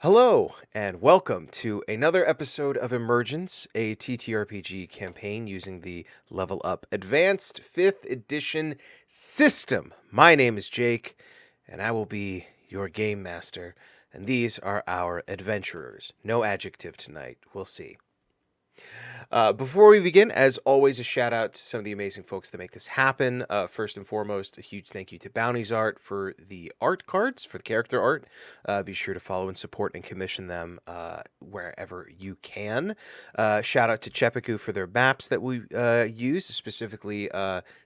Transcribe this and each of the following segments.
Hello, and welcome to another episode of Emergence, a TTRPG campaign using the Level Up Advanced 5th Edition system. My name is Jake, and I will be your game master, and these are our adventurers. No adjective tonight, we'll see. Before we begin, as always, a shout out to some of the amazing folks that make this happen. First and foremost, a huge thank you to Bowniesart for the art cards, for the character art. Be sure to follow and support and commission them wherever you can. Shout out to CzePeku for their maps that we use, specifically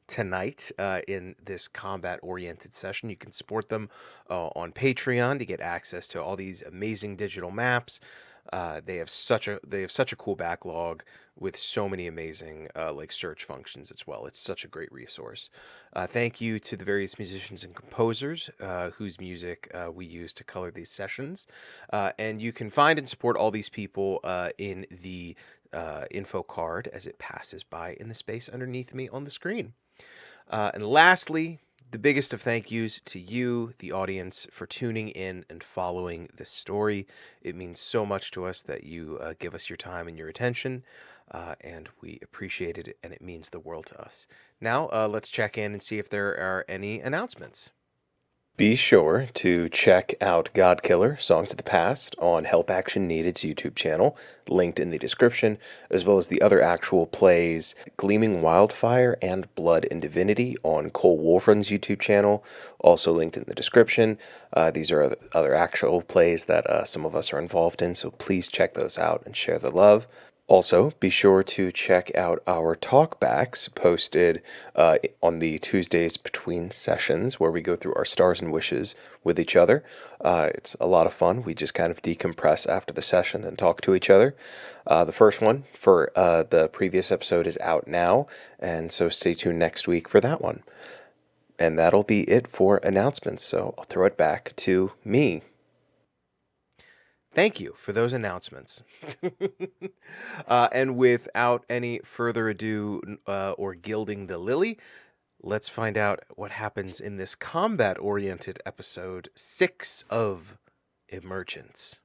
tonight in this combat-oriented session. You can support them on Patreon to get access to all these amazing digital maps. They have such a cool backlog with so many amazing search functions as well. It's such a great resource. Thank you to the various musicians and composers whose music we use to color these sessions. And you can find and support all these people in the info card as it passes by in the space underneath me on the screen. And lastly, the biggest of thank yous to you, the audience, for tuning in and following this story. It means so much to us that you give us your time and your attention, and we appreciate it, and it means the world to us. Now, let's check in and see if there are any announcements. Be sure to check out Godkiller, Songs of the Past on Help Action Needed's YouTube channel, linked in the description, as well as the other actual plays, Gleaming Wildfire and Blood and Divinity on Cole Wolfran's YouTube channel, also linked in the description. These are other actual plays that some of us are involved in, so please check those out and share the love. Also, be sure to check out our talkbacks posted on the Tuesdays between sessions, where we go through our stars and wishes with each other. It's a lot of fun. We just kind of decompress after the session and talk to each other. The first one for the previous episode is out now, and so stay tuned next week for that one. And that'll be it for announcements, so I'll throw it back to me. Thank you for those announcements. And without any further ado or gilding the lily, let's find out what happens in this combat-oriented episode 6 of Emergence.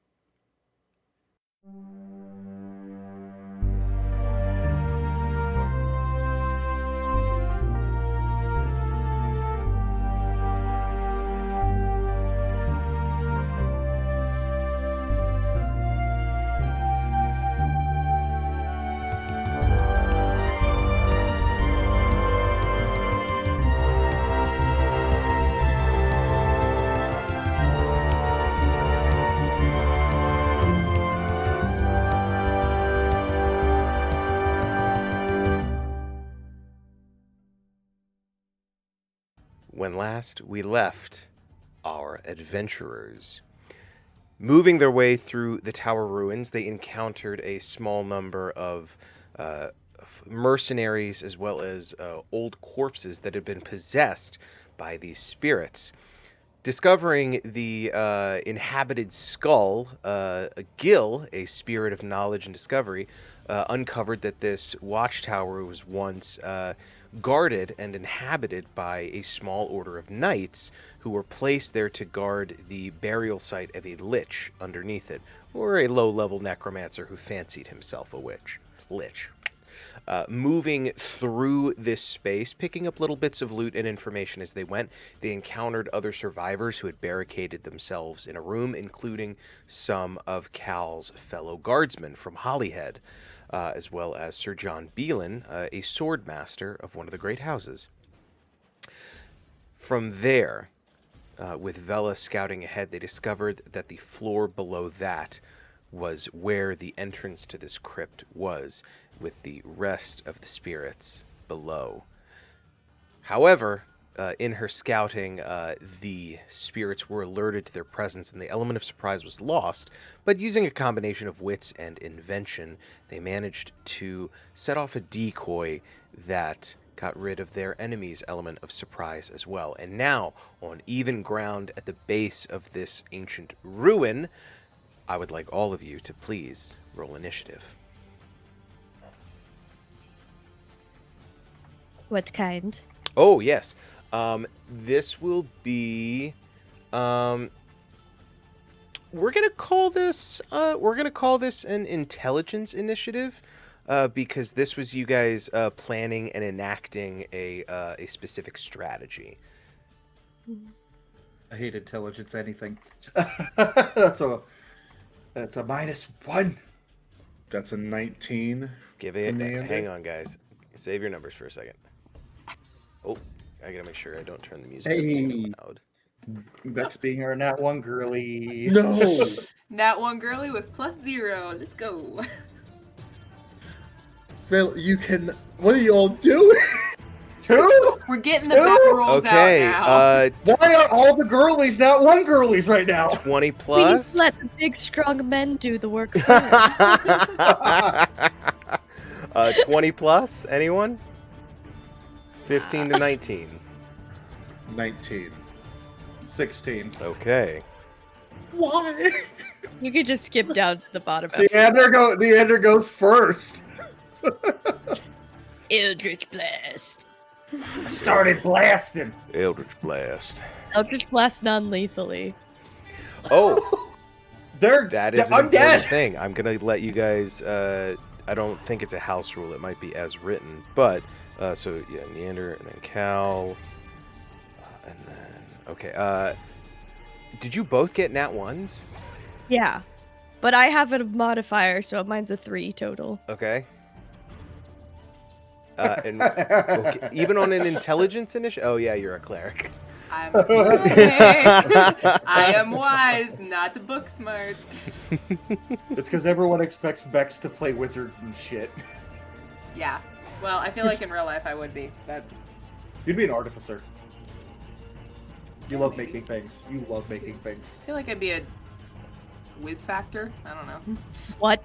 When last we left our adventurers moving their way through the tower ruins, they encountered a small number of mercenaries as well as old corpses that had been possessed by these spirits. Discovering the inhabited skull, Gil, a spirit of knowledge and discovery, uncovered that this watchtower was once guarded and inhabited by a small order of knights who were placed there to guard the burial site of a lich underneath it, or a low-level necromancer who fancied himself a lich. Moving through this space, picking up little bits of loot and information as they went, they encountered other survivors who had barricaded themselves in a room, including some of Cal's fellow guardsmen from Holyhead, as well as Sir John Beelan, a sword master of one of the great houses. From there, with Vela scouting ahead, they discovered that the floor below that was where the entrance to this crypt was, with the rest of the spirits below. However, in her scouting, the spirits were alerted to their presence, and the element of surprise was lost, but using a combination of wits and invention, they managed to set off a decoy that got rid of their enemy's element of surprise as well. And now, on even ground at the base of this ancient ruin, I would like all of you to please roll initiative. What kind? Oh, yes. This will be... we're gonna call this an intelligence initiative, because this was you guys planning and enacting a specific strategy. I hate intelligence anything. That's a -1. That's a 19. Give it. Neander. Hang on, guys. Save your numbers for a second. Oh, I gotta make sure I don't turn the music up too loud. Bex being our nat 1 girly. No. Nat 1 girly with +0. Let's go. Phil, you can. What are you all doing? 2? We're getting the battle rolls Okay, out now. Why are all the girlies nat 1 girlies right now? 20 We need plus. to let the big, strong men do the work first. 20 plus. Anyone? 15 to 19. 19. 16. Okay. Why? You could just skip down to the bottom. Neander goes first. Eldritch Blast. Started blasting. Eldritch Blast. Eldritch Blast non-lethally. Oh, They're that is an I'm important dead. thing. I'm gonna let you guys. I don't think it's a house rule. It might be as written, but so yeah, Neander and then Cal, and then okay. Did you both get nat ones? Yeah. But I have a modifier, so mine's a 3 total. Okay. And okay, even on an intelligence initiative. Oh yeah, you're a cleric. I'm I am wise, not book smart. It's because everyone expects Bex to play wizards and shit. Yeah. Well, I feel like in real life I would be. But You'd be an artificer. You love Maybe. making things. You love making things. I feel like I'd be a whiz factor. I don't know. What?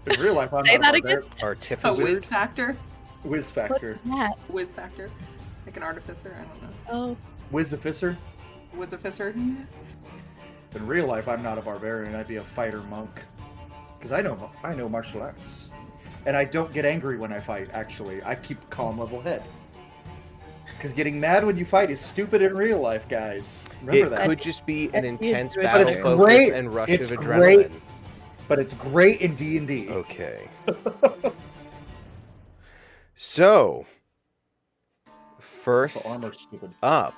In real life, I'm Say not that a again? A Artificer. whiz factor? Whiz factor. What's that? Whiz factor. Like an artificer? I don't know. Oh. Whiz-officer. Whiz-officer? In real life, I'm not a barbarian. I'd be a fighter monk. Because I know martial arts. And I don't get angry when I fight, actually. I keep a calm, level head. Because getting mad when you fight is stupid in real life, guys. Remember It that. could just be an That's the intense druid battle But it's focus great. and rush It's of great. adrenaline. But it's great in D&D. Okay. So, first The armor's stupid. up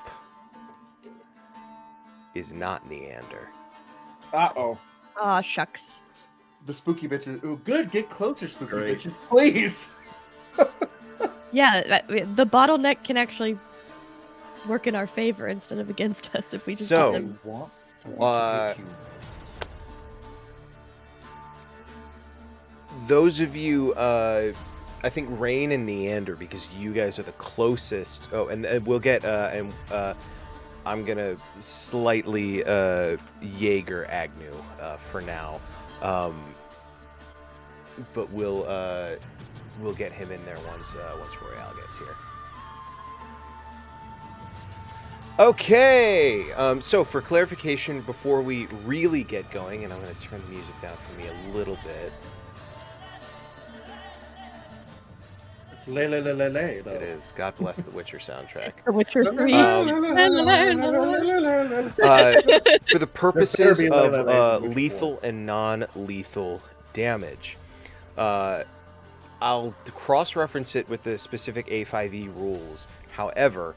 is not Neander. Uh-oh. Aw, shucks. The spooky bitches. Ooh, good. Get closer, spooky Great. bitches. Please. Yeah, the bottleneck can actually work in our favor instead of against us if we just So, get them. Those of you, I think Rain and Neander, because you guys are the closest. Oh, and we'll get, I'm gonna slightly Jaeger Agnew for now, but we'll get him in there once Royale gets here. Okay, so for clarification, before we really get going, and I'm going to turn the music down for me a little bit. It's lay, though. It is. God bless the Witcher soundtrack. The Witcher 3. For the purposes be of Witcher lethal and non-lethal damage, I'll cross-reference it with the specific A5e rules. However,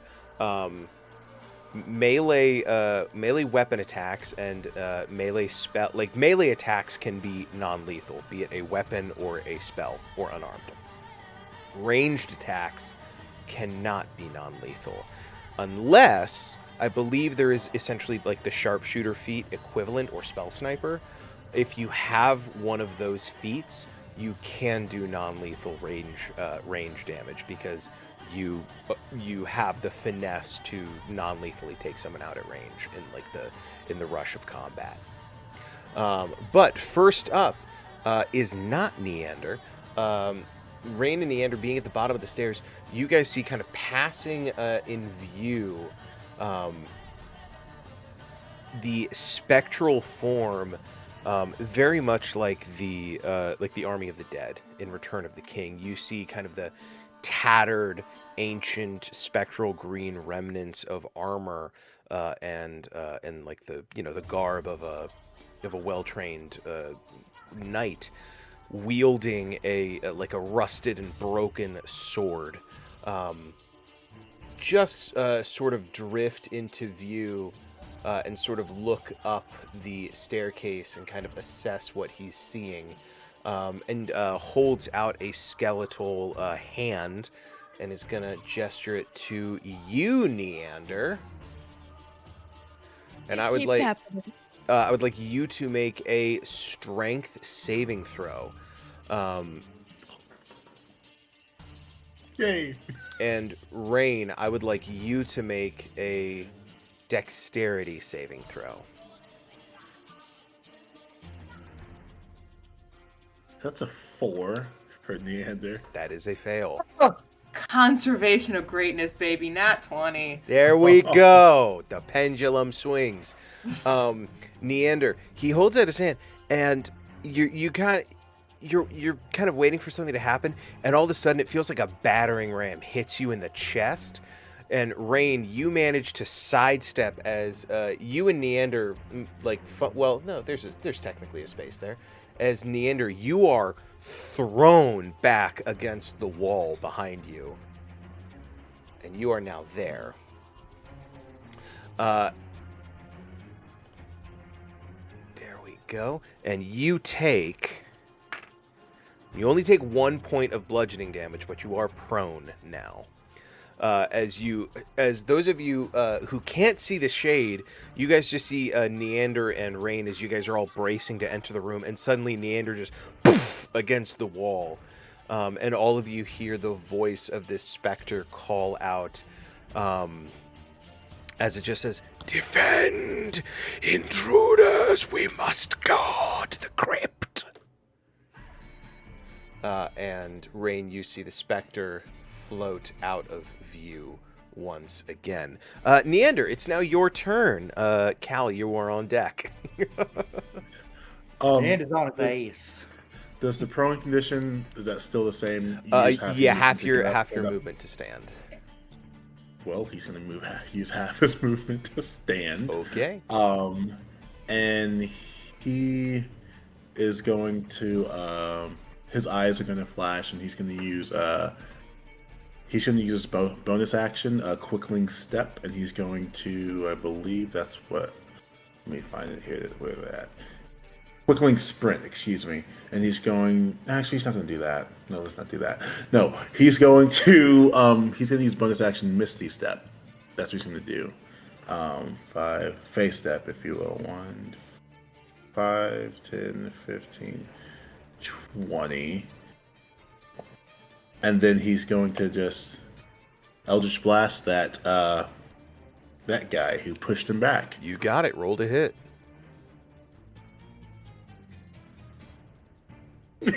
melee weapon attacks and melee attacks can be non-lethal, be it a weapon or a spell or unarmed. Ranged attacks cannot be non-lethal unless, I believe, there is essentially like the sharpshooter feat equivalent or spell sniper. If you have one of those feats, you can do non-lethal range damage because you have the finesse to non-lethally take someone out at range in the rush of combat. But first up is not Neander. Rain and Neander being at the bottom of the stairs, you guys see kind of passing in view the spectral form, very much like the Army of the Dead in Return of the King. You see kind of the tattered, ancient, spectral green remnants of armor and like the the garb of a well-trained knight, wielding a like a rusted and broken sword, just sort of drift into view and sort of look up the staircase and kind of assess what he's seeing, and holds out a skeletal hand and is gonna gesture it to you, Neander. And It I would keeps like happening. I would like you to make a strength saving throw. Yay! And Rain, I would like you to make a dexterity saving throw. That's a 4 for Neander. That is a fail. Conservation of greatness, baby. Not 20. There we go. The pendulum swings. Neander, he holds out his hand, and you're kind of waiting for something to happen, and all of a sudden it feels like a battering ram hits you in the chest. And Rain, you manage to sidestep as you and Neander there's technically a space there. As Neander, you are thrown back against the wall behind you, and you are now there. There we go. And you only take 1 point of bludgeoning damage, but you are prone now. As those of you who can't see the shade, you guys just see Neander and Rain as you guys are all bracing to enter the room, and suddenly Neander just poof against the wall, and all of you hear the voice of this specter call out, as it just says, "Defend! Intruders! We must guard the crypt!" And Rain, you see the specter float out of view once again. Neander, it's now your turn. Cal, you are on deck. And is on its ace. Does the prone condition, is that still the same? Half your movement to stand. Well, he's going to use half his movement to stand. Okay. And he is going to, his eyes are going to flash, and he's going to use his bonus action, Quickling Step, and he's going to, I believe that's what, let me find it here, where they're at. Quickling Sprint, excuse me. And he's going, actually he's not going to do that. No, let's not do that. No, he's going to use bonus action Misty Step. That's what he's going to do. 5, Face Step, if you will. 1, 5, 10, 15, 20. And then he's going to just Eldritch Blast that guy who pushed him back. You got it. Roll to hit.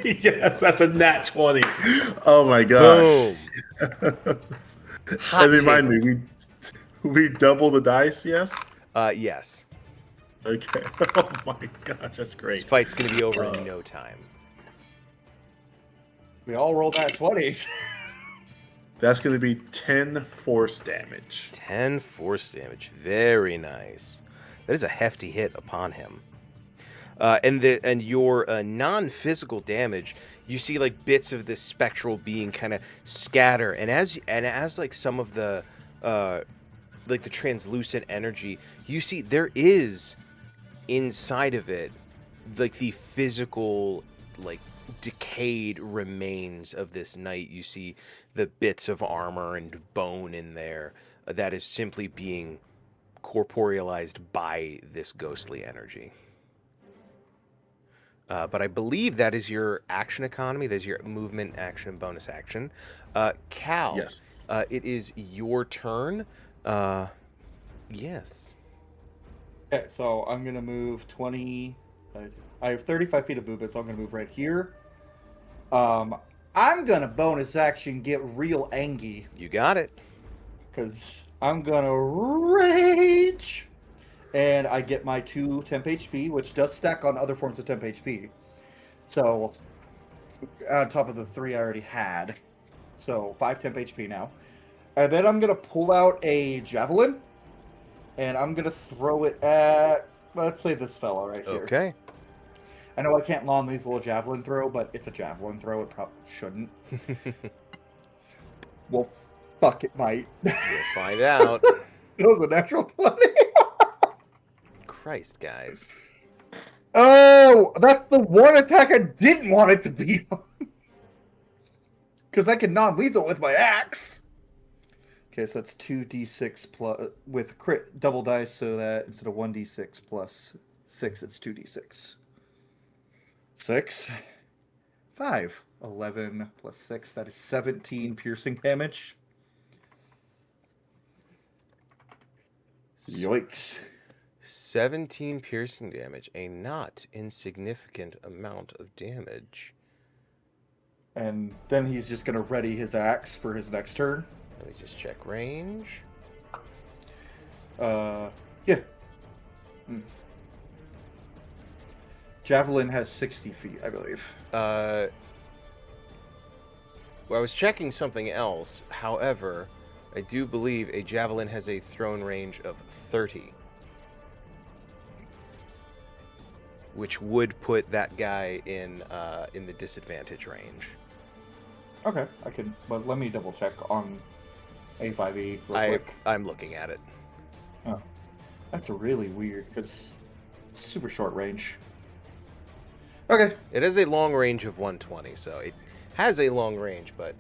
Yes, that's a nat 20. Oh my gosh. Boom. And remind me, we double the dice, yes? Yes. Okay. Oh my gosh, that's great. This fight's going to be over in no time. We all rolled that 20s. That's going to be 10 force damage. 10 force damage. Very nice. That is a hefty hit upon him. And your non-physical damage, you see like bits of this spectral being kind of scatter, and as like some of the like the translucent energy, you see there is inside of it like the physical like decayed remains of this knight. You see the bits of armor and bone in there that is simply being corporealized by this ghostly energy. But I believe that is your action economy. That is your movement, action, bonus action. Cal, Yes. It is your turn. Yes. Okay, so I'm going to move 20. I have 35 feet of movement, so I'm going to move right here. I'm going to bonus action get real angry. You got it. Because I'm going to rage. And I get my 2 temp HP, which does stack on other forms of temp HP. So, on top of the 3 I already had. So, 5 temp HP now. And then I'm going to pull out a javelin. And I'm gonna throw it at, let's say, this fella right here. Okay. I know I can't non-lethal a javelin throw, but it's a javelin throw. It probably shouldn't. Well, fuck, it might. We'll find out. It was a natural 20. Christ, guys. Oh, that's the one attack I didn't want it to be on. Because I can non-lethal with my axe. Okay, so that's 2d6 plus with crit double dice, so that instead of 1d6 plus 6, it's 2d6. 6. 5. 11 plus 6, that is 17 piercing damage. Yikes. 17 piercing damage, a not insignificant amount of damage. And then he's just going to ready his axe for his next turn. Let me just check range. Yeah. Javelin has 60 feet, I believe. Well, I was checking something else. However, I do believe a javelin has a thrown range of 30. Which would put that guy in the disadvantage range. Okay, I can, but let me double check on A5E real quick. I'm looking at it. Oh, that's really weird because it's super short range. Okay. It has a long range of 120, so it has a long range, but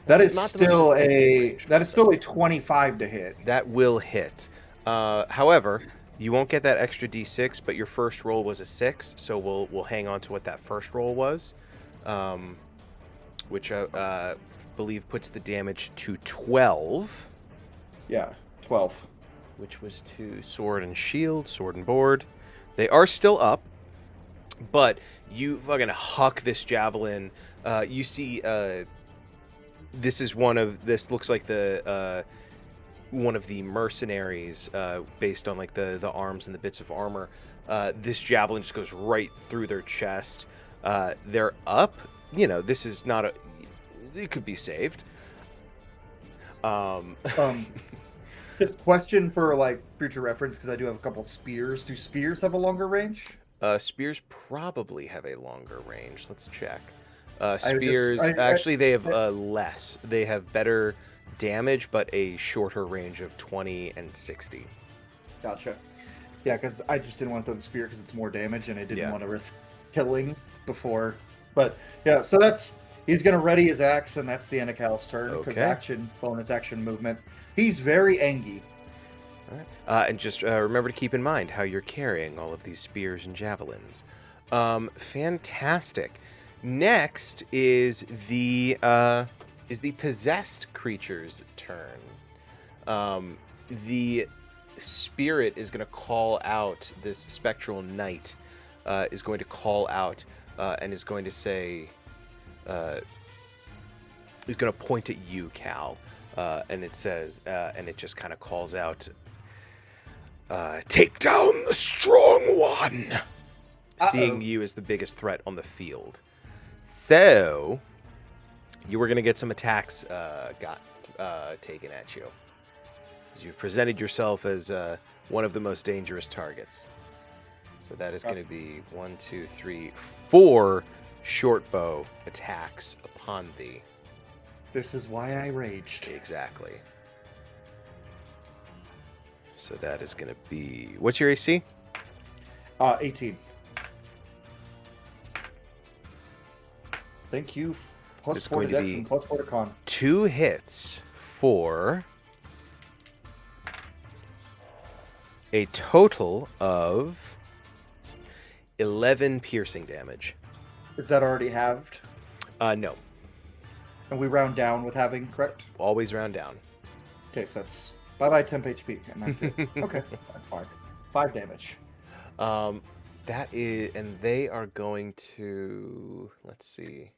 That is not the most still effective range. still a 25 to hit. That will hit. However, you won't get that extra d6, but your first roll was a 6, so we'll hang on to what that first roll was, which I believe puts the damage to 12. Yeah, 12. Which was to sword and shield, sword and board. They are still up, but you fucking huck this javelin. You see, this looks like the one of the mercenaries, based on like the arms and the bits of armor. This javelin just goes right through their chest. They're up. You know, this is not a. It could be saved. Just question for like future reference because I do have a couple of spears. Do spears have a longer range? Spears probably have a longer range. Let's check. Actually, they have less. They have better damage, but a shorter range of 20 and 60. Gotcha. Yeah, because I just didn't want to throw the spear because it's more damage, and I didn't Yeah. want to risk killing before. But yeah, so he's gonna ready his axe, and that's the end of Cal's turn because Okay. bonus action movement. He's very angry. All right. And just remember to keep in mind how you're carrying all of these spears and javelins. Fantastic. Next is the possessed creature's turn. The spirit is going to call out. This spectral knight is going to call out and is going to say, is going to point at you, Cal. And it says, and it just kind of calls out, take down the strong one. Seeing you as the biggest threat on the field. So, you were going to get some attacks taken at you. You've presented yourself as one of the most dangerous targets. So that is going to be 1, 2, 3, 4 short bow attacks upon thee. This is why I raged. Exactly. So that is going to be... What's your AC? 18. Thank you. Plus It's 4 going to to dex be- and plus 4 to con. 2 hits for a total of 11 piercing damage. Is that already halved? No. And we round down with having, correct? Always round down. Okay, so that's bye-bye temp HP, and that's it. Okay, that's fine. 5 damage. That is... And they are going to... Let's see.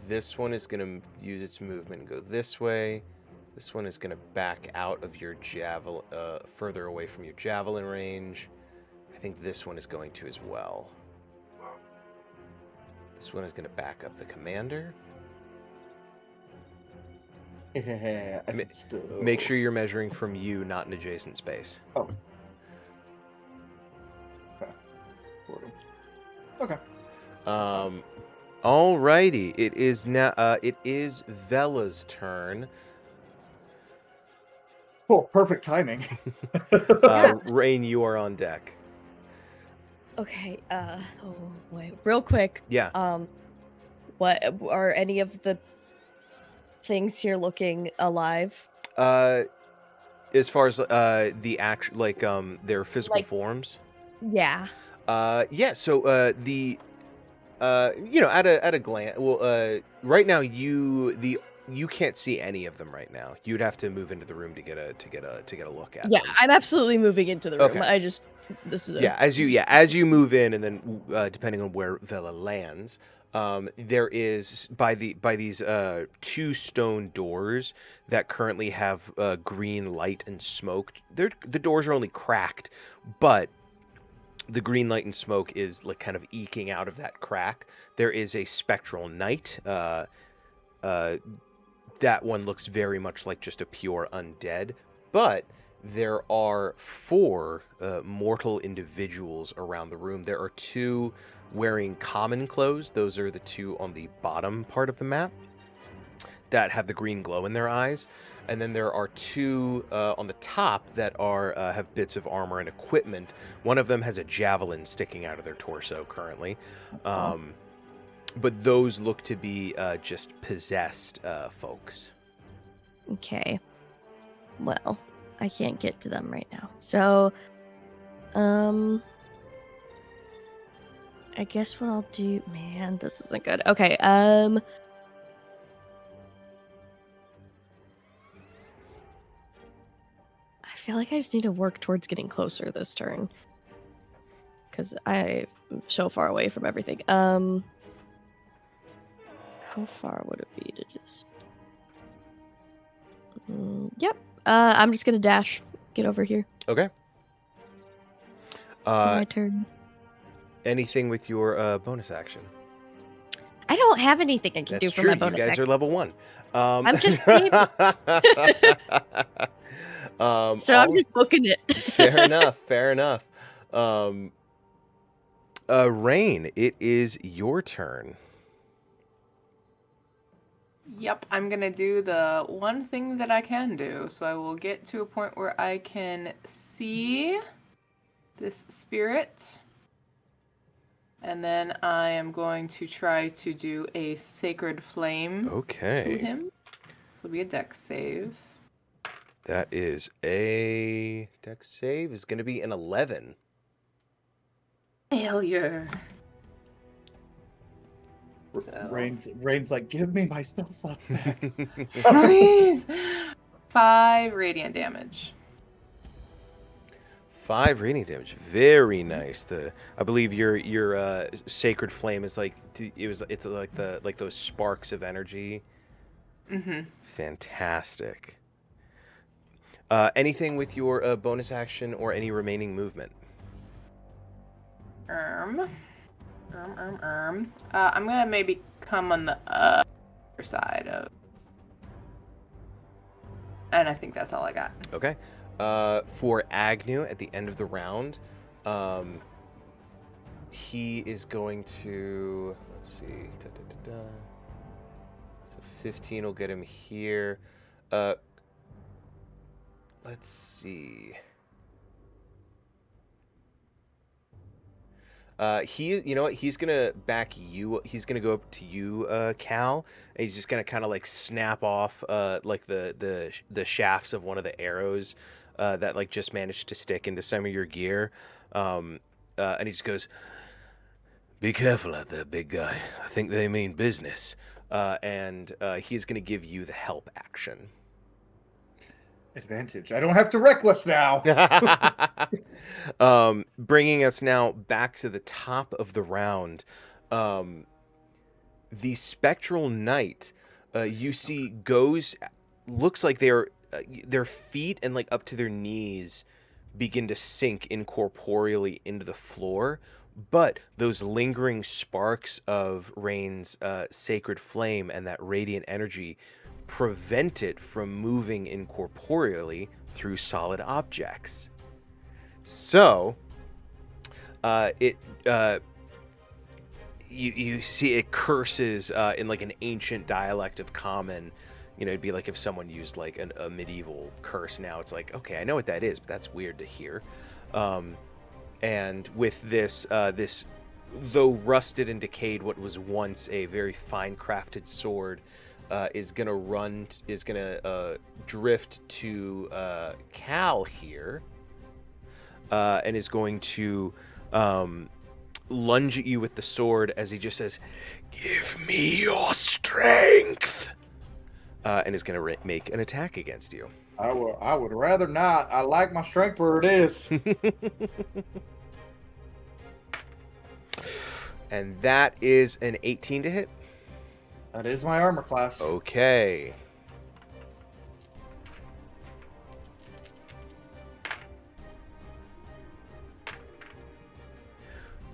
This one is going to use its movement and go this way. This one is going to back out of your javelin, further away from your javelin range. I think this one is going to as well. This one is going to back up the commander. Yeah, I Ma- can still... Make sure you're measuring from you, not an adjacent space. Oh. Okay. 40. Okay. Alrighty. It is now. It is Vela's turn. Cool. Perfect timing. Yeah. Rain, you are on deck. Okay, oh wait, real quick. Yeah. What are any of the things here looking alive? As far as the act, like their physical Like- forms. Yeah. Yeah. So the at a glance. Well, right now you can't see any of them right now. You'd have to move into the room to get a look at Yeah, them. I'm absolutely moving into the room. Okay. This is As you move in, and then depending on where Vela lands, there is by these two stone doors that currently have green light and smoke. The doors are only cracked, but the green light and smoke is like kind of eking out of that crack. There is a spectral knight. That one looks very much like just a pure undead, but there are 4 mortal individuals around the room. There are 2 wearing common clothes. Those are the 2 on the bottom part of the map that have the green glow in their eyes. And then there are 2 on the top that are have bits of armor and equipment. One of them has a javelin sticking out of their torso currently. But those look to be just possessed folks. Okay. Well, I can't get to them right now. So, I guess what I'll do, man, this isn't good. Okay, I feel like I just need to work towards getting closer this turn. Because I'm so far away from everything. How far would it be to just... Yep. I'm just gonna dash. Get over here. Okay. My turn. Anything with your bonus action? I don't have anything I can That's do for true. my bonus You guys action. are level 1. I'm just saying. So I'm just booking it. Fair enough. Fair enough. Rain, it is your turn. Yep, I'm gonna do the one thing that I can do. So I will get to a point where I can see this spirit. And then I am going to try to do a sacred flame to Okay. him. So it'll be a dex save. That is a dex save. Is going to be an 11. Failure. So. Rain's like, give me my spell slots back. Please. 5 radiant damage. 5 radiant damage. Very nice. I believe your sacred flame is like it's like those sparks of energy. Mm-hmm. Fantastic. Anything with your bonus action or any remaining movement? I'm gonna maybe come on the other side of, and I think that's all I got. Okay. For Agnew, at the end of the round, he is going to, let's see, so 15 will get him here. Let's see. You know what? He's gonna back you. He's gonna go up to you, Cal, and he's just gonna kind of like snap off, like the shafts of one of the arrows, that like just managed to stick into some of your gear, and he just goes, "Be careful out there, big guy. I think they mean business." And he's gonna give you the help action. Advantage. I don't have to reckless now. Bringing us now back to the top of the round. The spectral knight, you see, looks like their feet and like up to their knees begin to sink incorporeally into the floor, but those lingering sparks of Rain's sacred flame and that radiant energy prevent it from moving incorporeally through solid objects. So, you see it curses in like an ancient dialect of common. You know, it'd be like if someone used like a medieval curse. Now it's like, okay, I know what that is, but that's weird to hear. And with this, though rusted and decayed, what was once a very fine crafted sword, is gonna drift to Cal here, and is going to lunge at you with the sword as he just says, "Give me your strength," and is going to make an attack against you. I would rather not. I like my strength where it is. And that is an 18 to hit. That is my armor class. Okay.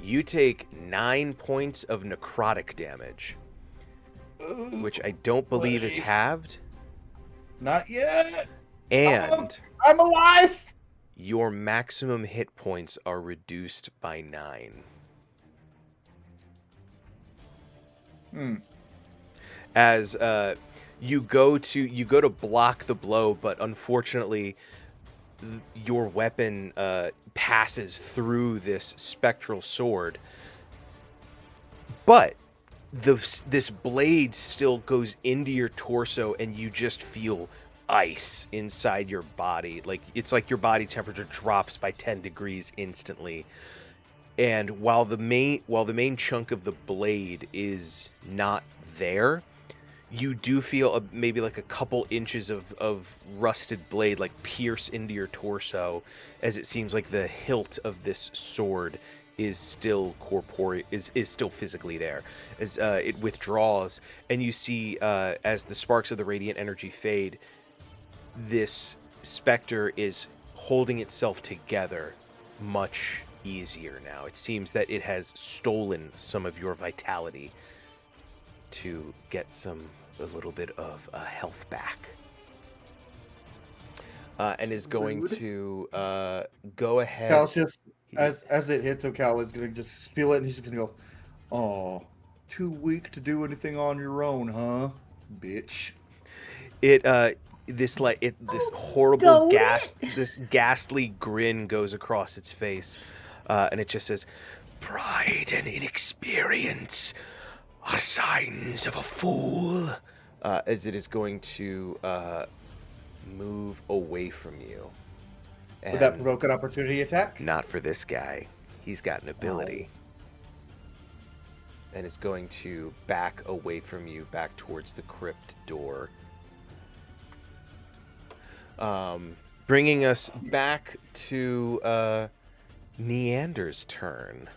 You take 9 points of necrotic damage, which I don't believe is halved. Not yet. And I'm alive. your maximum hit points are reduced by 9. As you go to block the blow, but unfortunately your weapon passes through this spectral sword, but this blade still goes into your torso, and you just feel ice inside your body. Like it's like your body temperature drops by 10 degrees instantly. And while the main chunk of the blade is not there, you do feel maybe like a couple inches of rusted blade like pierce into your torso, as it seems like the hilt of this sword is still is still physically there. As it withdraws, and you see as the sparks of the radiant energy fade, this specter is holding itself together much easier now. It seems that it has stolen some of your vitality to get a little bit of health back, and is going to go ahead. Cal's just as it hits, so Cal is gonna just feel it, and he's just gonna go, "Oh, too weak to do anything on your own, huh, bitch?" This horrible this ghastly grin goes across its face, and it just says, "Pride and inexperience are signs of a fool," as it is going to move away from you. Would that provoke an opportunity attack? Not for this guy. He's got an ability. And is going to back away from you, back towards the crypt door. Bringing us back to Neander's turn.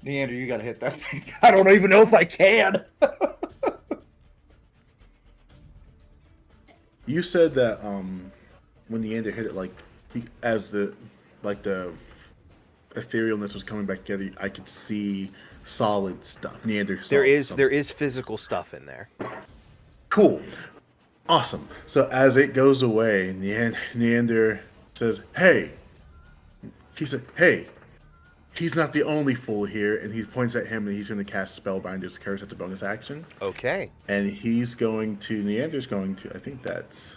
Neander, you gotta hit that thing. I don't even know if I can. You said that when Neander hit it, like as the etherealness was coming back together, I could see solid stuff. Neander. There is physical stuff in there. Cool. Awesome. So as it goes away, Neander says, "Hey." He said, "Hey, he's not the only fool here," and he points at him, and he's going to cast Spellbinder's Curse as a bonus action. Okay. And Neander's going to, I think that's,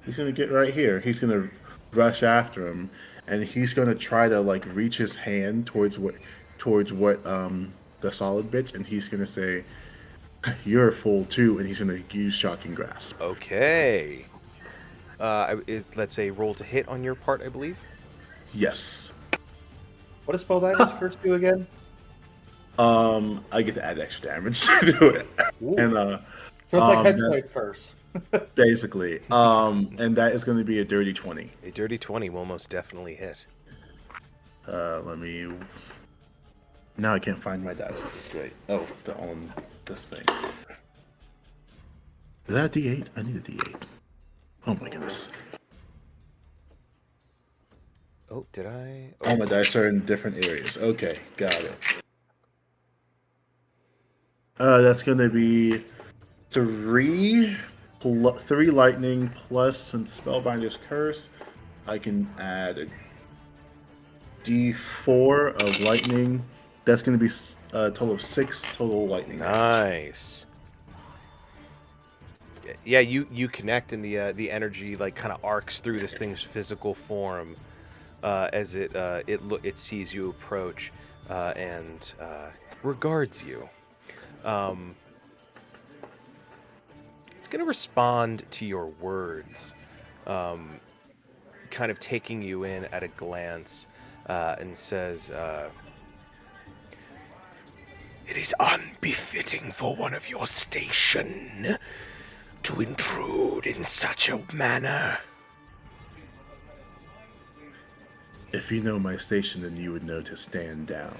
he's going to get right here. He's going to rush after him, and he's going to try to like reach his hand towards what the solid bits, and he's going to say, "You're a fool too," and he's going to use Shocking Grasp. Okay. Let's say roll to hit on your part, I believe. Yes. What does Spellbinder's Curse do again? I get to add extra damage to it. Ooh. And So it's like Headspace Curse. basically. And that is going to be a dirty 20. A dirty 20 will most definitely hit. Let me. Now I can't find my dice. This is great. Oh, on this thing. Is that a D8? I need a D8. Oh my goodness. Oh, did I? Oh. All my dice are in different areas. Okay, got it. That's going to be 3 lightning plus, since Spellbinder's Curse, I can add a D4 of lightning. That's going to be a total of 6 total lightning damage. Nice. Yeah, you connect, and the energy like kind of arcs through this thing's physical form as it sees you approach and regards you. It's going to respond to your words, kind of taking you in at a glance, and says, "It is unbefitting for one of your station to intrude in such a manner." If you know my station, then you would know to stand down.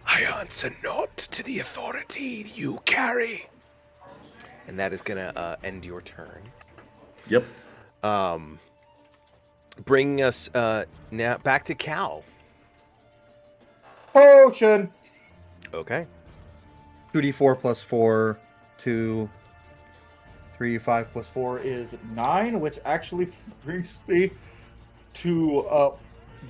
I answer not to the authority you carry. And that is going to end your turn. Yep. Bringing us now back to Cal. Potion. Okay. 2d4 plus 4, 2, 3, 5 plus 4 is 9, which actually brings me to,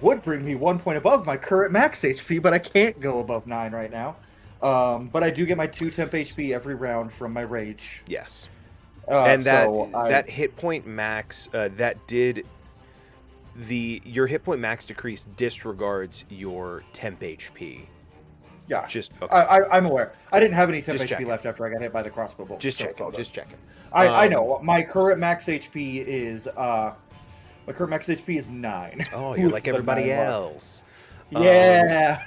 would bring me 1 point above my current max HP, but I can't go above 9 right now. But I do get my 2 temp HP every round from my rage. Yes. And so that hit point max, your hit point max decrease disregards your temp HP. Yeah, Just okay. I'm aware. I didn't have any temp Just HP checking. left after I got hit by the crossbow bolt. Just so it's all checking. good. Just checking. I know. My current max HP is 9. Oh, you're like everybody 9 else. Yeah.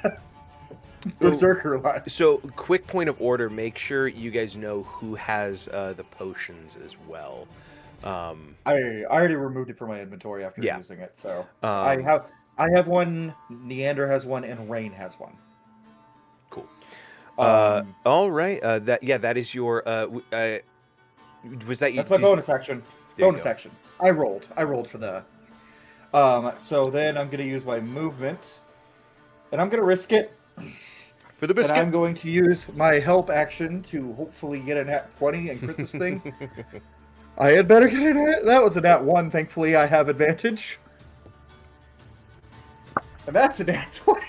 Berserker line. So, quick point of order: make sure you guys know who has the potions as well. I already removed it from my inventory after using it. So I have one. Neander has one, and Rain has one. Cool. All right. That is your. Was that you? That's my bonus action. Bonus action. I rolled for the. So then I'm going to use my movement, and I'm going to risk it. For the biscuit. And I'm going to use my help action to hopefully get a nat 20 and crit this thing. I had better get a nat. That was a nat 1. Thankfully, I have advantage. And that's a nat 20.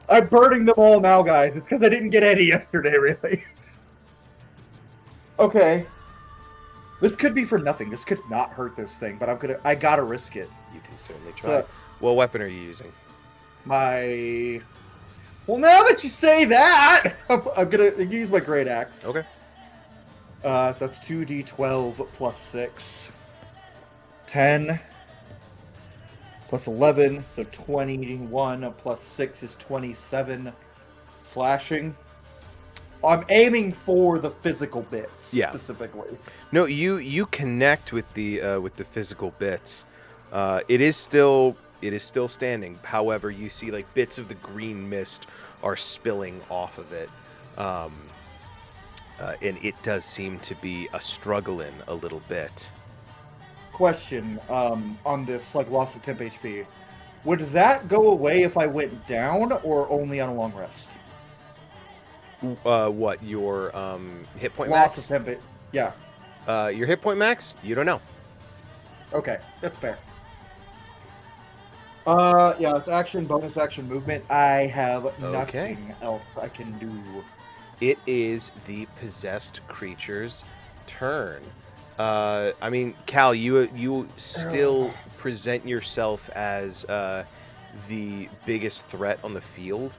I'm burning them all now, guys. It's because I didn't get any yesterday, really. Okay. This could be for nothing. This could not hurt this thing, but I gotta risk it. You can certainly try. What weapon are you using? Well, now that you say that, I'm gonna use my great axe. Okay. So that's 2d12 plus 6. 10 plus 11, so 21 plus 6 is 27 slashing. I'm aiming for the physical bits specifically. No, you connect with the physical bits. It is still standing. However, you see like bits of the green mist are spilling off of it, and it does seem to be struggling a little bit. Question on this like loss of temp HP. Would that go away if I went down or only on a long rest? What your hit point loss max? of temp. Yeah. Your hit point max? You don't know. Okay, that's fair. It's action, bonus action, movement. I have nothing else I can do. It is the possessed creature's turn. I mean, Cal, you still present yourself as the biggest threat on the field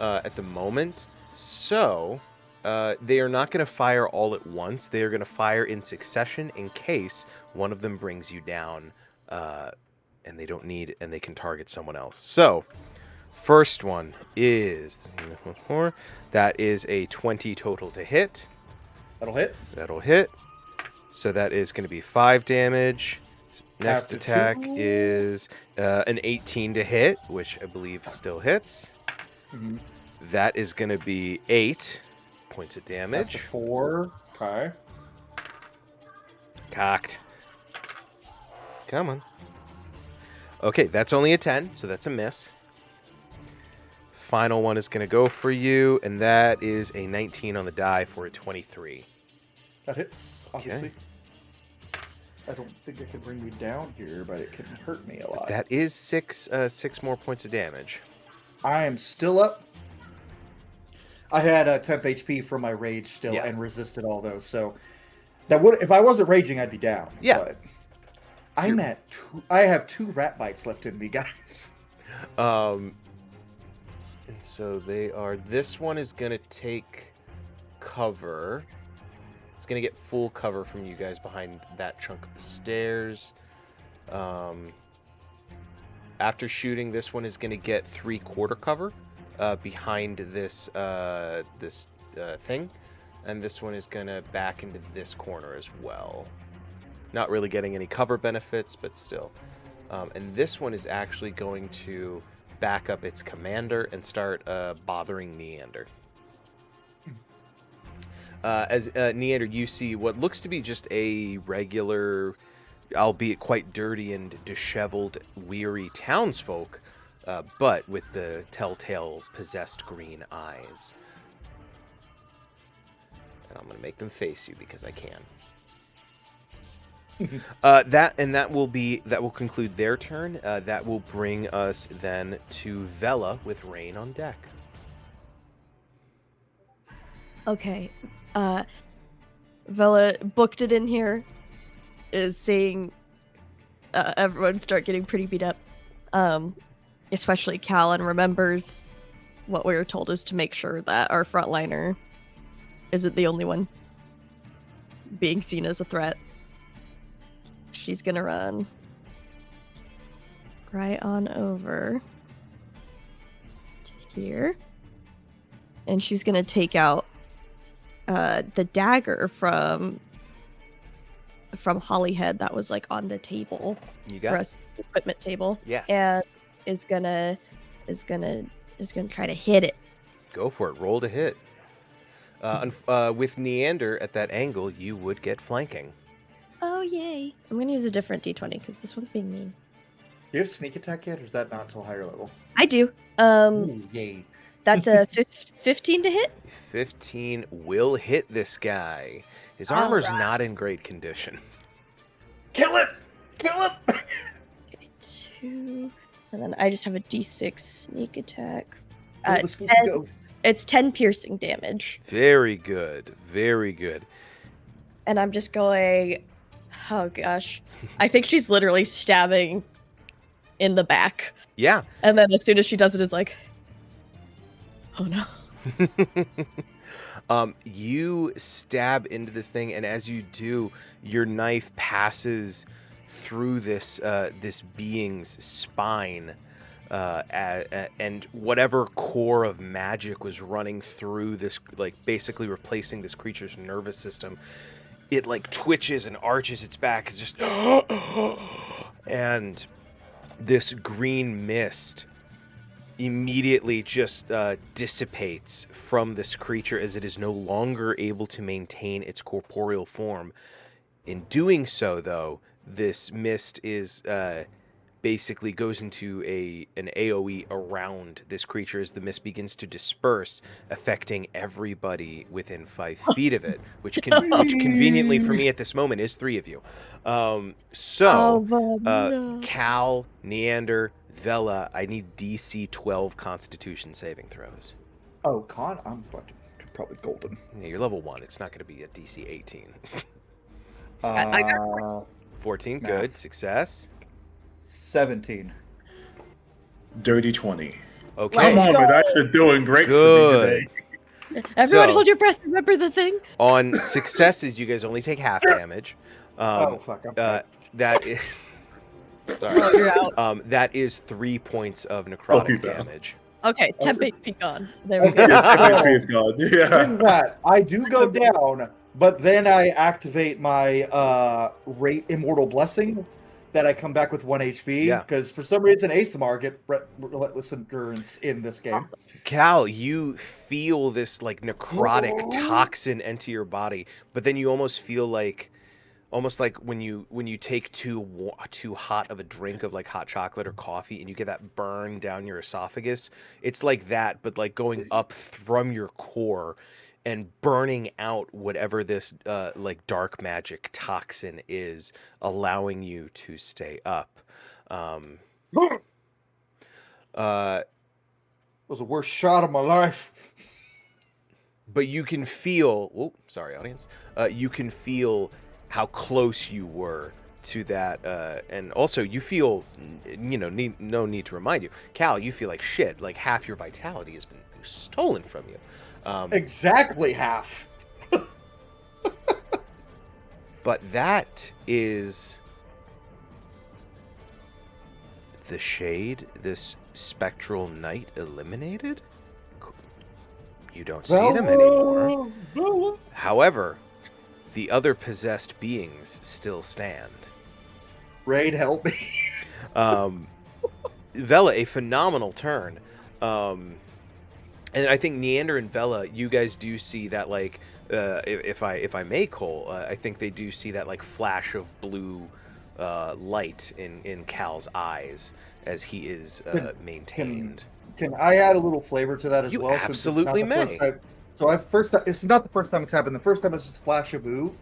at the moment. So they are not going to fire all at once. They are going to fire in succession in case one of them brings you down, and they can target someone else. So, first one is that is a 20 total to hit. That'll hit. So that is going to be 5 damage. Next After attack 2. is an 18 to hit, which I believe still hits. Mm-hmm. That is going to be 8 points of damage. After 4. Okay. Cocked. Come on. Okay, that's only a 10, so that's a miss. final one is going to go for you, and that is a 19 on the die for a 23. That hits, obviously. I don't think it can bring me down here, but it can hurt me a lot. That is six more points of damage. I am still up. I had a temp HP from my rage still Yeah. and resisted all those, so that would, if I wasn't raging, I'd be down. Yeah. But I'm at I have 2 rat bites left in me, guys. And so they are. This one is gonna take cover. It's gonna get full cover from you guys behind that chunk of the stairs. After shooting, this one is gonna get 3/4 cover behind this thing, and this one is gonna back into this corner as well. Not really getting any cover benefits, but still. And this one is actually going to back up its commander and start bothering Neander. As Neander, you see what looks to be just a regular, albeit quite dirty and disheveled, weary townsfolk, but with the telltale possessed green eyes. And I'm going to make them face you because I can. That will conclude their turn. That will bring us then to Vela with Rain on deck. Okay. Vela booked it in here. Is seeing everyone start getting pretty beat up. Especially Cal, and remembers what we were told is to make sure that our frontliner isn't the only one being seen as a threat. She's gonna run right on over to here. And she's gonna take out the dagger from Hollyhead that was like on the table. You for got us, equipment table. Yes. And is gonna try to hit it. Go for it. Roll to hit. With Neander at that angle, you would get flanking. Oh yay! I'm gonna use a different D20 because this one's being mean. Do you have sneak attack yet, or is that not until higher level? I do. Ooh, yay. That's a 15 to hit. 15 will hit this guy. His armor's not in great condition. Kill it! Kill it! Okay, 2, and then I just have a D6 sneak attack. Oh, this will go. It's 10 piercing damage, Very good. Very good. and I'm just going. Oh gosh, I think she's literally stabbing in the back, Yeah. and then as soon as she does it, it's like, oh no. You stab into this thing, and as you do, your knife passes through this being's spine, and whatever core of magic was running through this, like basically replacing this creature's nervous system, it like twitches and arches its back. It's just, and this green mist immediately just dissipates from this creature as it is no longer able to maintain its corporeal form. In doing so, though, this mist is basically goes into an AoE around this creature as the mist begins to disperse, affecting everybody within 5 feet of it, which conveniently for me at this moment is 3 of you. Cal, Neander, Vela, I need DC 12 Constitution saving throws. Oh, Con, I'm fucking probably golden. Yeah, you're level 1. It's not going to be a DC 18. I got 14, Math. good. Success. 17. Dirty 20. Okay. Come Let's on, go. but that's just doing great Good. for me today. Everyone, So- hold your breath. Remember the thing. On successes, you guys only take half damage. Oh, fuck. I'm back. That is... Oh, Sorry. you're out. That is 3 points of necrotic he's out. damage. Okay, temp HP gone. There we go. Yeah, 10 HP is gone. Here's Yeah. that. I do go down, but then I activate my Immortal Blessing, that I come back with 1 HP, Yeah. because for some reason ASMR get Relentless Endurance in this game. Cal, you feel this like necrotic toxin enter your body, but then you almost feel like almost like when you take too hot of a drink of like hot chocolate or coffee and you get that burn down your esophagus. It's like that, but like going up from your core and burning out whatever this like dark magic toxin is, allowing you to stay up. Was the worst shot of my life. But you can feel. Oh, sorry, audience. You can feel how close you were to that, and also you feel, no need to remind you, Cal. You feel like shit. Like half your vitality has been stolen from you. Exactly half. But that is the shade, this spectral knight eliminated. You don't see them anymore. However, the other possessed beings still stand. Raid, help me. Vela, a phenomenal turn. And I think Neander and Vela, you guys do see that, like, if I may, Cole, I think they do see that like flash of blue light in Cal's eyes as he is maintained. Can I add a little flavor to that as You well? absolutely may. So it's not the first time it's happened. The first time it's just a flash of blue,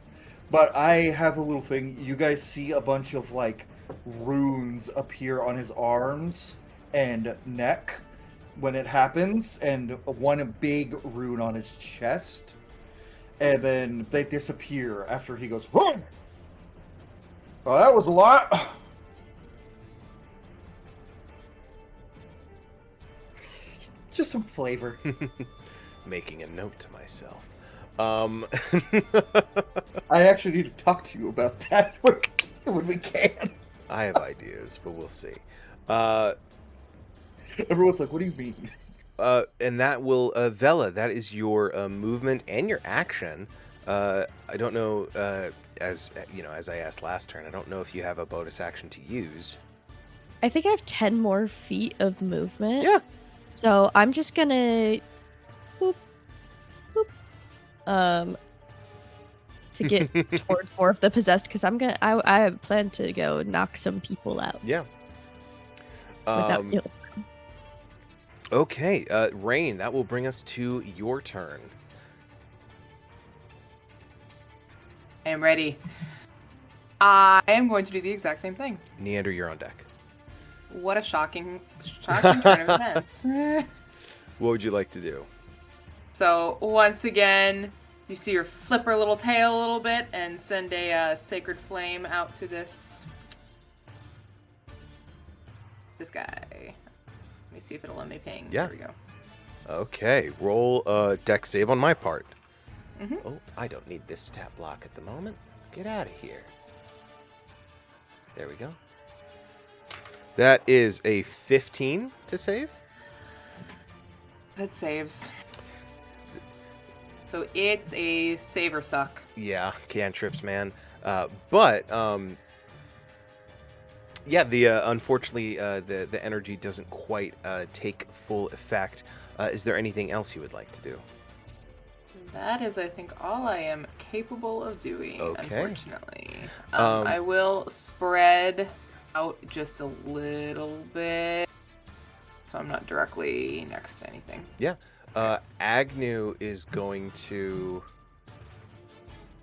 but I have a little thing. You guys see a bunch of like runes appear on his arms and neck when it happens, and one big rune on his chest, and then they disappear after he goes, "Whoa! Oh, that was a lot." Just some flavor. Making a note to myself. I actually need to talk to you about that when we can. I have ideas, but we'll see. Everyone's like, "What do you mean?" And that will, Vela, that is your movement and your action. I don't know, as I asked last turn, I don't know if you have a bonus action to use. I think I have 10 more feet of movement. Yeah. So I'm just gonna boop, boop, to get towards more of the possessed, because I plan to go knock some people out. Yeah. Without healing. Okay, Rain, that will bring us to your turn. I am ready. I am going to do the exact same thing. Neander, you're on deck. What a shocking turn of events. What would you like to do? So once again, you see her flip her little tail a little bit and send a sacred flame out to this guy. Let me see if it'll let me ping. Yeah. There we go. Okay, roll a deck save on my part. Mm-hmm. Oh, I don't need this stat block at the moment. Get out of here. There we go. That is a 15 to save. That saves. So it's a save or suck. Yeah, cantrips, man. But yeah, unfortunately, the energy doesn't quite take full effect. Is there anything else you would like to do? That is, I think, all I am capable of doing, Okay. unfortunately. I will spread out just a little bit, so I'm not directly next to anything. Yeah. Agnew is going to,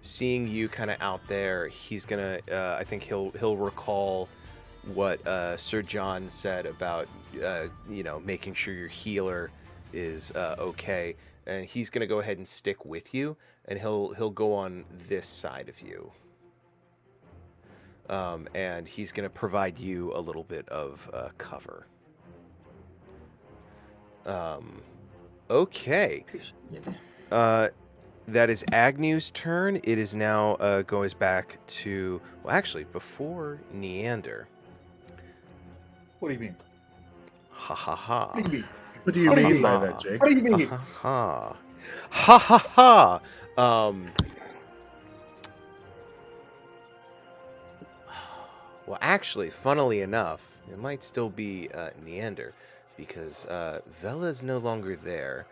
seeing you kind of out there, he's gonna, I think he'll recall what Sir John said about, making sure your healer is okay, and he's gonna go ahead and stick with you, and he'll go on this side of you, and he's gonna provide you a little bit of cover. Okay. That is Agnew's turn. It is now goes back to, well, actually, before Neander. What do you mean? Ha ha ha. What do you mean? What do you What do you mean mean? by that, Jake? What do you mean? Ha ha ha. Ha ha ha. Well, actually, funnily enough, it might still be Neander, because Vela is no longer there.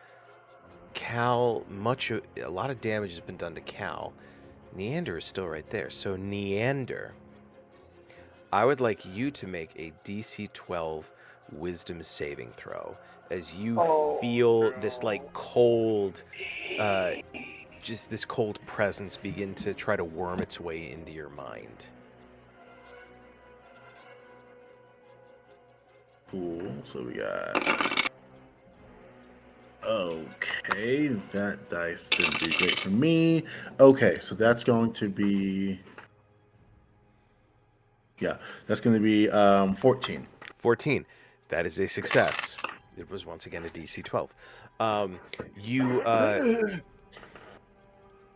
Cal, a lot of damage has been done to Cal. Neander is still right there. So Neander, I would like you to make a DC 12 Wisdom saving throw as you feel this like cold, just this cold presence begin to try to worm its way into your mind. Cool. So we got. Okay, that dice didn't do great for me. Okay, so that's going to be. Yeah, that's going to be 14. 14. That is a success. It was once again a DC 12.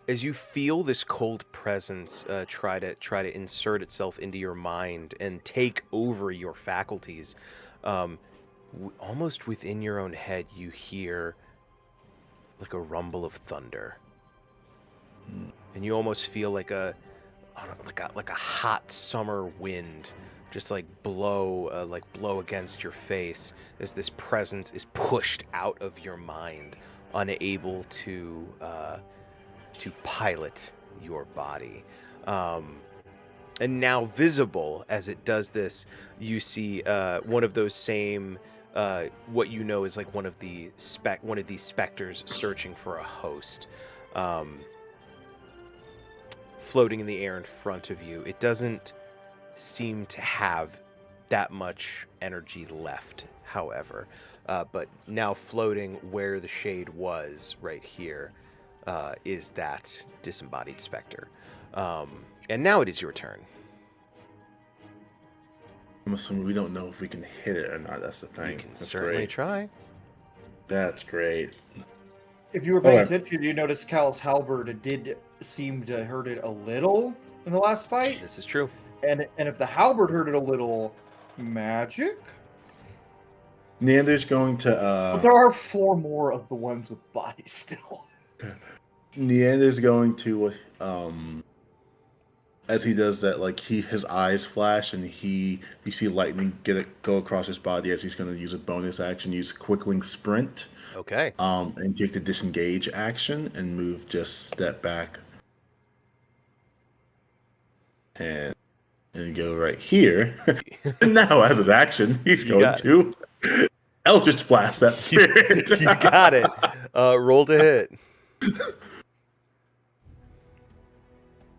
As you feel this cold presence try to insert itself into your mind and take over your faculties, almost within your own head, you hear like a rumble of thunder, and you almost feel like a hot summer wind just like blow against your face as this presence is pushed out of your mind, unable to pilot your body. And now visible as it does this, you see one of those same what you know is like one of these specters searching for a host, floating in the air in front of you. It doesn't seem to have that much energy left, however, but now floating where the shade was right here is that disembodied specter. And now it is your turn. I'm assuming we don't know if we can hit it or not. That's the thing. You can That's certainly great. try. That's great. If you were paying Okay. attention, you noticed Cal's halberd did seem to hurt it a little in the last fight. This is true. And if the halberd hurt it a little, magic? Neander's going But to. there are 4 more of the ones with bodies still. Neander's going to. As he does that, like his eyes flash and you see lightning go across his body as he's going to use a bonus action, use Quickling Sprint, Okay. and take the disengage action and move just step back and go right here. And now, as an action, he's You going got to Eldritch Blast that spirit. You got it. Roll to hit.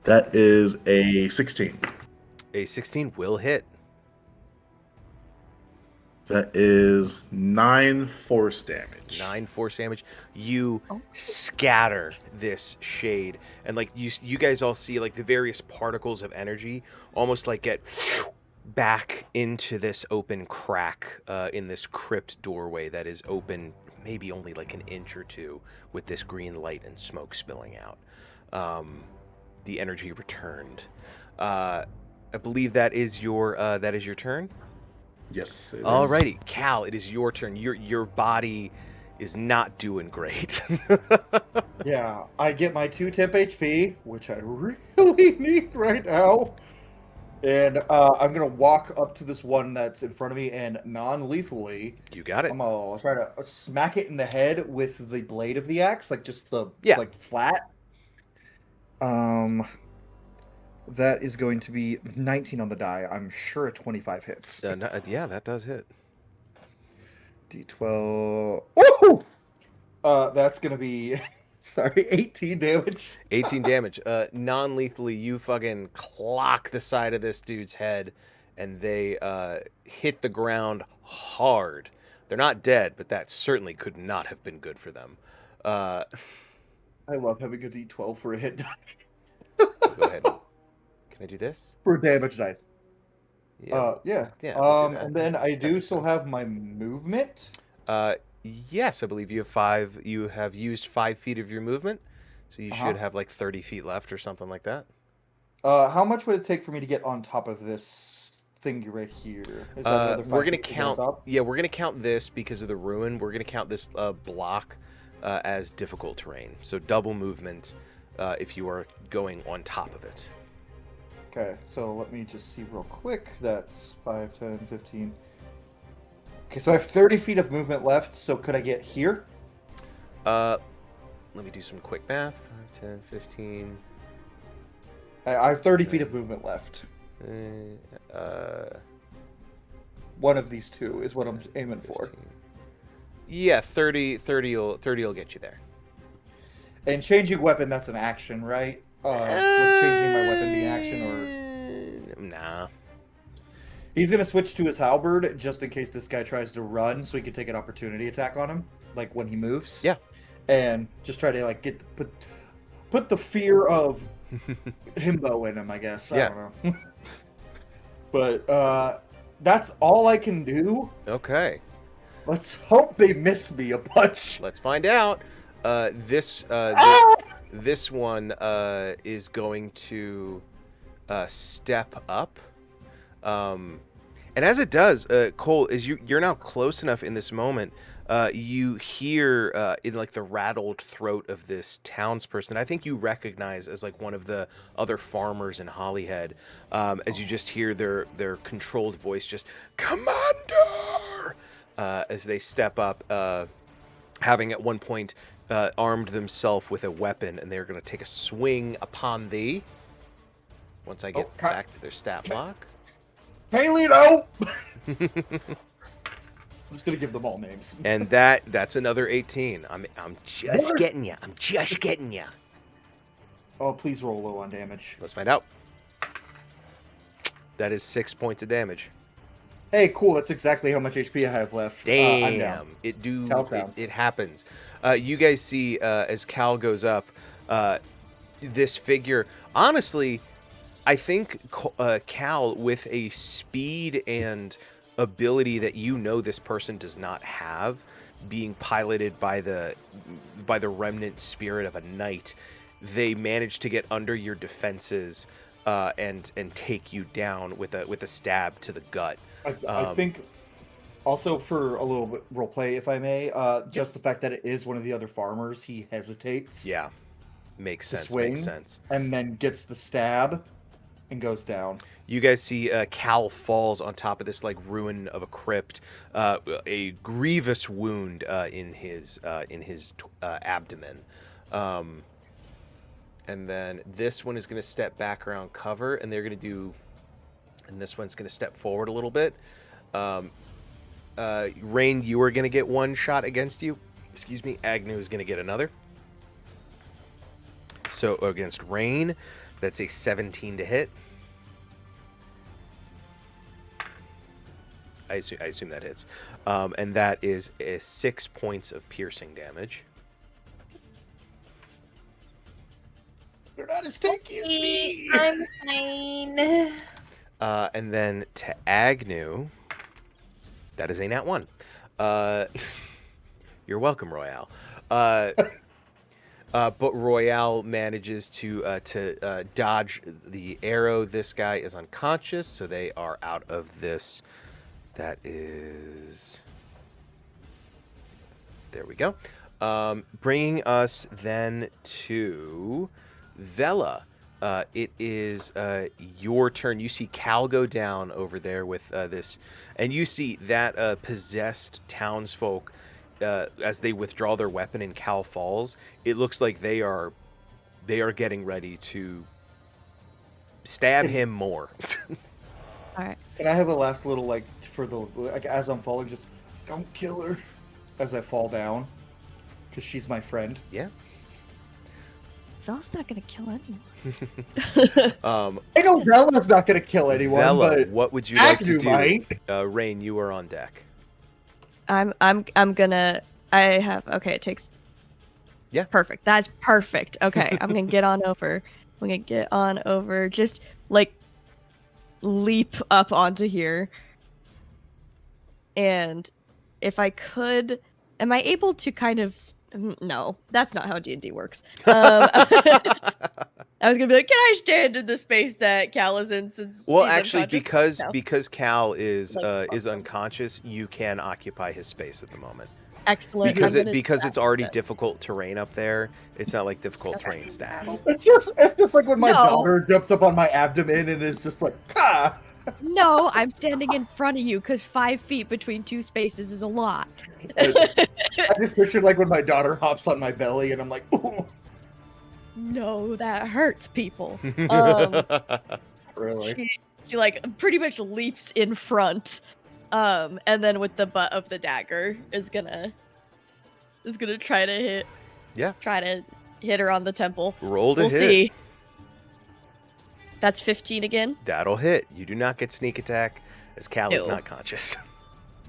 That is a 16. A 16 will hit. That is 9 force damage. 9 force damage. You scatter this shade, and like you guys all see like the various particles of energy almost like get back into this open crack in this crypt doorway that is open maybe only like an inch or two with this green light and smoke spilling out. The energy returned. I believe that is your turn. Yes. it is. Alrighty, Cal, it is your turn. Your body is not doing great. Yeah, I get my 2 temp HP, which I really need right now. And I'm going to walk up to this one that's in front of me and non-lethally. You got it. I'm going to try to smack it in the head with the blade of the axe, like just the like flat. That is going to be 19 on the die. I'm sure a 25 hits. Yeah, that does hit. D12. Woohoo! That's going to be, 18 damage. 18 damage. Non-lethally, you fucking clock the side of this dude's head, and they hit the ground hard. They're not dead, but that certainly could not have been good for them. I love having a D12 for a hit die. Go ahead. Can I do this? For damage dice. Yeah. Yeah. We'll do that. And then I do still have my movement. Yes, I believe you have 5. You have used 5 feet of your movement, so you should have like 30 feet left or something like that. How much would it take for me to get on top of this thing right here? Is that another 5 We're gonna feet to get count. on top? Yeah, we're gonna count this because of the ruin. We're gonna count this block as difficult terrain. So double movement if you are going on top of it. Okay, so let me just see real quick. That's 5, 10, 15. Okay, so I have 30 feet of movement left, so could I get here? Let me do some quick math. 5, 10, 15. I have 30 feet of movement left. One of these two is what I'm aiming for. 15. Yeah, 30 will get you there. And changing weapon, that's an action, right? Would changing my weapon be an action, or... Nah. He's going to switch to his halberd, just in case this guy tries to run, so he can take an opportunity attack on him, like when he moves. Yeah. And just try to, like, put the fear of himbo in him, I guess. I don't know. But, that's all I can do. Okay. Let's hope they miss me a bunch. Let's find out. This one is going to step up. And as it does, Cole, as you're now close enough in this moment, you hear in like the rattled throat of this townsperson, I think you recognize as like one of the other farmers in Hollyhead, as you just hear their controlled voice just, "Commander!" As they step up, having at one point armed themselves with a weapon, and they're going to take a swing upon thee. Once I get back to their stat block. Hey, Lito! I'm just gonna give them all names. And that's another 18. I'm just getting you. I'm just getting you. Oh, please roll low on damage. Let's find out. That is 6 points of damage. Hey, cool. That's exactly how much HP I have left. Damn. I'm down. It happens. You guys see as Cal goes up, this figure. Honestly, I think Cal, with a speed and ability that this person does not have, being piloted by the remnant spirit of a knight, they managed to get under your defenses and take you down with a stab to the gut. I think also, for a little bit role play, if I may, just the fact that it is one of the other farmers, he hesitates. Yeah, makes sense. Swing, makes sense. And then gets the stab and goes down. You guys see Cal falls on top of this like ruin of a crypt, a grievous wound in his abdomen, and then this one is going to step back around cover, and they're going to do, and this one's going to step forward a little bit. Rain, you are going to get one shot against you. Excuse me. Agnew is going to get another. So against Rain, that's a 17 to hit. I assume that hits. And that is 6 points of piercing damage. You're not as tanky as me. I'm fine. And then to Agnew, that is a nat 1. You're welcome, Royale. But Royale manages to dodge the arrow. This guy is unconscious, so they are out of this. That is... There we go. Bringing us then to Vela. It is your turn. You see Cal go down over there with this, and you see that possessed townsfolk, as they withdraw their weapon and Cal falls. It looks like they are getting ready to stab him more. All right. Can I have a last little, like, for the, like, as I'm falling, just don't kill her as I fall down, because she's my friend. Yeah. Vela's not gonna kill anyone. I know Vela's not gonna kill anyone, Vela, but what would you like to do? might. Rain, you are on deck. I'm gonna. I have. Okay, it takes. Yeah. Perfect. That's perfect. Okay, I'm gonna get on over. I'm gonna get on over. Just like leap up onto here. And if I could, am I able to kind of? No, that's not how D&D works. I was gonna be like, can I stand in the space that Cal is in? Since Well, he's actually, unconscious? No. because Cal is unconscious, you can occupy his space at the moment. Excellent. Because I'm gonna do it's that. already difficult terrain up there. It's not like difficult terrain stats. It's just like when my No. daughter jumps up on my abdomen and is just like, ah! No, I'm standing in front of you because 5 feet between two spaces is a lot. I just pictured like when my daughter hops on my belly and I'm like, ooh. no, that hurts people. Really? She like pretty much leaps in front, and then with the butt of the dagger is gonna try to hit her on the temple. Roll to We'll hit. see. That's 15 again. That'll hit. You do not get sneak attack, as Cal is No. not conscious.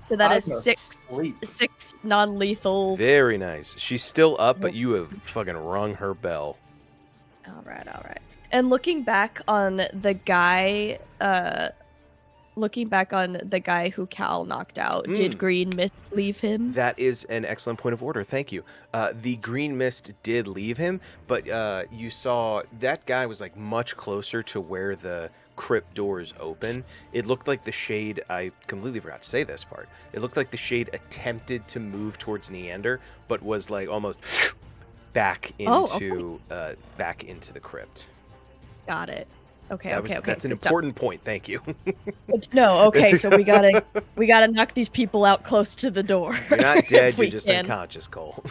So that is I'm asleep. six non-lethal. Very nice. She's still up, but you have fucking rung her bell. All right. And looking back on the guy who Cal knocked out, did Green Mist leave him? That is an excellent point of order. Thank you. The green mist did leave him, but you saw that guy was like much closer to where the crypt doors open. It looked like the shade, I completely forgot to say this part, it looked like the shade attempted to move towards Neander, but was like almost back into the crypt. Got it. Okay. That's an Good important point. Thank you. No, okay, so we gotta knock these people out close to the door. You're not dead. if You're we just can. unconscious, Cole.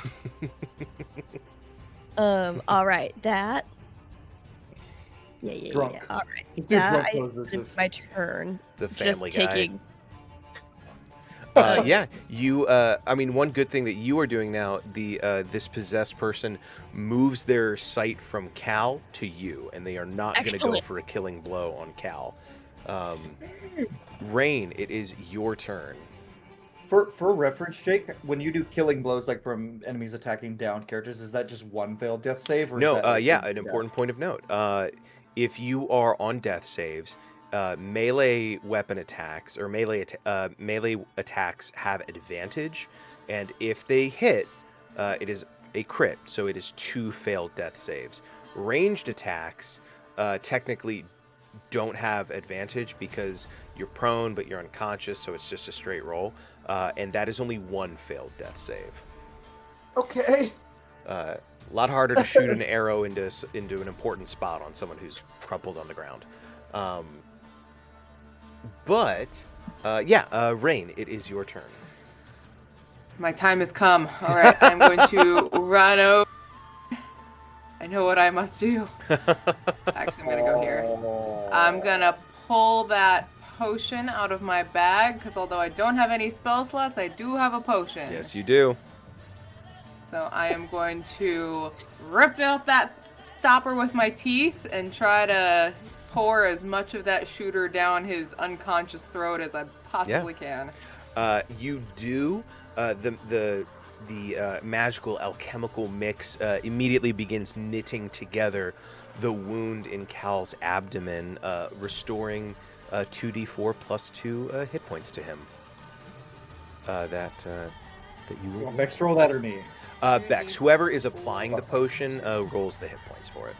All right, that. Yeah. Drunk. All right, Just do drunk that poses. is my turn. The Just family guy. taking. Yeah, you. I mean, one good thing that you are doing now, this possessed person moves their sight from Cal to you, and they are not going to go Excellent. for a killing blow on Cal. Rain, it is your turn. For reference, Jake, when you do killing blows like from enemies attacking down characters, is that just one failed death save? Or is No, that like an important point of note. If you are on death saves, melee weapon attacks or melee attacks have advantage, and if they hit, it is a crit, so it is 2 failed death saves. Ranged attacks technically don't have advantage because you're prone, but you're unconscious, so it's just a straight roll, and that is only 1 failed death save. Okay. A lot harder to shoot an arrow into an important spot on someone who's crumpled on the ground. Rain, it is your turn. My time has come. All right, I'm going to run over. I know what I must do. Actually, I'm going to go here. I'm going to pull that potion out of my bag, because although I don't have any spell slots, I do have a potion. Yes, you do. So I am going to rip out that stopper with my teeth and try to pour as much of that shooter down his unconscious throat as I possibly can. You do. The magical alchemical mix immediately begins knitting together the wound in Cal's abdomen, restoring 2d4 plus 2 hit points to him. That you will. Bex, roll that or me? Bex, whoever is applying the potion rolls the hit points for it,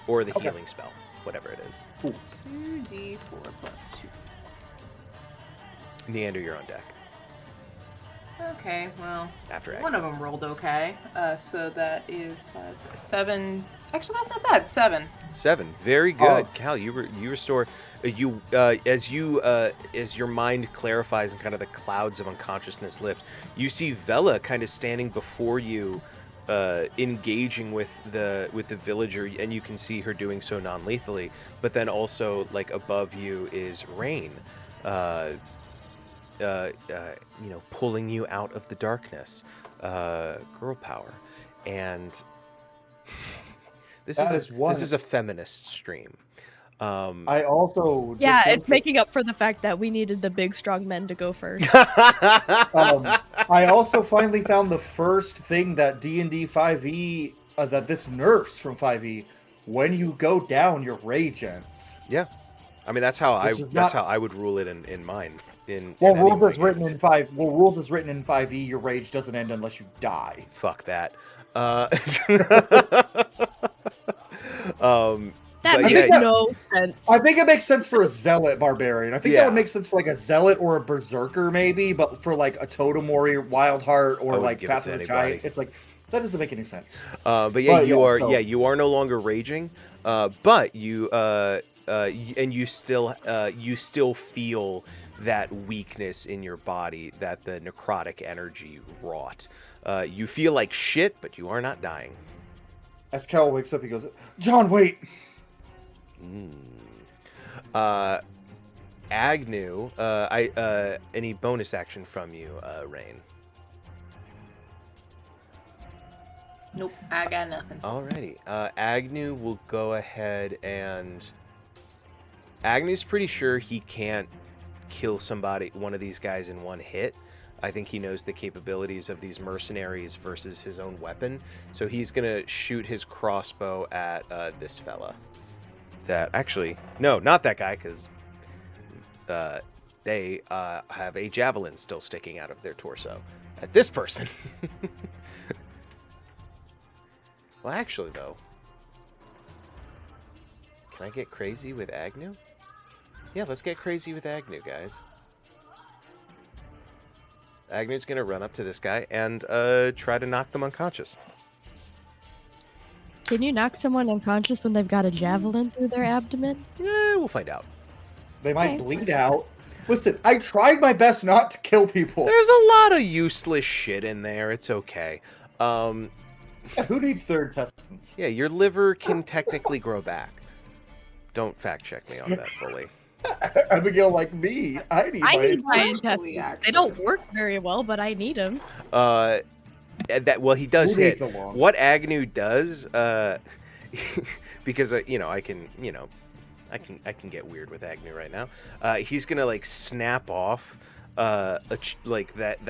or the healing spell, whatever it is. Cool. 2d4 plus 2. Neander, you're on deck. Okay, well, After one of them rolled okay. So that is 5, 6, 7. Actually, that's not bad. 7. 7, very good. Oh. Cal, you restore. As your mind clarifies and kind of the clouds of unconsciousness lift, you see Vela kind of standing before you, engaging with the villager, and you can see her doing so non-lethally. But then also, like above you, is Rain, pulling you out of the darkness, girl power, and this is a feminist stream. I also It's making up for the fact that we needed the big strong men to go first. I also finally found the first thing that D&D 5e that this nerfs from 5e. When you go down, your rage ends. Yeah, I mean that's how how I would rule it in mine. Rules is written in 5e. Your rage doesn't end unless you die. Fuck that. That But makes yeah, no sense. I think it makes sense for a zealot barbarian. I think Yeah. that would make sense for like a zealot or a berserker maybe, but for like a totem warrior, wild heart, I or wouldn't like give it path to of the anybody. giant, it's like that doesn't make any sense. But yeah, But you yeah, are so- you are no longer raging, but you still feel that weakness in your body that the necrotic energy wrought. You feel like shit, but you are not dying. As Cal wakes up, he goes, "John, wait!" Agnew, any bonus action from you, Rain? Nope, I got nothing. Alrighty. Agnew will go ahead and... Agnew's pretty sure he can't kill one of these guys in one hit. I think he knows the capabilities of these mercenaries versus his own weapon. So he's going to shoot his crossbow at this fella. No, not that guy, because they have a javelin still sticking out of their torso. At this person. Well, actually, though, can I get crazy with Agnew? Yeah, let's get crazy with Agnew, guys. Agnew's going to run up to this guy and try to knock them unconscious. Can you knock someone unconscious when they've got a javelin through their abdomen? We'll find out. They might bleed out. Listen, I tried my best not to kill people. There's a lot of useless shit in there. It's okay. Who needs their intestines? Yeah, your liver can technically grow back. Don't fact check me on that fully. Abigail, like me, I need my intestines. They don't work very well, but I need them. He does Who hit. needs a long? What Agnew does, because I can get weird with Agnew right now. He's gonna like snap off the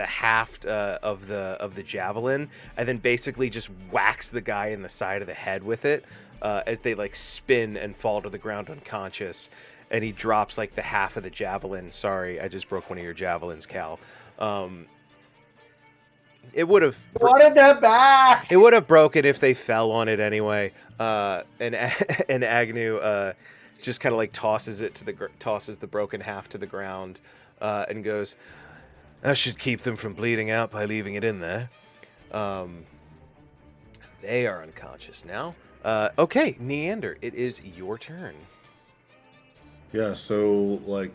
haft of the javelin, and then basically just whacks the guy in the side of the head with it as they like spin and fall to the ground unconscious, and he drops like the half of the javelin. Sorry, I just broke one of your javelins, Cal. It would have wanted that back. It would have broken if they fell on it anyway. And Agnew just kind of like tosses the broken half to the ground. And goes, I should keep them from bleeding out by leaving it in there. They are unconscious now. Okay, Neander, it is your turn. Yeah, so, like,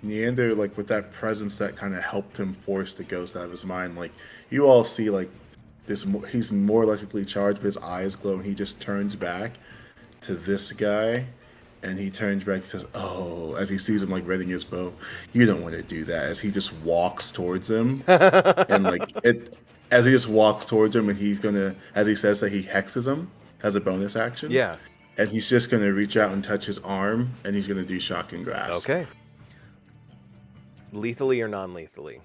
Neander, like, with that presence that kind of helped him force the ghost out of his mind, like, you all see, like, he's more electrically charged, but his eyes glow, and he just turns back to this guy. And he turns back and says, "Oh," as he sees him like readying his bow. "You don't want to do that." As he just walks towards him, and as he just walks towards him, and he's gonna, as he says that he hexes him as a bonus action. Yeah. And he's just gonna reach out and touch his arm, and he's gonna do shocking grasp. Okay. Lethally or non-lethally?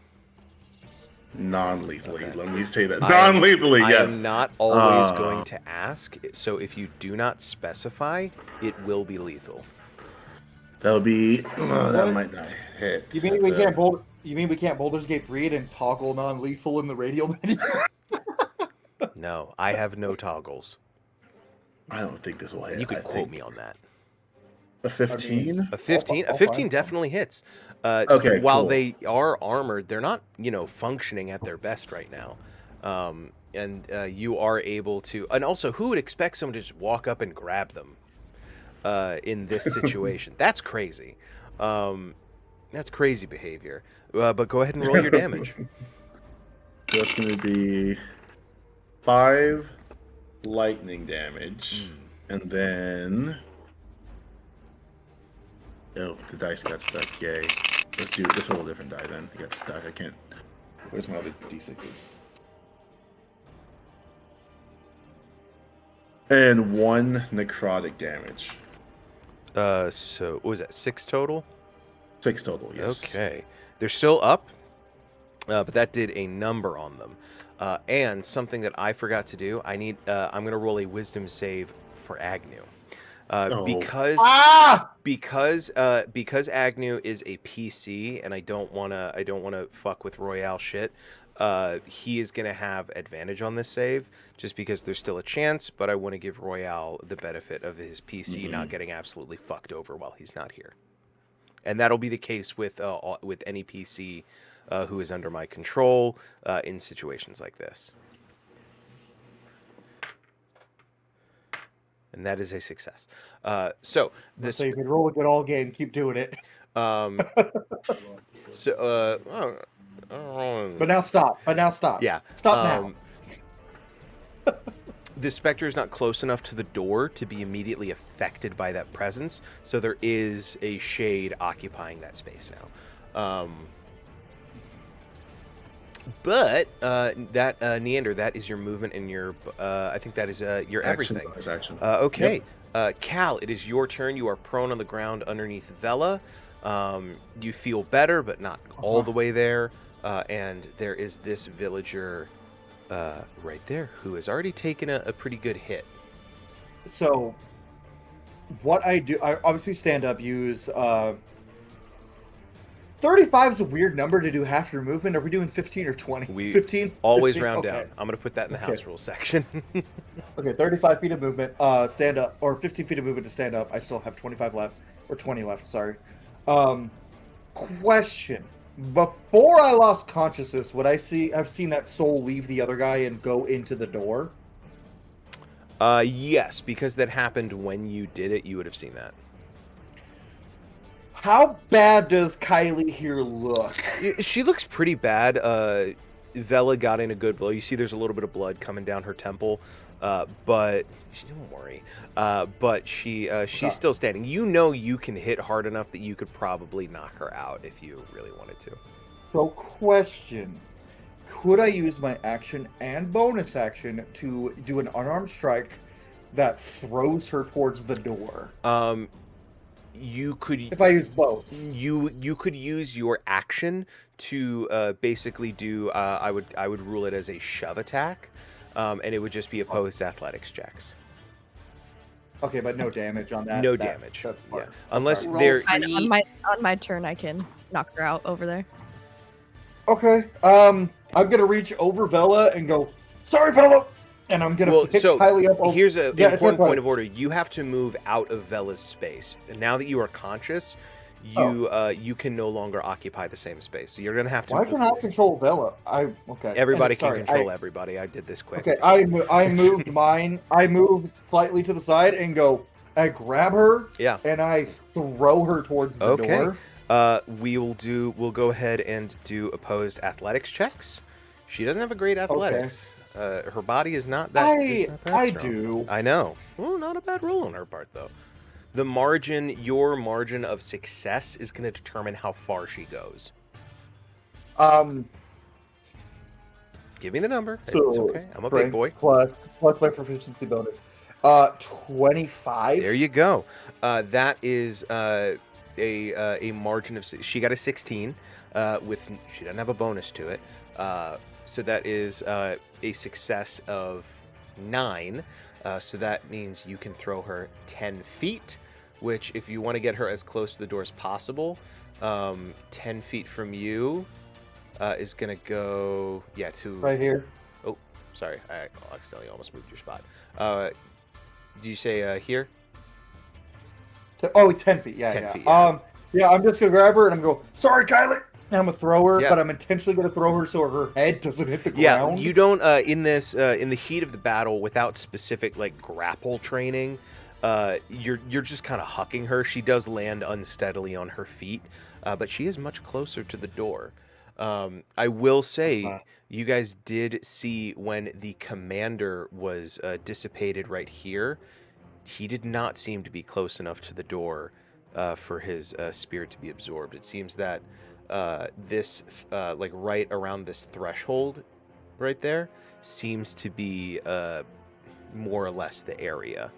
Non-lethally. Okay. Let me say that. Non-lethally, yes. I am not always going to ask, so if you do not specify, it will be lethal. That'll be that might not hit. You mean we can't Baldur's Gate 3 it and toggle non-lethal in the radial menu? No, I have no toggles. I don't think this will hit. You could quote me on that. A 15? A 15? A 15 definitely hits. Okay, While cool. they are armored, they're not, functioning at their best right now. And you are able to... And also, who would expect someone to just walk up and grab them in this situation? That's crazy. That's crazy behavior. But go ahead and roll your damage. That's going to be 5 lightning damage. And then... Oh, the dice got stuck. Yay. Let's roll a different die then. It got stuck. I can't... Where's my other d6s? And 1 necrotic damage. So, what was that, 6 total? 6 total, yes. Okay. They're still up, but that did a number on them. And something that I forgot to do, I'm going to roll a wisdom save for Agnew. Because Agnew is a PC, and I don't wanna fuck with Royale shit. He is gonna have advantage on this save, just because there's still a chance. But I want to give Royale the benefit of his PC not getting absolutely fucked over while he's not here, and that'll be the case with any PC who is under my control in situations like this. And that is a success. So you can roll a good all game. Keep doing it. But now stop. Yeah. Stop now. The specter is not close enough to the door to be immediately affected by that presence, so there is a shade occupying that space now. But that Neander, that is your movement and your. I think that is your everything. Bonus action. Okay, Cal, it is your turn. You are prone on the ground underneath Vela. You feel better, but not all the way there. And there is this villager right there who has already taken a pretty good hit. So, what I do, I obviously stand up, use 35 is a weird number to do half your movement. Are we doing 15 or 20? 15? Always 15? round Okay. down. I'm going to put that in the house rules section. Okay, 35 feet of movement, stand up, or 15 feet of movement to stand up. I still have 25 left, or 20 left, sorry. Question. Before I lost consciousness, would I've seen that soul leave the other guy and go into the door? Yes, because that happened when you did it, you would have seen that. How bad does Kylie here look? She looks pretty bad. Vela got in a good blow. You see there's a little bit of blood coming down her temple, but don't worry. But she's still standing. You know you can hit hard enough that you could probably knock her out if you really wanted to. So, question. Could I use my action and bonus action to do an unarmed strike that throws her towards the door? You could, if I use both. You could use your action to basically do. I would rule it as a shove attack, and it would just be opposed to athletics checks. Okay, but no damage on that. No damage. Yeah, unless Roll there. On my turn, I can knock her out over there. Okay. I'm gonna reach over Vela and go, "Sorry, Vela," and I'm gonna pick Kylie up. Here's an important point of order. You have to move out of Vela's space. And now that you are conscious, you can no longer occupy the same space. So you're gonna have to. Why can I control Vela? Everybody can control everybody. I did this quick. Okay, I moved mine. I moved slightly to the side and go. I grab her. Yeah. And I throw her towards the door. We'll go ahead and do opposed athletics checks. She doesn't have a great athletics. Okay. Her body is not that. I strong. do. I know. Well, not a bad roll on her part though. Your margin of success is going to determine how far she goes. Give me the number. So it's okay. I'm a big boy. Plus my proficiency bonus. 25. There you go. That is a margin of. She got a 16. She doesn't have a bonus to it. So that is a success of 9. So that means you can throw her 10 feet, which if you want to get her as close to the door as possible, 10 feet from you is going to go, to... Right here. Oh, sorry. I accidentally almost moved your spot. Do you say here? 10 feet. Yeah, 10 feet, yeah. I'm just going to grab her and I'm going to go, "Sorry, Kylie." And I'm going to throw her, but I'm intentionally going to throw her so her head doesn't hit the ground. Yeah, you don't, in the heat of the battle, without specific, grapple training, you're just kind of hucking her. She does land unsteadily on her feet, but she is much closer to the door. I will say, you guys did see when the commander was dissipated right here, he did not seem to be close enough to the door for his spirit to be absorbed. It seems that this right around this threshold right there seems to be more or less the area.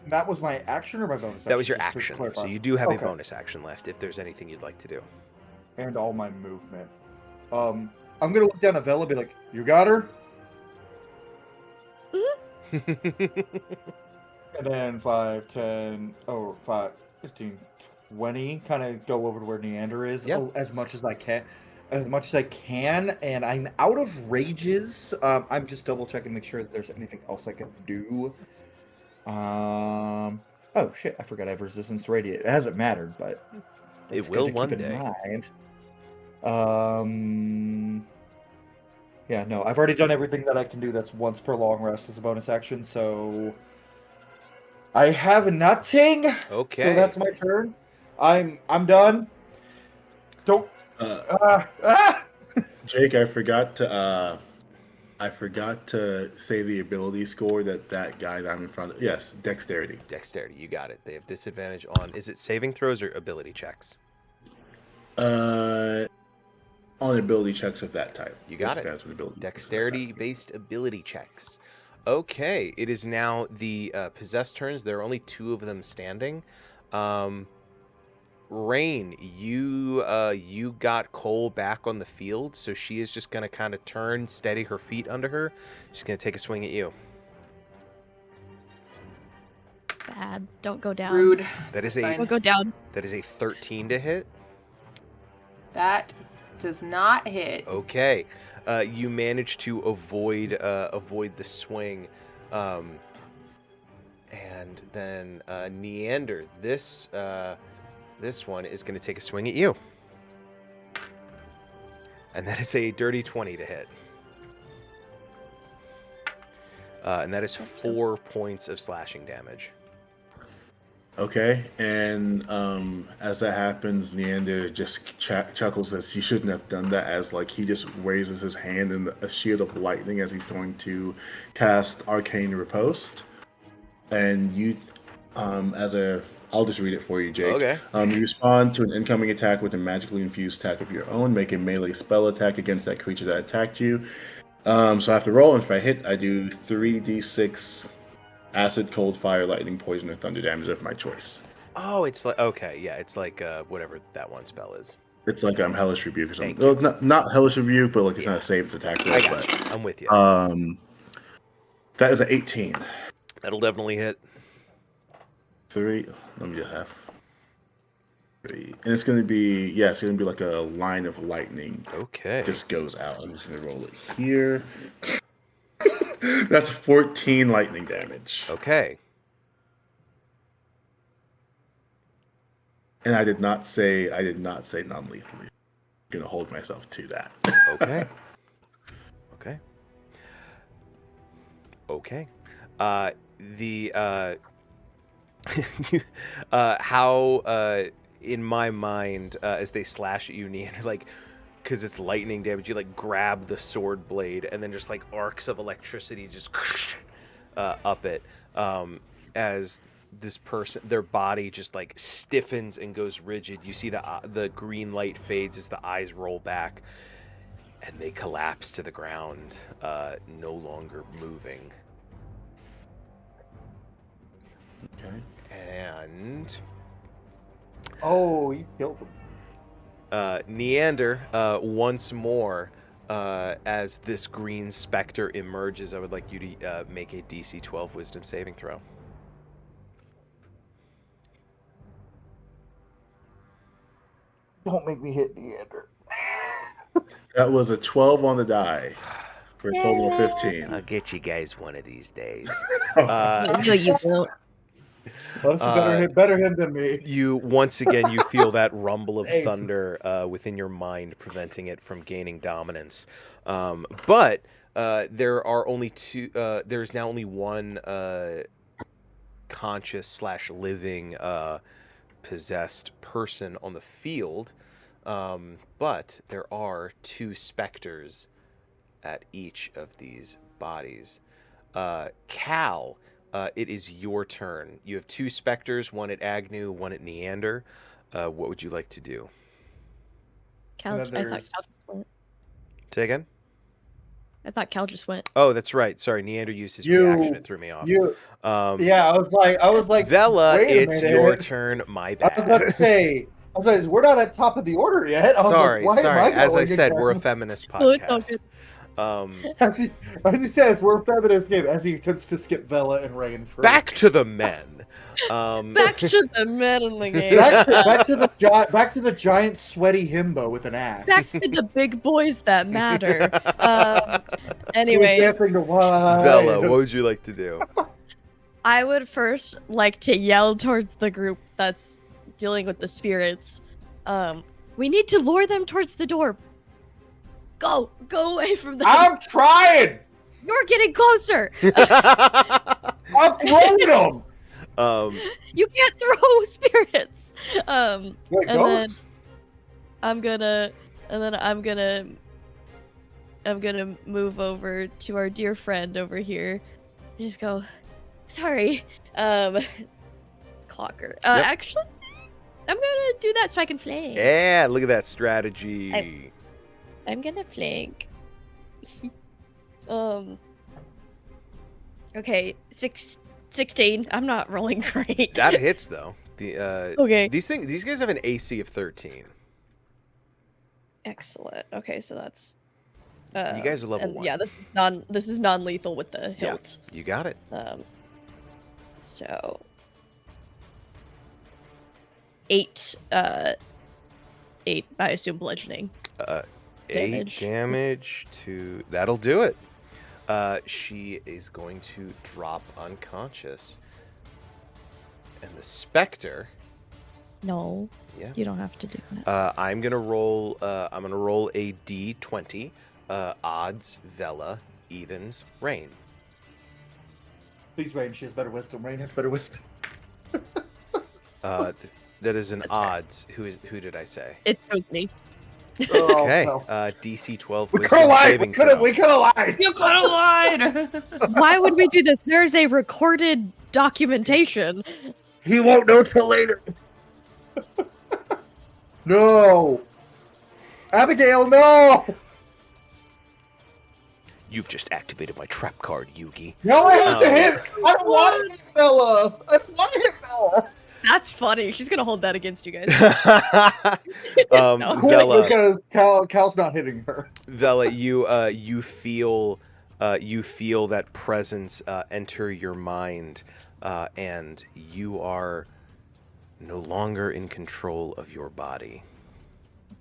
That was my action or my bonus action? That was your action. So you do have a bonus action left if there's anything you'd like to do. And all my movement. I'm going to look down at Vela and be like, "You got her?" And then 5, 10, 15, 20, kind of go over to where Neander is as much as I can. And I'm out of rages. I'm just double checking to make sure that there's anything else I can do. Oh shit, I forgot I have resistance to radiate. It hasn't mattered, but it will one day. Yeah, no, I've already done everything that I can do. That's once per long rest as a bonus action, so I have nothing. Okay. So that's my turn. I'm done. Don't. Jake, I forgot to I forgot to say the ability score that guy that I'm in front of. Yes, dexterity. Dexterity, you got it. They have disadvantage on, is it saving throws or ability checks? On ability checks of that type. You got it. Dexterity-based ability checks. Okay, it is now the possessed turns. There are only 2 of them standing. Rain, you got Cole back on the field, so she is just going to kind of turn, steady her feet under her. She's going to take a swing at you. Bad. Don't go down. Rude. That is Don't go down. That is a 13 to hit. That does not hit. Okay, you managed to avoid the swing, and then Neander. This one is going to take a swing at you, and that is a dirty 20 to hit, and that is 4 points of slashing damage. Okay, and as that happens, Neander just chuckles as he shouldn't have done that, as like he just raises his hand in a shield of lightning as he's going to cast Arcane Riposte. And you, I'll just read it for you, Jake. Okay. You respond to an incoming attack with a magically infused attack of your own. Make a melee spell attack against that creature that attacked you. So I have to roll, and if I hit, I do 3d6 acid, cold, fire, lightning, poison, or thunder damage of my choice. Oh, it's like, okay, yeah, it's like whatever that one spell is. It's like Hellish Rebuke or something. Well, not Hellish Rebuke, but like it's not a save, it's attack roll. I got you. I'm with you. That is an 18. That'll definitely hit. 3. Let me just have 3. And it's gonna be like a line of lightning. Okay. Just goes out. I'm just gonna roll it here. That's 14 lightning damage. Okay. And I did not say non-lethally. I'm gonna hold myself to that. Okay. Okay. How in my mind, as they slash at you, Neander, like, because it's lightning damage, you like grab the sword blade and then just like arcs of electricity just up it, as this person, their body just like stiffens and goes rigid. You see the green light fades as the eyes roll back, and they collapse to the ground, no longer moving. Okay. And Oh, you killed him. Neander, once more, as this green specter emerges, I would like you to make a DC 12 Wisdom saving throw. Don't make me hit Neander. That was a 12 on the die for a total of 15. I'll get you guys one of these days. No, you won't. Well, better him than me. You once again you feel that rumble of thunder within your mind, preventing it from gaining dominance. But there are only two. There's now only one conscious / living possessed person on the field. But there are 2 specters at each of these bodies. Cal. It is your turn. You have 2 specters, one at Agnew, one at Neander. What would you like to do? I thought Cal just went. Say again? I thought Cal just went. Oh, that's right. Sorry, Neander used his reaction. It threw me off. Yeah, I was like, Vela, wait a it's minute. your turn. My bad. I was about to say, we're not at top of the order yet. Sorry. As I said, we're a feminist podcast. As he says, we're a feminist game. As he attempts to skip Vela and Ray first. Back to the men. Back to the men in the game. Back to the giant sweaty himbo with an axe. Back to the big boys that matter. Anyways, Vela, what would you like to do? I would first like to yell towards the group that's dealing with the spirits. We need to lure them towards the door. Go away from them. I'm trying. You're getting closer. I'm throwing them. You can't throw spirits. Wait, and then I'm gonna I'm gonna move over to our dear friend over here. And just go, sorry, Clocker. Actually, I'm gonna do that so I can flank. Yeah, look at that strategy. I'm gonna flank. Okay, 16. I'm not rolling great. That hits though. Okay. These guys have an AC of 13. Excellent. Okay, so that's. You guys are level 1. Yeah, this is non-lethal with the hilt. Yeah, you got it. So 8. 8. I assume bludgeoning. 8 damage to. That'll do it. She is going to drop unconscious, and the specter. No. Yeah. You don't have to do it. I'm gonna roll. I'm gonna roll a D20. Odds, Vela, evens, Rain. Please, Rain. She has better wisdom. Rain has better wisdom. That is an That's fair. odds. Who did I say? It chose me. Oh, Okay. no. DC 12 We wisdom could have lied. saving throw. We could have lied. You could have lied. Why would we do this? There's a recorded documentation. He won't know till later. No. Abigail, no. You've just activated my trap card, Yugi. No, I have to Oh. hit. I don't want to hit Bella. I don't want to hit Bella. That's funny. She's gonna hold that against you guys. No. Quick, Vela, because Cal's not hitting her. Vela, you feel that presence enter your mind, and you are no longer in control of your body.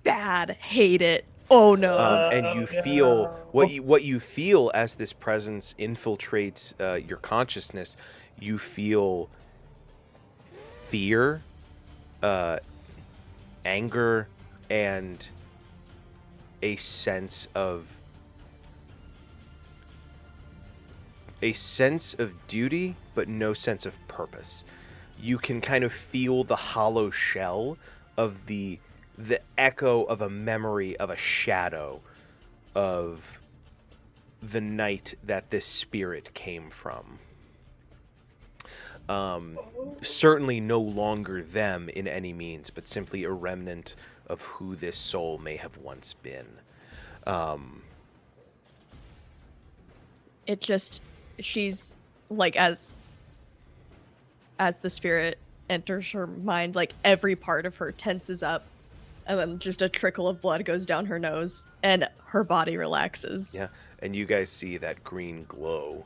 Bad. Hate it. Oh no. And you feel what you feel as this presence infiltrates your consciousness. You feel fear, anger, and a sense of duty, but no sense of purpose. You can kind of feel the hollow shell of the echo of a memory of a shadow of the night that this spirit came from. Certainly no longer them in any means, but simply a remnant of who this soul may have once been. She's like, as the spirit enters her mind, like every part of her tenses up, and then just a trickle of blood goes down her nose, and her body relaxes. Yeah, and you guys see that green glow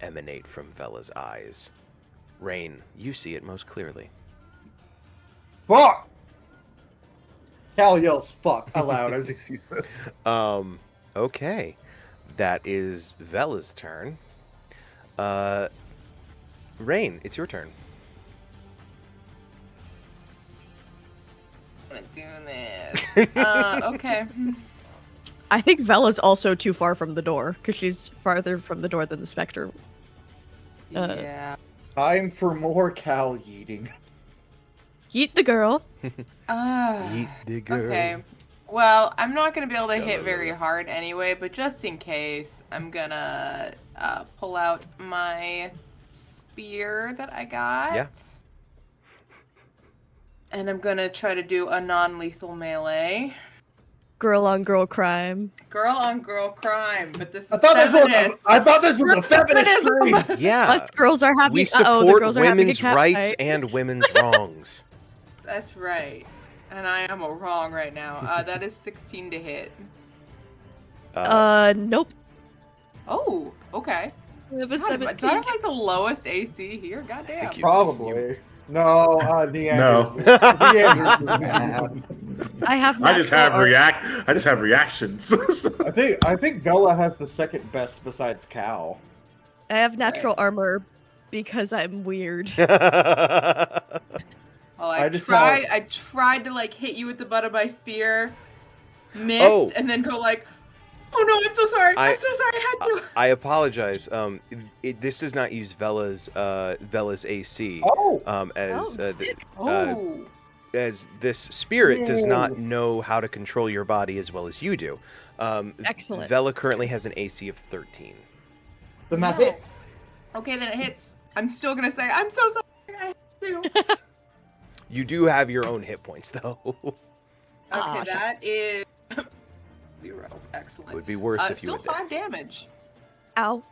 emanate from Vela's eyes. Rain, you see it most clearly. Fuck! Cal yells "fuck" aloud as he sees this. Okay. That is Vela's turn. Rain, it's your turn. I'm doing this. Okay. I think Vela's also too far from the door, because she's farther from the door than the specter. Yeah. Time for more Cal yeeting. Yeet the girl. Eat the girl. Okay. Well, I'm not going to be able to hit very hard anyway, but just in case, I'm going to pull out my spear that I got. Yeah. And I'm going to try to do a non-lethal melee. Girl on girl crime. Girl on girl crime, but this is I feminist. thought this was a feminist stream. Yeah. Us girls are having. We the support girls are having a women's cat rights fight. and women's wrongs. That's right. And I am wrong right now. That is 16 to hit. Nope. Oh, okay. We have a God, 17. do I have like the lowest AC here? Goddamn. you- Probably. No, the No. I have. I just have natural I just have reactions. I think Vela has the second best besides Cal. I have natural armor because I'm weird. Well, I tried to like hit you with the butt of my spear, missed, Oh. and then go like, "Oh no, I'm so sorry. I'm so sorry. I had to." I apologize. This does not use Vela's AC. Oh. As Oh, sick. as this spirit does not Yay. know how to control your body as well as you do. Excellent. Vela currently has an AC of 13. The map No. hit. Okay, then it hits. I'm still gonna say I'm so sorry. I have to. You do have your own hit points, though. Okay, that is 0. Excellent. It would be worse if you still would 5 damage. Ow.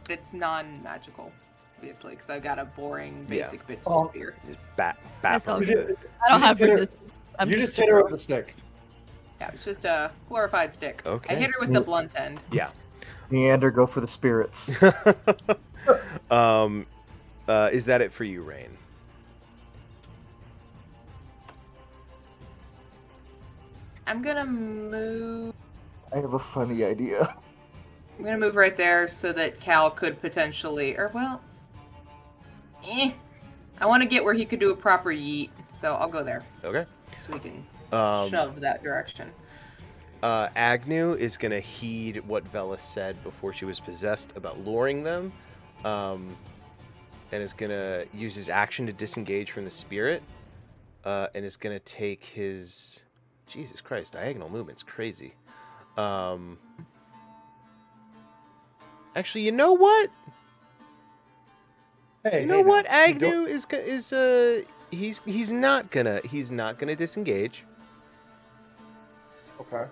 But it's non-magical, obviously, because I've got a boring basic bitch Oh. spear. Just bat That's on all You the... just, I don't You have just hit her- resistance. I'm you just just hit her with the stick. Yeah, it's just a glorified stick. Okay. I hit her with the blunt end. Yeah. Neander, go for the spirits. Is that it for you, Rain? I'm gonna move. I have a funny idea. I'm gonna move right there so that Cal could potentially, or well, I want to get where he could do a proper yeet, so I'll go there Okay. so we can Um, shove that direction. Agnew is going to heed what Vela said before she was possessed about luring them, and is going to use his action to disengage from the spirit, and is going to take his... Jesus Christ, diagonal movement's crazy. Actually, you know what? Hey, You know what? Agnew he's not gonna disengage. Okay.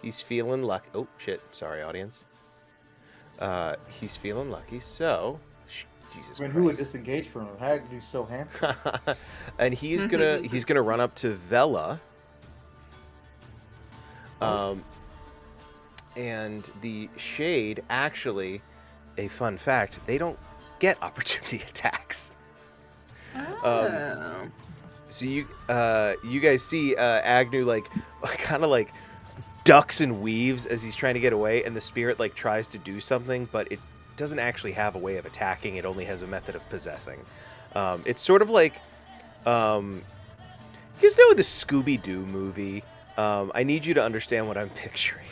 He's feeling lucky. Oh shit! Sorry, audience. He's feeling lucky. So, Jesus I mean, who would Christ. disengage from him? Hagrid's so handsome. And he's gonna run up to Vela. And the Shade, actually, a fun fact, they don't get opportunity attacks. Oh. So you guys see Agnew kind of ducks and weaves as he's trying to get away, and the spirit tries to do something, but it doesn't actually have a way of attacking. It only has a method of possessing. It's sort of like, you guys know the Scooby-Doo movie. I need you to understand what I'm picturing.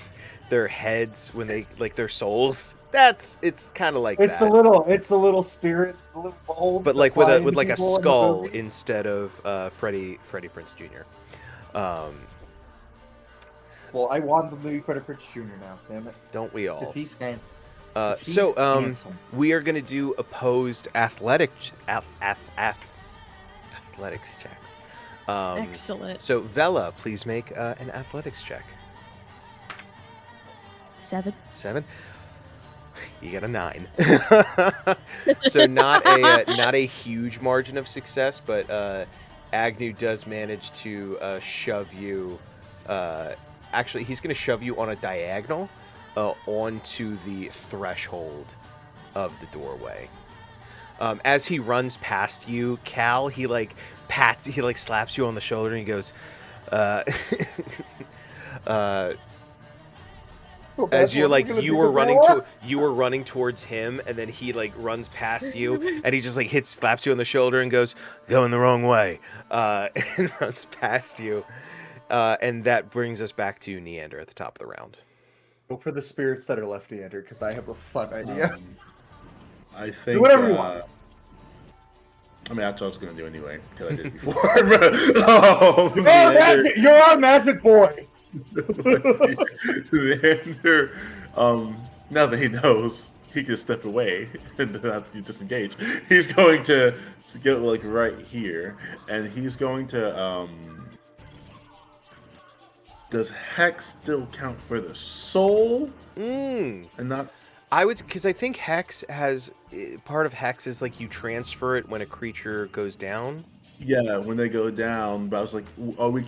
Their heads when they their souls. It's kind of like It's that. It's the little spirit, the little bulbs But that with fly a into skull people in the movie. instead of Freddie Prinze Jr. Well, I want him to be Freddie Prinze Jr. now. Damn it, Don't we all? because he's handsome. So we are gonna do opposed athletics checks. Excellent. So Vela, please make an athletics check. 7. 7. You got a 9. So not a huge margin of success, but Agnew does manage to shove you. Actually, he's going to shove you on a diagonal onto the threshold of the doorway. As he runs past you, Cal, he slaps you on the shoulder and he goes, as you're you were running towards him, and then he runs past you, and he just slaps you on the shoulder and goes, "Going the wrong way," and runs past you, and that brings us back to Neander at the top of the round. Go for the spirits that are left, Neander, because I have a fun idea. I think. Do whatever you want. I mean, that's what I was going to do anyway, because I did before. You're our magic boy. Neander, now that he knows he can step away and not disengage, he's going to get right here, and he's going to. Does Hex still count for the soul? And not. I would, because I think Hex has part of Hex is you transfer it when a creature goes down. Yeah, when they go down, but I was like, are we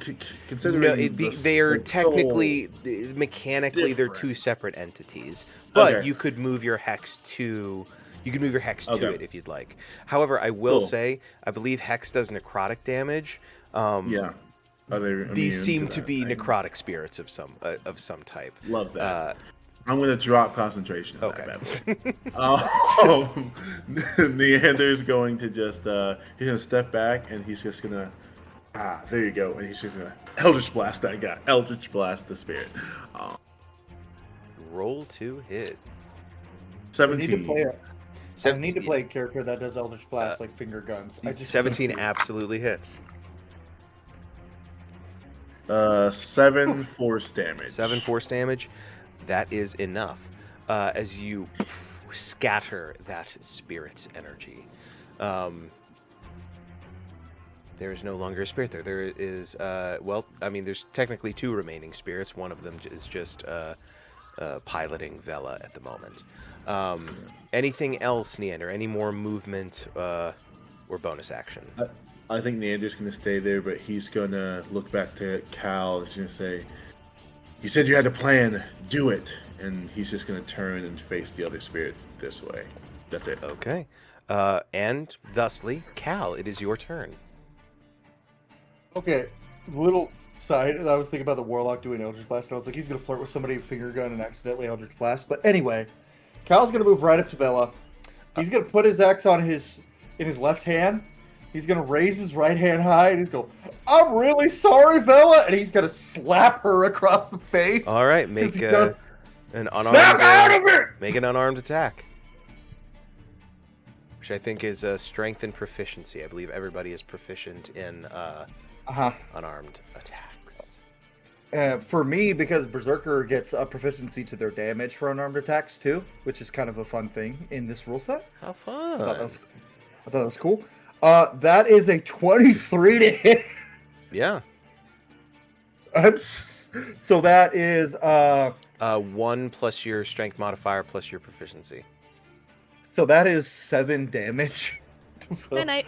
considering? No, they're technically, mechanically, they're two separate entities. But you could move your Hex to it if you'd like. However, I will say, I believe Hex does necrotic damage. Yeah. Are they These seem to be necrotic spirits of some type. Love that. I'm going to drop concentration. Okay. Neander's going to just, he's going to step back, and he's just going to, there you go. And he's just going to Eldritch Blast that guy. Eldritch Blast the spirit. Roll to hit. 17. I need to play a character that does Eldritch Blast like finger guns. I just 17 need to. absolutely hits. 7 force damage. 7 force damage. That is enough. As you scatter that spirit's energy. There is no longer a spirit there. There is, there's technically 2 remaining spirits. One of them is just piloting Vela at the moment. Anything else, Neander? Any more movement or bonus action? I think Neander's going to stay there, but he's going to look back to Cal and he's going to say, "You said you had a plan. Do it." And he's just going to turn and face the other spirit this way. That's it. Okay. And thusly, Cal, it is your turn. Okay, little side. I was thinking about the Warlock doing Eldritch Blast, and I was like, he's going to flirt with somebody, finger gun, and accidentally Eldritch Blast. But anyway, Cal's going to move right up to Vela. He's going to put his axe in his left hand. He's going to raise his right hand high, and he's going, "I'm really sorry, Vela," and he's going to slap her across the face. All right, make an unarmed. Snap out of it! Make an unarmed attack, which I think is strength and proficiency. I believe everybody is proficient in unarmed attacks. For me, because Berserker gets a proficiency to their damage for unarmed attacks too, which is kind of a fun thing in this rule set. How fun! I thought that was cool. That is a 23 to hit. Yeah. So that is 1 plus your strength modifier plus your proficiency. so that is 7 damage. Good night.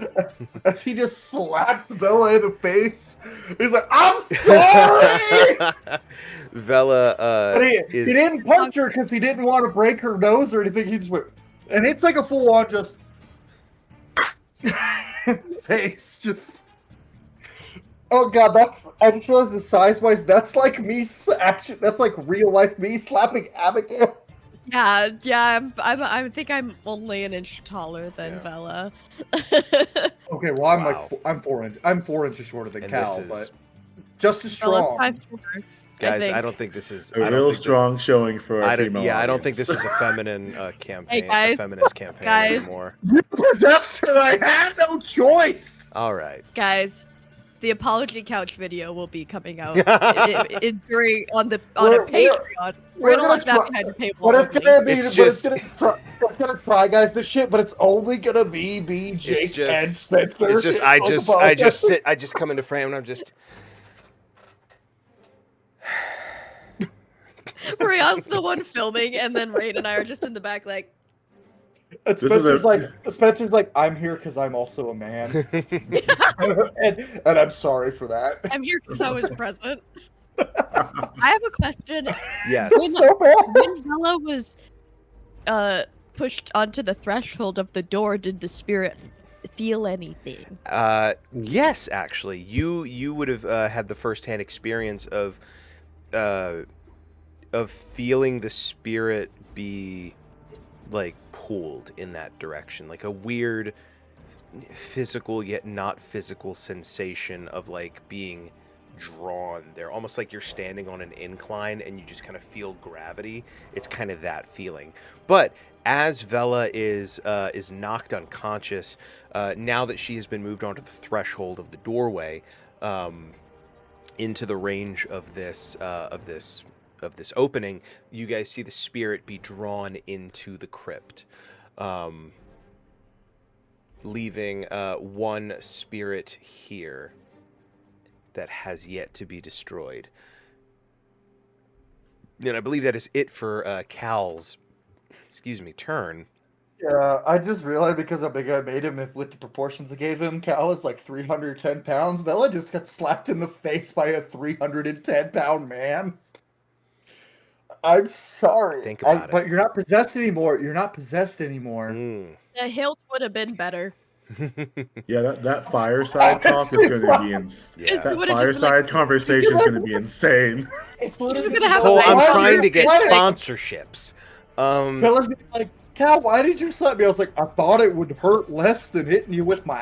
As he just slapped Vela in the face, he's like, "I'm sorry." Vela But he didn't punch her because he didn't want to break her nose or anything. He just went, and it's like a full on just face. Just oh god, I just realized the size wise. That's like me. That's like real life me slapping Abigail. Yeah. I think I'm only an inch taller than Vela. Okay, well I'm Wow. I'm 4 inches shorter than And Cal, this is- but just as Vela's strong. 5'4". Guys, think. I don't think this is A real strong showing for our female I don't think audience. this is a feminine campaign, guys, a feminist campaign guys. anymore. You possessed her. I had no choice. All right. Guys, the apology couch video will be coming out We're- a Patreon. We're gonna look that try- behind the paywall. But it's gonna be, It's but just- it's gonna try, guys, this shit. But it's only gonna be me, Jake, just- and Spencer. It's just I just come into frame and I'm just Ria's the one filming, and then Rain and I are just in the back, like, And This is Spencer's like, "I'm here because I'm also a man," and I'm sorry for that. I'm here because I was present. I have a question. yes. It's so bad. When Vela was pushed onto the threshold of the door, did the spirit feel anything? Yes, actually, you would have had the firsthand experience of feeling the spirit be like pulled in that direction, like a weird physical yet not physical sensation of like being drawn there, almost like you're standing on an incline and you just kind of feel gravity. It's kind of that feeling. But as Vela is knocked unconscious, now that she has been moved onto the threshold of the doorway, into the range of this opening, you guys see the spirit be drawn into the crypt, leaving one spirit here that has yet to be destroyed. And I believe that is it for Cal's, turn. Yeah, I just realized because how big I made him with the proportions I gave him, Cal is like 310 pounds. Bella just got slapped in the face by a 310-pound man. I'm sorry. Think about it. But you're not possessed anymore. You're not possessed anymore. Mm. The hilt would have been better. Yeah, that fireside talk is going to be Yeah. that It would've been fireside like- conversation is going to be insane. It's You're just literally gonna have Cole, a I'm Why trying did to get why- sponsorships. Bella's gonna be like, Cal, why did you slap me? I was like, I thought it would hurt less than hitting you with my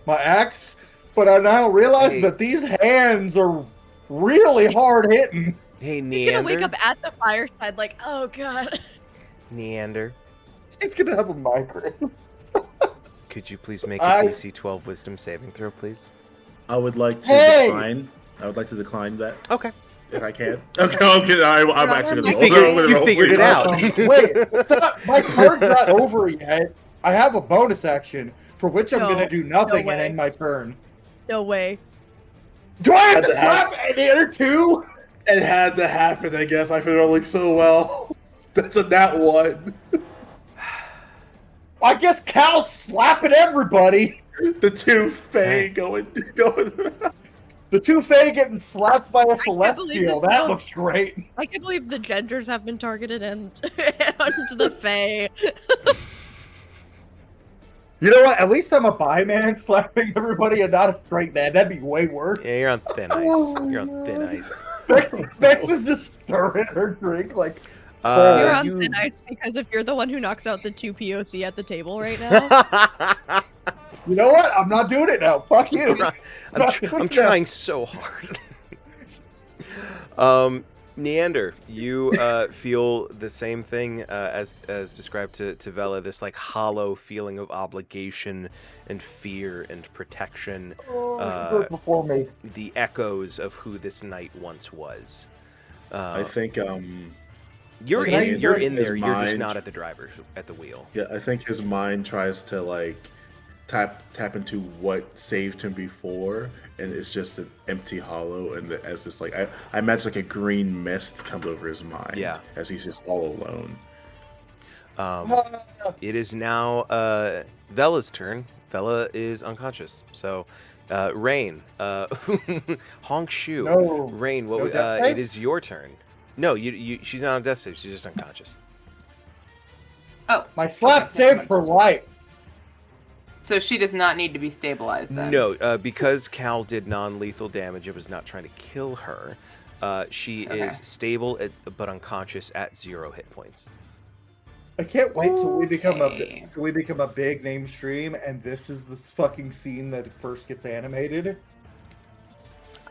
axe, but I now realize Hey. that these hands are really hard hitting. Hey, He's gonna wake Neander. up at the fireside like, oh god. Neander. It's gonna have a migraine. Could you please make a DC 12 Wisdom saving throw, please? I would like to decline. I would like to decline that. Okay. If I can. Okay, I'm actually You going to roll. you figured it out. Wait, stop. My card's not over yet. I have a bonus action for which I'm gonna do nothing and end my turn. No way. Do I have to slap any other two? It had to happen, I guess. I've been rolling so well. That's a nat one. I guess Cal's slapping everybody. The two Fae going. The two Fae getting slapped by a believe celestial. this That one. looks great. I can't believe the genders have been targeted and the Fae. You know what? At least I'm a bi-man slapping everybody and not a straight man. That'd be way worse. Yeah, you're on thin ice. You're on thin ice. Bex is just stirring her drink like... You're on you- thin ice because if you're the one who knocks out the 2 POC at the table right now. You know what? I'm not doing it now. Fuck you. I'm trying so hard. Neander, you feel the same thing as described to Vela, this like hollow feeling of obligation and fear and protection. Before me. The echoes of who this knight once was. I think you're I in think you're his in there. You're just mind- not at the wheel. Yeah, I think his mind tries to like tap into what saved him before, and it's just an empty hollow. And as this like I imagine like a green mist comes over his mind. Yeah. As he's just all alone. It is now Vela's turn. Vela is unconscious. So, Rain, Honk Shu. No. Rain, No death it saves? is your turn. No, she's not on death save. She's just unconscious. Oh, My slap okay, saved for life. so she does not need to be stabilized then. No, because Cal did non-lethal damage, it was not trying to kill her. She is stable but unconscious at 0 hit points. I can't wait till we become Okay. a big name stream, and this is the fucking scene that first gets animated.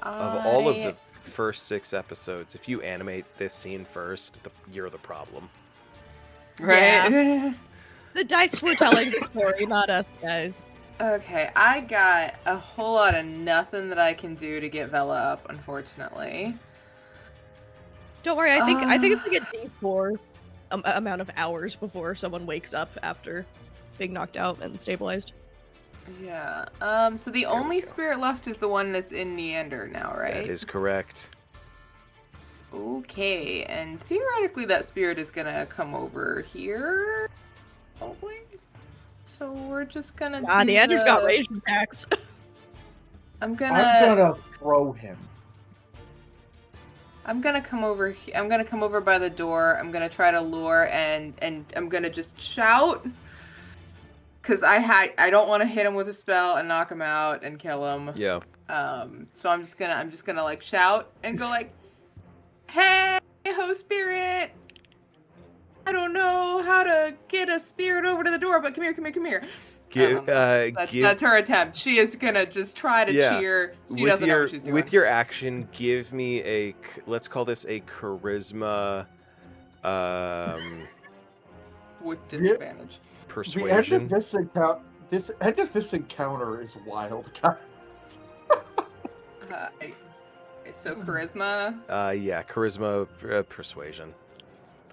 Of all of the first 6 episodes, if you animate this scene first, you're the problem. Right? The dice were telling the story, not us, guys. Okay, I got a whole lot of nothing that I can do to get Vela up, unfortunately. Don't worry, I think it's like a D4 amount of hours before someone wakes up after being knocked out and stabilized. Yeah. So the only spirit left is the one that's in Neander now, right? That is correct. Okay, and theoretically that spirit is gonna come over here. Probably. So we're just gonna do Neander's got rage attacks. I'm I'm gonna gonna throw him. I'm gonna come over I'm gonna come over by the door. I'm gonna try to lure and I'm gonna just shout. Cause I don't want to hit him with a spell and knock him out and kill him. Yeah. So I'm just gonna like shout and go like, "Hey, host spirit! I don't know how to get a spirit over to the door, but come here. That's her attempt. She is gonna just try to cheer. She doesn't know what she's doing. With your action, give me let's call this a charisma, with disadvantage. persuasion. The end of this encounter is wild, guys. So charisma. Yeah, charisma, persuasion.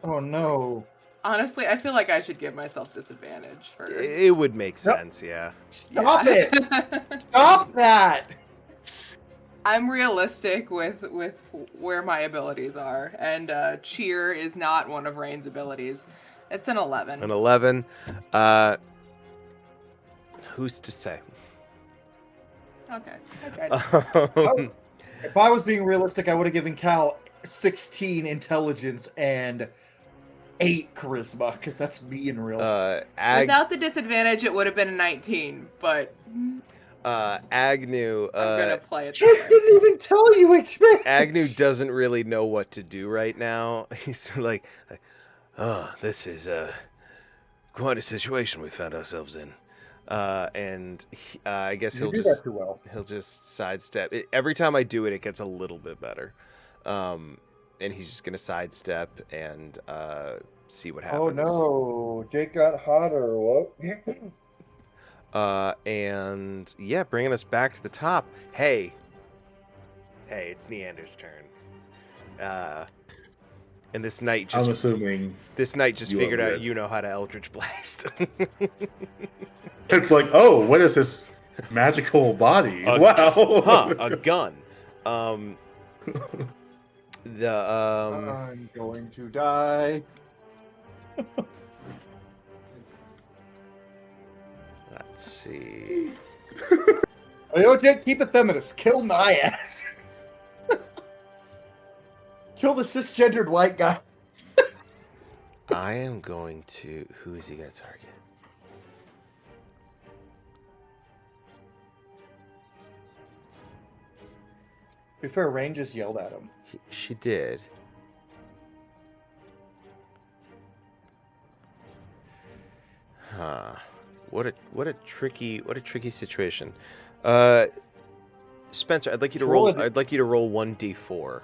Oh no. Honestly, I feel like I should give myself disadvantage for. It would make sense, yeah. Stop it! Stop that! I'm realistic with where my abilities are, and cheer is not one of Rain's abilities. It's an 11. An 11. Who's to say? Okay. If I was being realistic, I would have given Cal 16 intelligence and 8 charisma, because that's me in real life. Without the disadvantage, it would have been a 19, but Agnew. I'm gonna play it. Jake There. didn't even tell you, Experience! Agnew doesn't really know what to do right now. He's like, oh, this is quite a situation we found ourselves in. And I guess You do that too well. he'll just sidestep. Every time I do it, it gets a little bit better. And he's just gonna sidestep and see what Oh happens. no, Jake got hotter. What? And yeah, bringing us back to the top. Hey, it's Neander's turn. And this knight I'm just assuming you figured are out with. you know how to Eldritch Blast. It's like, oh, what is this magical body? Wow. A gun. I'm going to die. Let's see. You know, Jake, keep it feminist. Kill my ass. Kill the cisgendered white guy. I am going to. Who is he going to target? To be fair, Rain just yelled at him. She did. Huh. What a tricky situation. Spencer, I'd like you to roll. I'd like you to roll 1d4.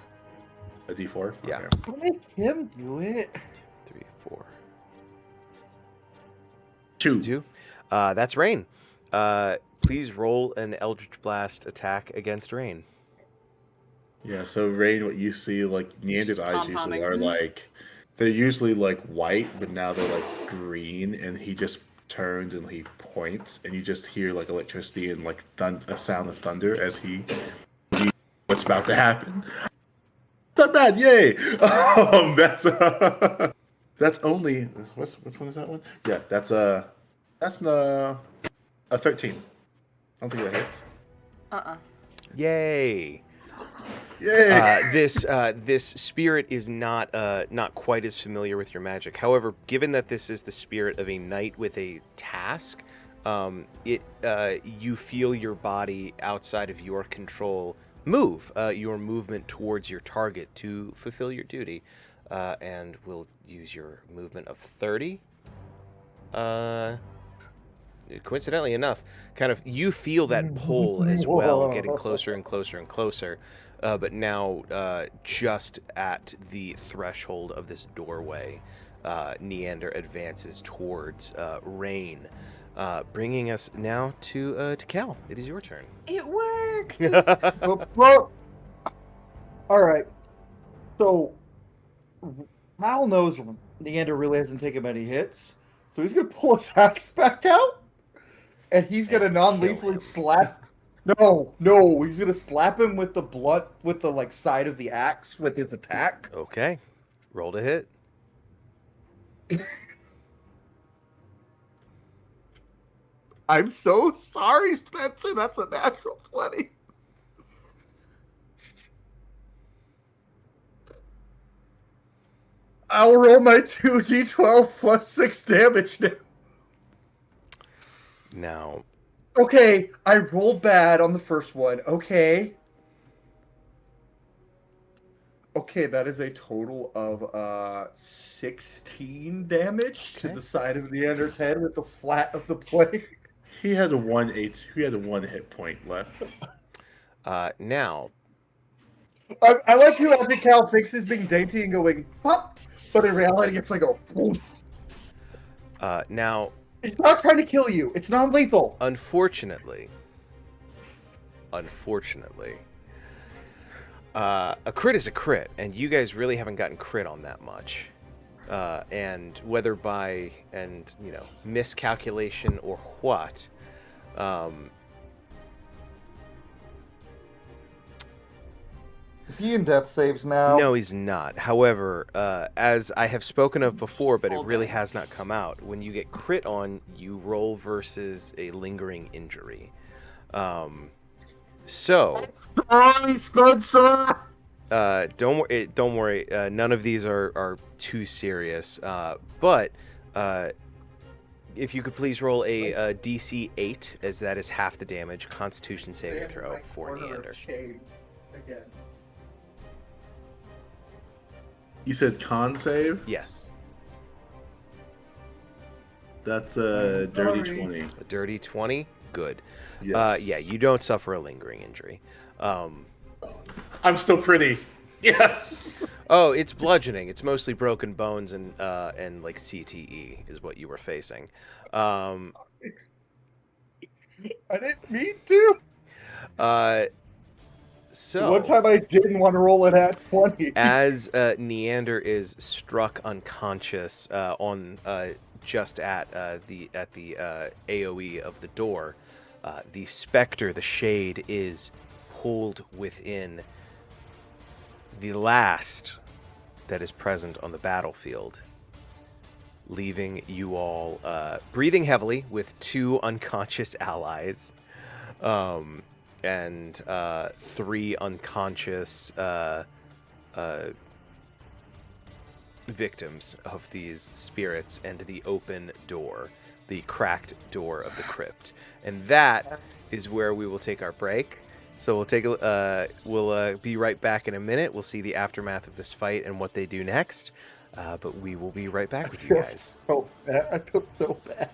A D4? Yeah. Okay. Don't make him do it. 3, 4, 2. 2. That's Rain. Please roll an Eldritch Blast attack against Rain. Yeah, so Rain, what you see, like, Neander's eyes usually Pom-pomming. are like, they're usually like white, but now they're like green, and he just turns and he points, and you just hear like electricity and like a sound of thunder as he what's about to happen. Not bad, yay! That's only which one is that one? Yeah, that's a 13. I don't think that hits. Yay! Yay! This spirit is not quite as familiar with your magic. However, given that this is the spirit of a knight with a task, you feel your body outside of your control move your movement towards your target to fulfill your duty, and we'll use your movement of 30. Coincidentally enough, kind of you feel that pull as well, getting closer and closer and closer. But now, just at the threshold of this doorway, Neander advances towards Rain, bringing us now to Cal. It is your turn. It worked. All right. So, Mal knows Neander really hasn't taken many hits, so he's gonna pull his axe back out, and he's gonna non-lethally slap. No, he's gonna slap him with the blunt, with the like side of the axe with his attack. Okay, roll to hit. I'm so sorry, Spencer. That's a natural 20. I'll roll my 2d12 plus 6 damage now. Now, Okay, I rolled bad on the first one. Okay, that is a total of 16 damage to Okay. the side of Neander's head with the flat of the blade. He had a 1 hit point left. now, I like who Epic Cal thinks he's being dainty and going pop, but in reality it's like a. now, It's not trying to kill you. It's non-lethal. unfortunately, a crit is a crit, and you guys really haven't gotten crit on that much. And whether by miscalculation or what, Is he in death saves now? no, he's not. However, as I have spoken of before, but it Full really damage. has not come out, when you get crit on, you roll versus a lingering injury. So, Sorry, Spencer. don't worry. None of these are too serious. But if you could please roll a DC 8, as that is half the damage. Constitution saving throw for Neander. Again. You said con save? Yes, That's a dirty Sorry. 20. a dirty 20. Good. Yes. Yeah, you don't suffer a lingering injury. I'm still pretty. Yes. Oh, it's bludgeoning. It's mostly broken bones and like CTE is what you were facing. I didn't mean to. Uh, One so time I didn't want to roll it at 20. as Neander is struck unconscious on just at the AOE of the door, the specter, the shade, is pulled within the last that is present on the battlefield, leaving you all breathing heavily with 2 unconscious allies, and 3 unconscious victims of these spirits, and the open door, the cracked door of the crypt. And that is where we will take our break. So we'll be right back in a minute. We'll see the aftermath of this fight and what they do next. But we will be right back with you guys. So bad. I feel so bad.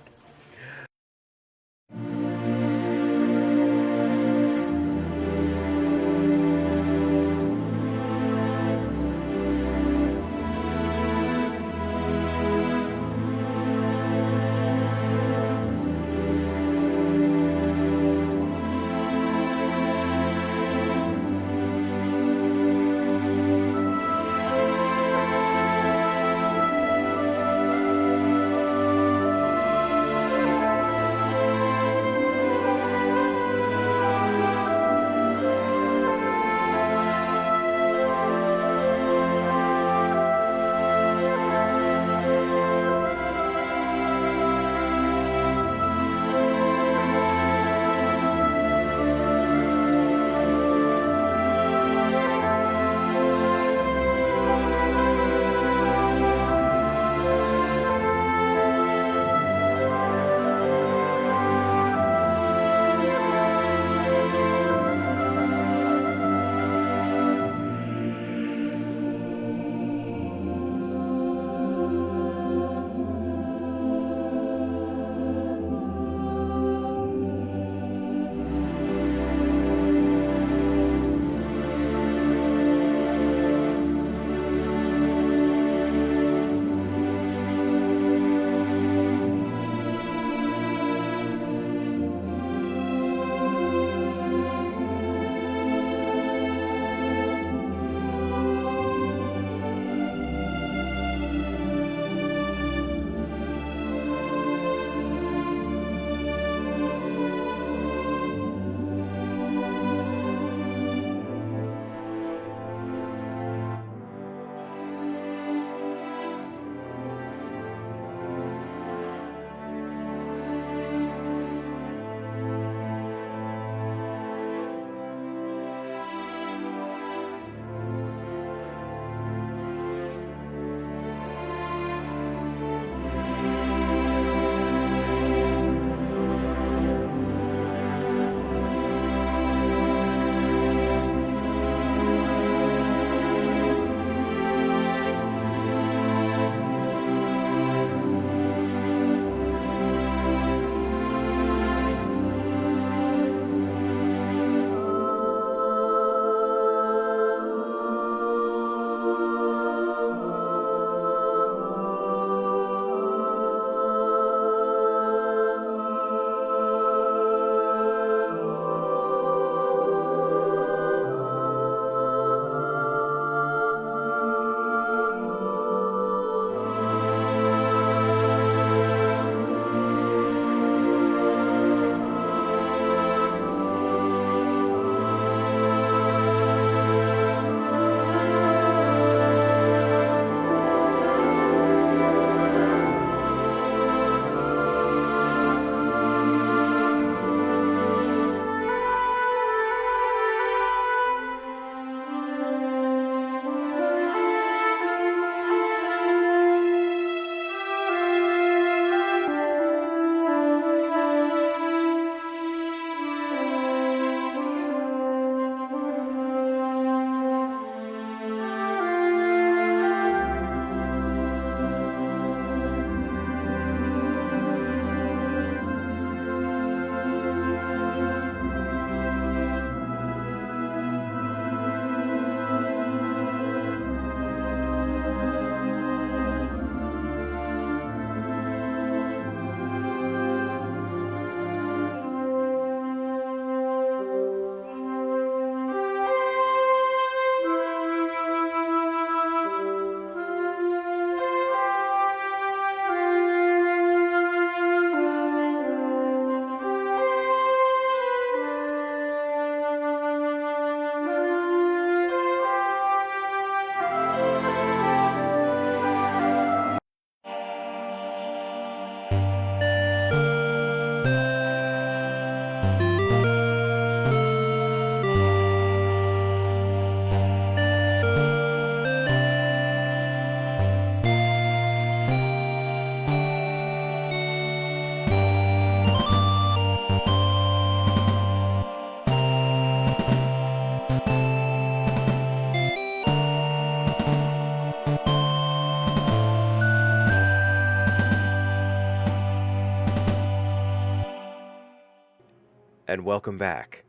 and welcome back.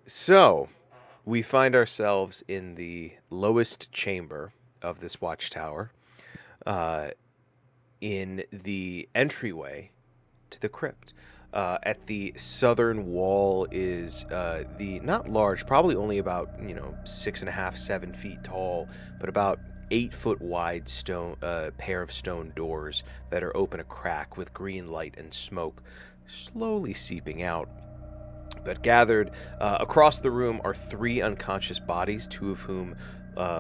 So, we find ourselves in the lowest chamber of this watchtower, in the entryway to the crypt. At the southern wall is the not large, probably only about 6.5, 7 feet tall, but about 8 foot wide stone pair of stone doors that are open a crack with green light and smoke slowly seeping out. But gathered across the room are 3 unconscious bodies, 2 of whom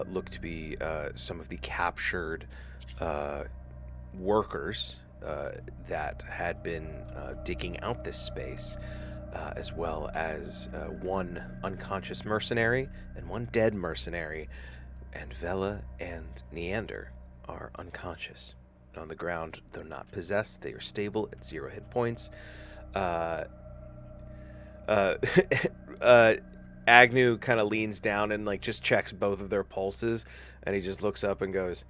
look to be some of the captured workers that had been digging out this space, as well as 1 unconscious mercenary and 1 dead mercenary, and Vela and Neander are unconscious. On the ground, though not possessed, they are stable at 0 hit points. Agnew kind of leans down and just checks both of their pulses, and he just looks up and goes,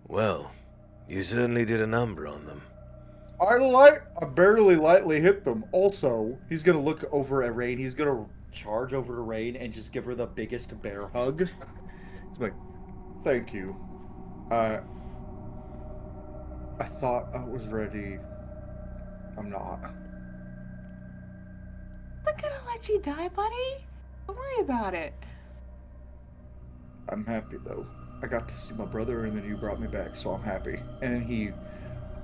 "Well, you certainly did a number on them." I barely lightly hit them. Also, he's gonna look over at Rain. He's gonna charge over to Rain and just give her the biggest bear hug. He's like, "Thank you. I thought I was ready. I'm not." I'm not gonna let you die, buddy. Don't worry about it. I'm happy though. I got to see my brother, and then you brought me back, so I'm happy. And then he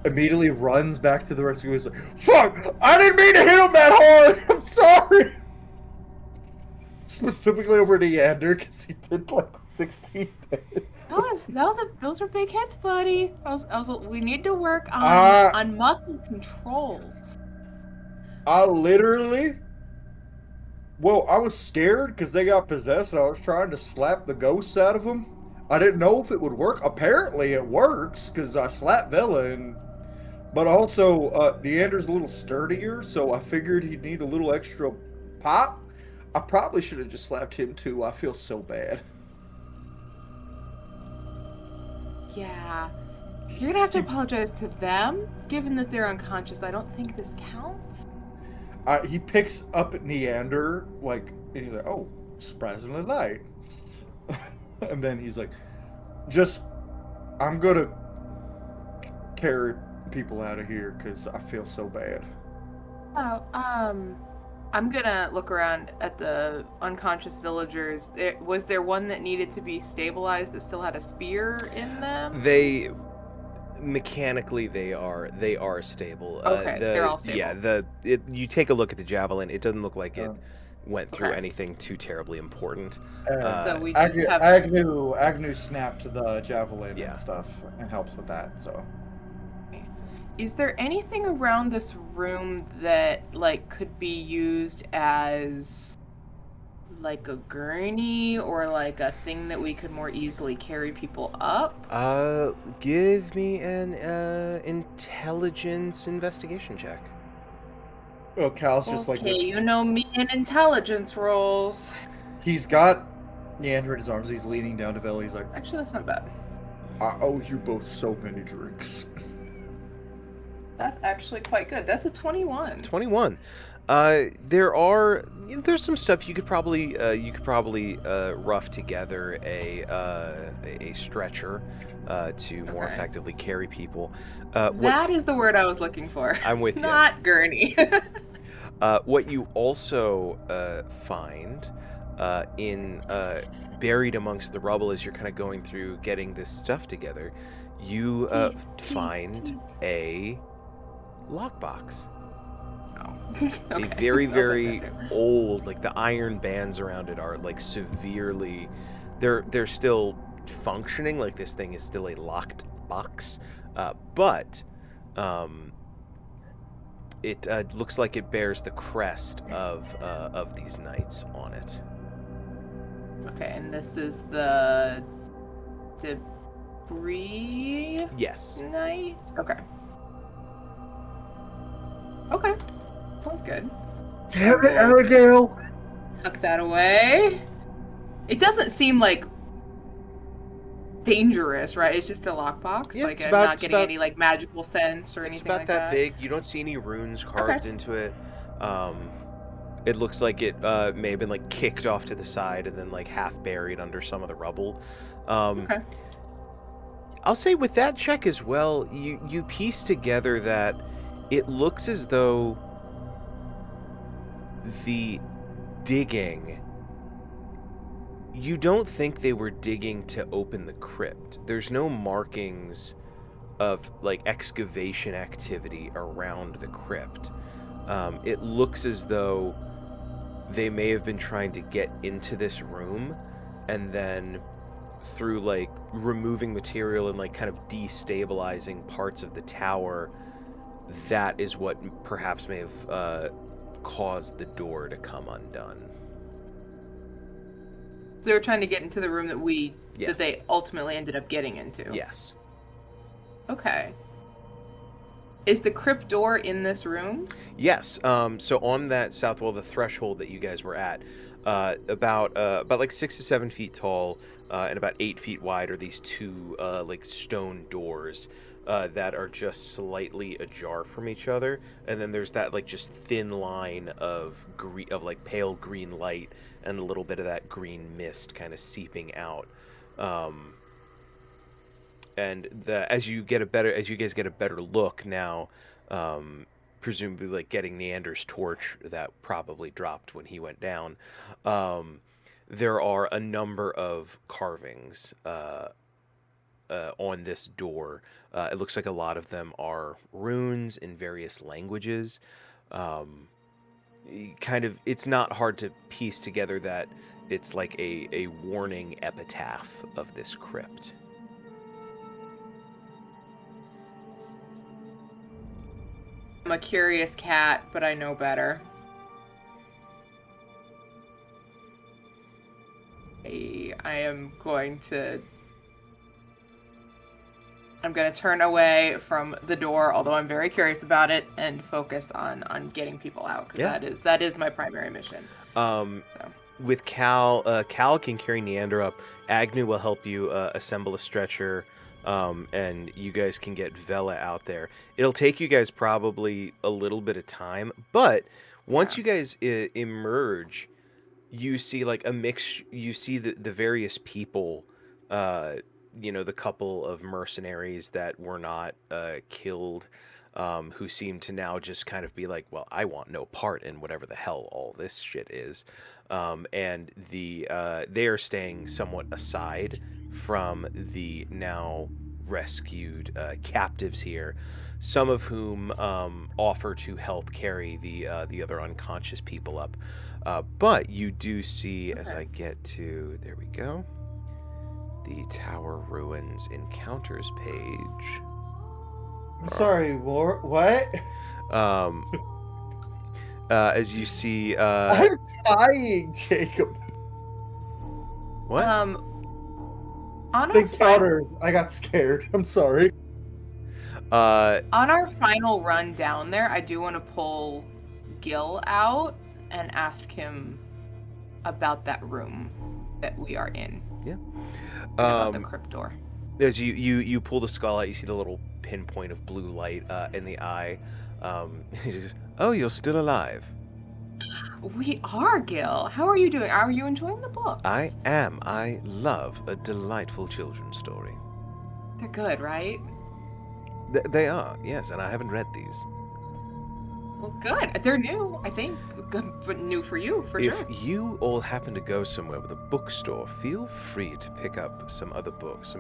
immediately runs back to the rescue. He's like, "Fuck! I didn't mean to hit him that hard. I'm sorry." Specifically over Neander, because he did 16 damage. Those were big hits, buddy. We need to work on muscle control. I was scared because they got possessed, and I was trying to slap the ghosts out of them. I didn't know if it would work. Apparently it works, because I slapped Vela, but also Neander's a little sturdier, so I figured he'd need a little extra pop. I probably should have just slapped him too. I feel so bad. Yeah. You're gonna have to apologize to them, given that they're unconscious. I don't think this counts. He picks up Neander, and he's like, "Oh, surprisingly light." And then he's like, I'm gonna carry people out of here because I feel so bad. Oh, I'm gonna look around at the unconscious villagers. Was there one that needed to be stabilized that still had a spear in them? Mechanically, they are stable. Okay, they're all stable. Yeah, you take a look at the javelin. It doesn't look like it went through anything too terribly important. So we just have Agnew snapped the javelin and stuff, and helps with that. So, is there anything around this room that could be used as a gurney or a thing that we could more easily carry people up? Give me an intelligence investigation check. Well, Cal's just okay, this. You know me and intelligence rolls. He's got Neander in his arms. He's leaning down to Vela. He's like, Actually, that's not bad. "I owe you both so many drinks." That's actually quite good. That's a 21. 21. There's some stuff you could probably rough together a stretcher to more effectively carry people. That is the word I was looking for. I'm with you. Not gurney. What you also find in buried amongst the rubble as you're kind of going through getting this stuff together, you find a lockbox. Okay. A very, very old, the iron bands around it are severely, they're still functioning, this thing is still a locked box, but it looks like it bears the crest of these knights on it. Okay, and this is the debris. Yes. Knight. Okay. Okay. Sounds good. Damn it, Abigail! Tuck that away. It doesn't seem dangerous, right? It's just a lockbox. Yeah, like it's I'm about- not it's getting about- any like magical sense or It's anything about like that big. You don't see any runes carved into it. It looks like it may have been like kicked off to the side and then like half buried under some of the rubble. Okay. I'll say with that check as well, you piece together that it looks as though the digging, you don't think they were digging to open the crypt. There's no markings of like excavation activity around the crypt. It looks as though they may have been trying to get into this room, and then through like removing material and like kind of destabilizing parts of the tower, that is what perhaps may have caused the door to come undone. They were trying to get into the room that Yes. that they ultimately ended up getting into. Yes. Okay. Is the crypt door in this room? Yes. So on that south wall, the threshold that you guys were at, about like 6 to 7 feet tall and about 8 feet wide, are these two like stone doors that are just slightly ajar from each other, and then there's that like just thin line of like pale green light and a little bit of that green mist kind of seeping out. And as you guys get a better look now, presumably like getting Neander's torch that probably dropped when he went down, there are a number of carvings on this door. It looks like a lot of them are runes in various languages. It's not hard to piece together that it's like a warning epitaph of this crypt. I'm a curious cat, but I know better. I'm going to turn away from the door, although I'm very curious about it, and focus on getting people out, because that is my primary mission. With Cal can carry Neander up. Agnew will help you assemble a stretcher, and you guys can get Vela out there. It'll take you guys probably a little bit of time, but once you guys emerge, you see like a mix. You see the various people, the couple of mercenaries that were not killed, who seem to now just kind of be like, well, I want no part in whatever the hell all this shit is. And they are staying somewhat aside from the now rescued captives here, some of whom offer to help carry the other unconscious people up. But you do see, as I get to, there we go, the Tower Ruins Encounters page. I'm sorry, what? As you see, I'm dying, Jacob. what? On The encounter, I got scared. I'm sorry. On our final run down there, I do want to pull Gil out and ask him about that room that we are in. Yeah. About the crypt door. As you pull the skull out, you see the little pinpoint of blue light in the eye. He says, "Oh, you're still alive." We are, Gil. How are you doing? Are you enjoying the books? I am. I love a delightful children's story. They're good, right? They are, yes, and I haven't read these. Well, good. They're new, I think. Good, but new for you, for If sure. you all happen to go somewhere with a bookstore, feel free to pick up some other books,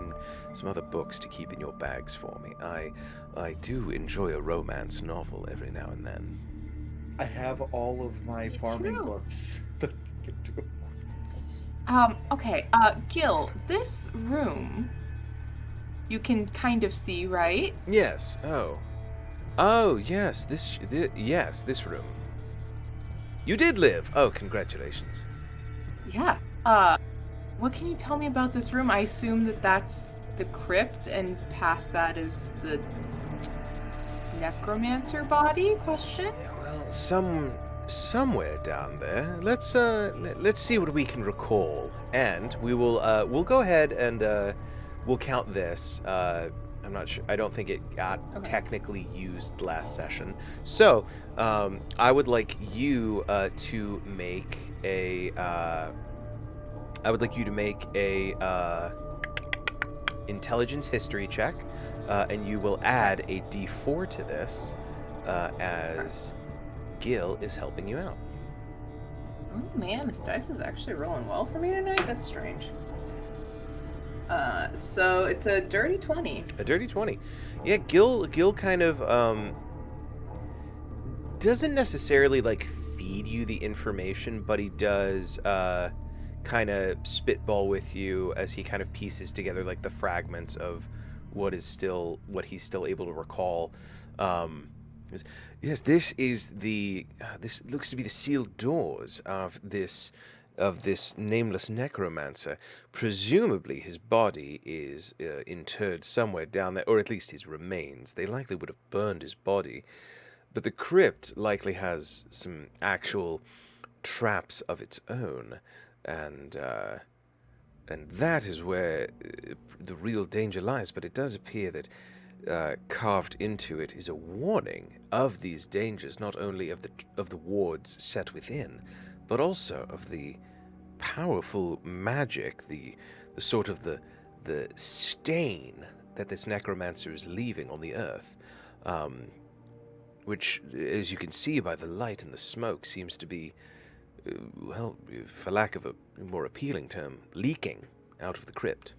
some other books to keep in your bags for me. I do enjoy a romance novel every now and then. I have all of my Me farming too. books. Okay, Gil, this room you can kind of see, right? Yes. Oh, yes. This room. You did live. Oh, congratulations. Yeah. What can you tell me about this room? I assume that that's the crypt, and past that is the necromancer body? Question. Yeah, well, somewhere down there. Let's see what we can recall, and we'll go ahead and we'll count this. I'm not sure. I don't think it got Okay. technically used last session. So I would like you to make a. I would like you to make a intelligence history check, and you will add a D4 to this as Gil is helping you out. Oh man, this dice is actually rolling well for me tonight. That's strange. So it's a dirty 20. A dirty 20. Yeah, Gil kind of doesn't necessarily like feed you the information, but he does kind of spitball with you as he kind of pieces together like the fragments of what he's still able to recall. Yes, this is this looks to be the sealed doors of this nameless necromancer. Presumably his body is interred somewhere down there, or at least his remains. They likely would have burned his body. But the crypt likely has some actual traps of its own, and that is where the real danger lies. But it does appear that carved into it is a warning of these dangers, not only of the wards set within, but also of the powerful magic, the sort of the stain that this necromancer is leaving on the earth, which, as you can see by the light and the smoke, seems to be, well, for lack of a more appealing term, leaking out of the crypt.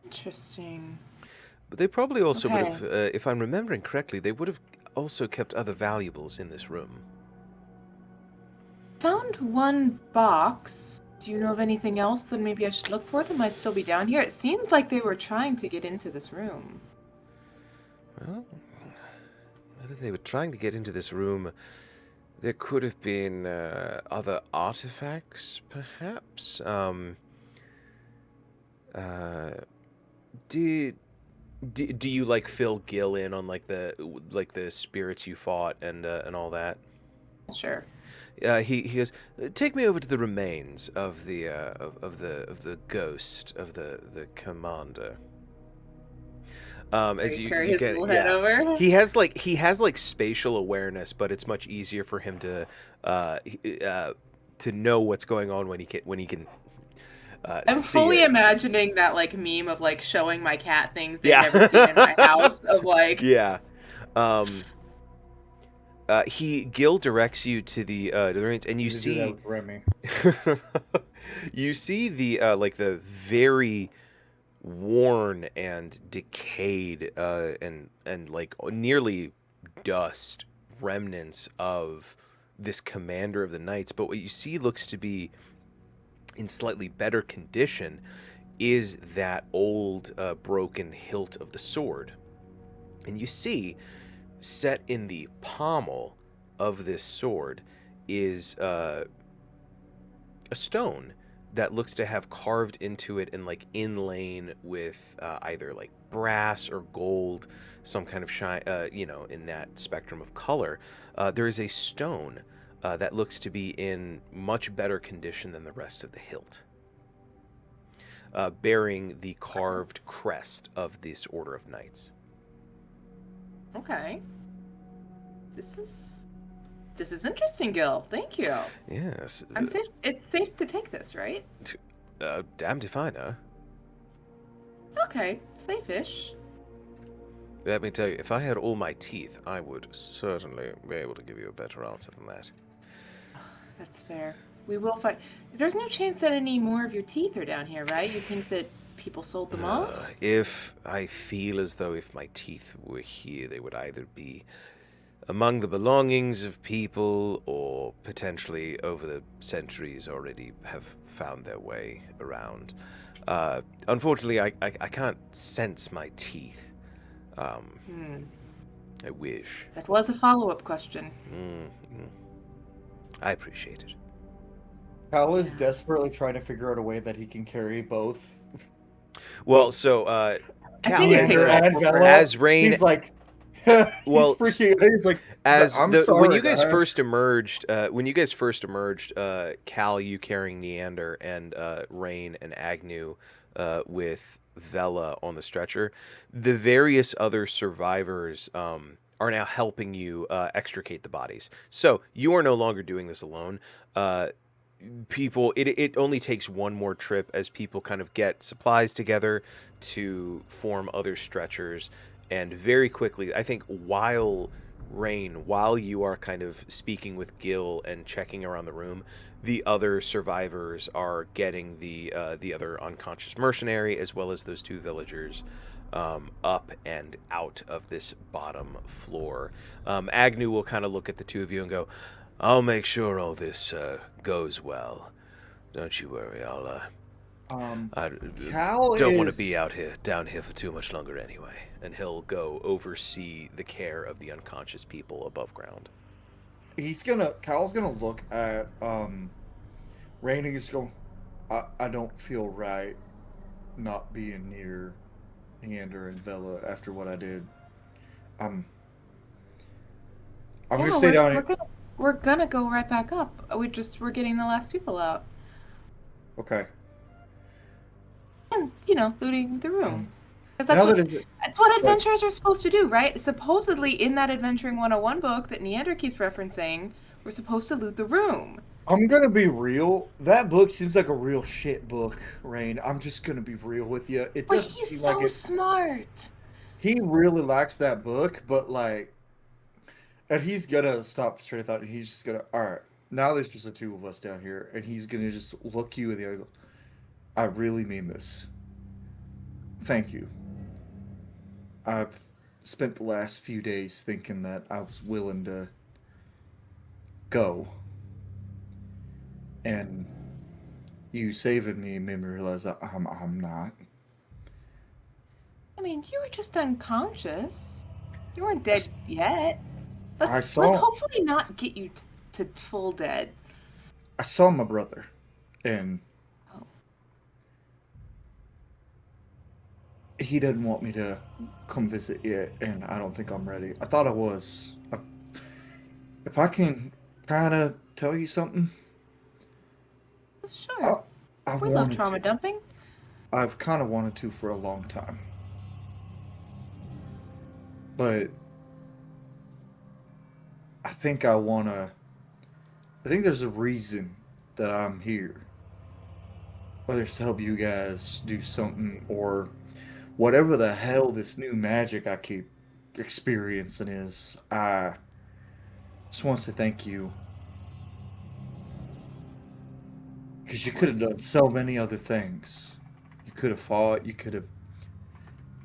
Interesting. But they probably also would Okay. have, if I'm remembering correctly, they would have also kept other valuables in this room. Found one box. Do you know of anything else that maybe I should look for that might still be down here? It seems like they were trying to get into this room. Well, whether they were trying to get into this room, there could have been other artifacts, perhaps. Do you like fill Gil in on like the spirits you fought and all that? Sure. He goes, take me over to the remains of the ghost of the commander. As you Carry his can, little head over. he has like spatial awareness, but it's much easier for him to know what's going on when he can. I'm see fully it. imagining that like meme of like showing my cat things they've never seen in my house of like Yeah. Gil directs you to the range, and you Do see that with Remy. you see the very worn and decayed and like nearly dust remnants of this commander of the knights. But what you see looks to be in slightly better condition is that old broken hilt of the sword. And you see, set in the pommel of this sword is a stone that looks to have carved into it and like inlain with either like brass or gold, some kind of shine, in that spectrum of color. There is a stone that looks to be in much better condition than the rest of the hilt, bearing the carved crest of this order of knights. Okay. This is interesting, Gil. Thank you. Yes. I'm safe. It's safe to take this, right? Damned if I know. Okay, safe-ish. Let me tell you, if I had all my teeth, I would certainly be able to give you a better answer than that. That's fair. We will find. There's no chance that any more of your teeth are down here, right? You think that people sold them off? If I feel as though if my teeth were here, they would either be among the belongings of people or potentially over the centuries already have found their way around. Unfortunately, I can't sense my teeth. I wish. That was a follow-up question. I appreciate it. Cal is desperately trying to figure out a way that he can carry both. Well, so think it takes Commander and multiple Vela. as Rain, He's like, Well, he's freaking. He's like, As I'm the when sorry, you guys guys. first emerged, Cal, you carrying Neander, and Rain and Agnew with Vela on the stretcher, the various other survivors are now helping you extricate the bodies. So you are no longer doing this alone. People, it only takes one more trip as people kind of get supplies together to form other stretchers, and very quickly, I think while you are kind of speaking with Gil and checking around the room, the other survivors are getting the other unconscious mercenary as well as those two villagers up and out of this bottom floor. Agnew will kind of look at the two of you and go, "I'll make sure all this goes well. Don't you worry. I Cal don't want to be is down here for too much longer anyway." And he'll go oversee the care of the unconscious people above ground. Cal's gonna look at Rain and just go, I don't feel right not being near Neander and Vela after what I did. I'm gonna stay down here. We're gonna go right back up. We're getting the last people out. Okay. And, looting the room. Because Now that that's what adventurers are supposed to do, right? Supposedly, in that Adventuring 101 book that Neander keeps referencing, we're supposed to loot the room. I'm gonna be real. That book seems like a real shit book, Rain. I'm just gonna be real with you. It But doesn't he's seem so like it. smart. He really likes that book, but and he's gonna stop straight of thought, and he's just gonna, all right, now there's just the two of us down here, and he's gonna just look you in the eye and go, I really mean this. Thank you. I've spent the last few days thinking that I was willing to go, and you saving me made me realize that I'm not. I mean, you were just unconscious. You weren't dead yet. Let's saw- hopefully not get you to full dead. I saw my brother, and he didn't want me to come visit yet, and I don't think I'm ready. I thought I was. If I can kind of tell you something, Sure. We love trauma dumping. I've kind of wanted to for a long time. But I think there's a reason that I'm here. Whether it's to help you guys do something or whatever the hell this new magic I keep experiencing is. I just want to say thank you. Because you could have done so many other things. You could have fought,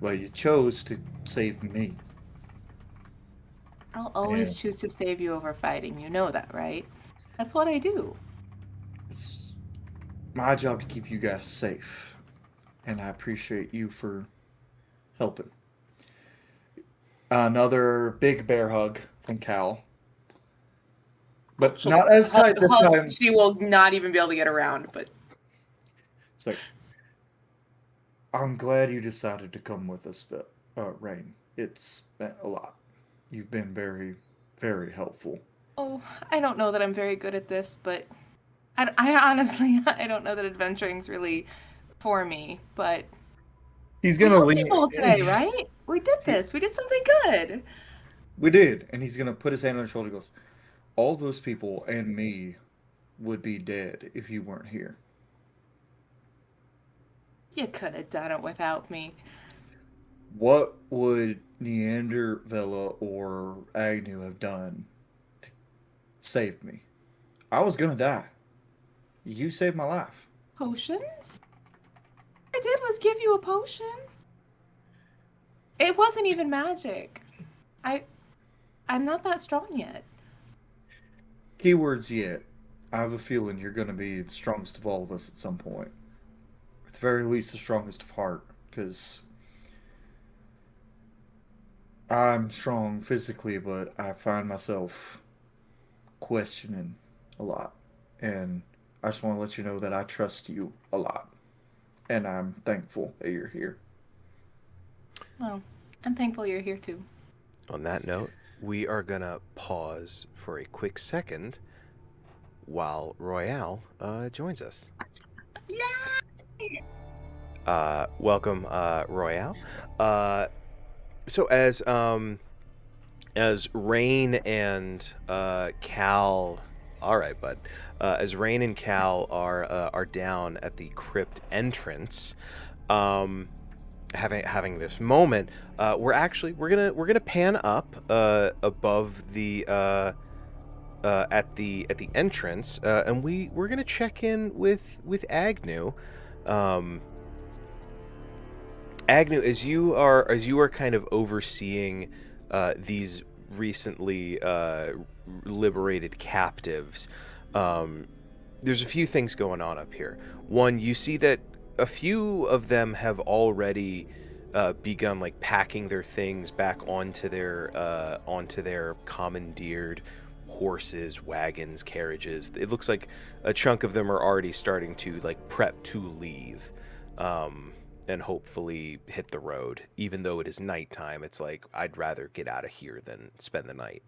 well, you chose to save me. I'll always choose to save you over fighting. You know that, right? That's what I do. It's my job to keep you guys safe. And I appreciate you for helping. Another big bear hug from Cal. But not as tight this time. She will not even be able to get around, but It's like, I'm glad you decided to come with us, Rain. It's meant a lot. You've been very, very helpful. oh, I don't know that I'm very good at this, but I honestly, I don't know that adventuring's really for me, but He's gonna we lean people today, right? We did this. We did something good. We did, and he's gonna put his hand on his shoulder and goes, all those people and me would be dead if you weren't here. You could have done it without me. What would Neander, Vela, or Agnew have done to save me? I was gonna die. You saved my life. Potions? All I did was give you a potion. It wasn't even magic. I'm not that strong yet. Keywords yet. I have a feeling you're gonna be the strongest of all of us at some point. At the very least, the strongest of heart, because I'm strong physically, but I find myself questioning a lot. And I just want to let you know that I trust you a lot. And I'm thankful that you're here. Well, I'm thankful you're here too. On that note, we are gonna pause for a quick second while Royale joins us. Welcome, Royale. So as Rain and Cal, all right, bud. As Rain and Cal are down at the crypt entrance, having this moment, we're gonna pan up above the at the entrance, and we're gonna check in with Agnew. Agnew, as you are kind of overseeing these recently liberated captives, there's a few things going on up here. One, you see that a few of them have already begun like packing their things back onto their commandeered horses, wagons, carriages. It looks like a chunk of them are already starting to like prep to leave. And hopefully hit the road. Even though it is nighttime, it's like I'd rather get out of here than spend the night.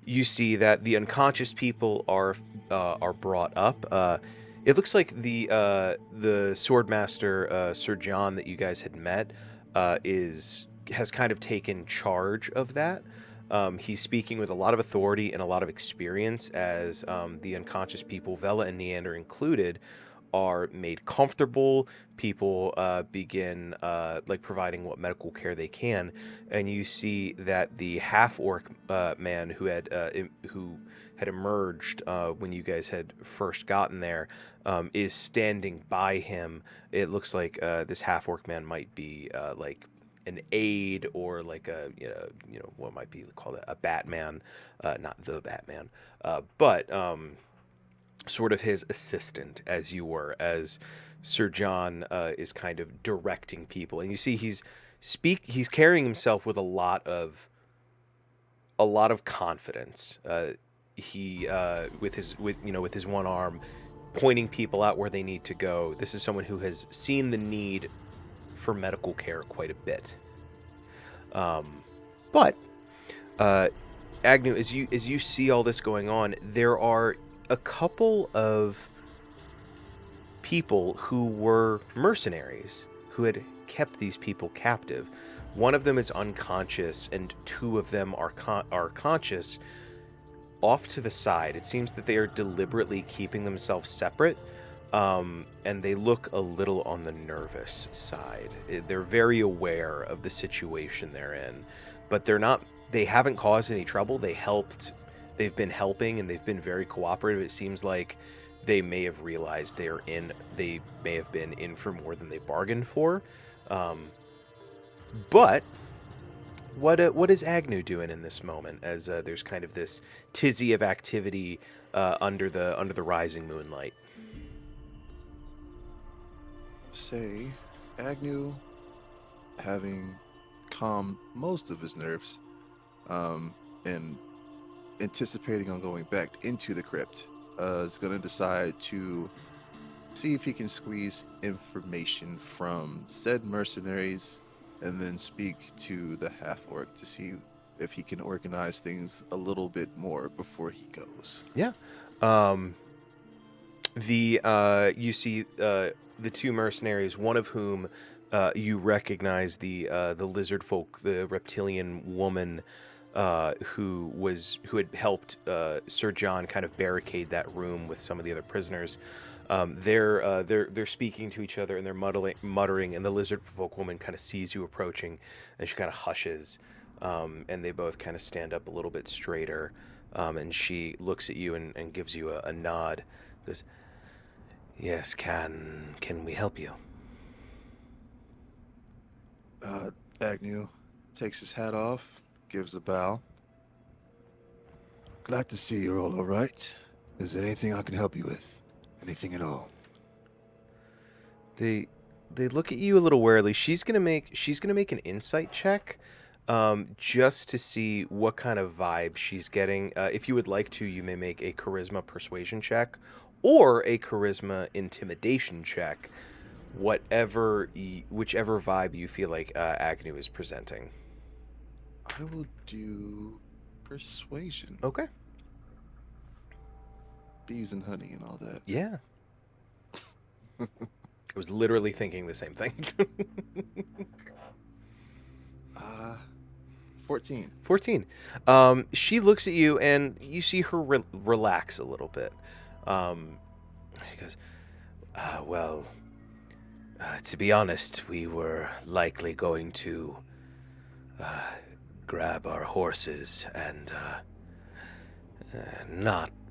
You see that the unconscious people are brought up. It looks like the swordmaster Sir John that you guys had met has kind of taken charge of that. He's speaking with a lot of authority and a lot of experience as the unconscious people, Vela and Neander included, are made comfortable. People begin like providing what medical care they can, and you see that the half-orc man who had emerged when you guys had first gotten there is standing by him. It looks like this half-orc man might be like an aide or like a what might be called a Batman, not the Batman, but sort of his assistant, as you were, as Sir John is kind of directing people, and you see he's carrying himself with a lot of confidence. He with his one arm pointing people out where they need to go. This is someone who has seen the need for medical care quite a bit. But Agnew, as you see all this going on, there are a couple of people who were mercenaries who had kept these people captive. One of them is unconscious, and two of them are conscious. Off to the side, it seems that they are deliberately keeping themselves separate, and they look a little on the nervous side. They're very aware of the situation they're in, but they haven't caused any trouble. They've been helping, and they've been very cooperative. It seems like they may have realized they may have been in for more than they bargained for. But what is Agnew doing in this moment, as there's kind of this tizzy of activity under the rising moonlight? Say, Agnew, having calmed most of his nerves, and anticipating on going back into the crypt, is going to decide to see if he can squeeze information from said mercenaries and then speak to the half-orc to see if he can organize things a little bit more before he goes. Yeah. You see the two mercenaries, one of whom you recognize the lizard folk, the reptilian woman who had helped Sir John kind of barricade that room with some of the other prisoners. They're speaking to each other, and they're muttering, and the lizard folk woman kind of sees you approaching, and she kind of hushes, and they both kind of stand up a little bit straighter, and she looks at you and gives you a nod. Goes, "Yes, can we help you?" Agnew takes his hat off, gives a bow. Glad to see you're all right. Is there anything I can help you with? Anything at all? They look at you a little warily. She's gonna make an insight check, just to see what kind of vibe she's getting. If you would like to, you may make a charisma persuasion check or a charisma intimidation check, whichever vibe you feel like Agnew is presenting. I will do persuasion. Okay. Bees and honey and all that. Yeah. I was literally thinking the same thing. 14. 14. She looks at you, and you see her relax a little bit. She goes, well, to be honest, we were likely going to grab our horses and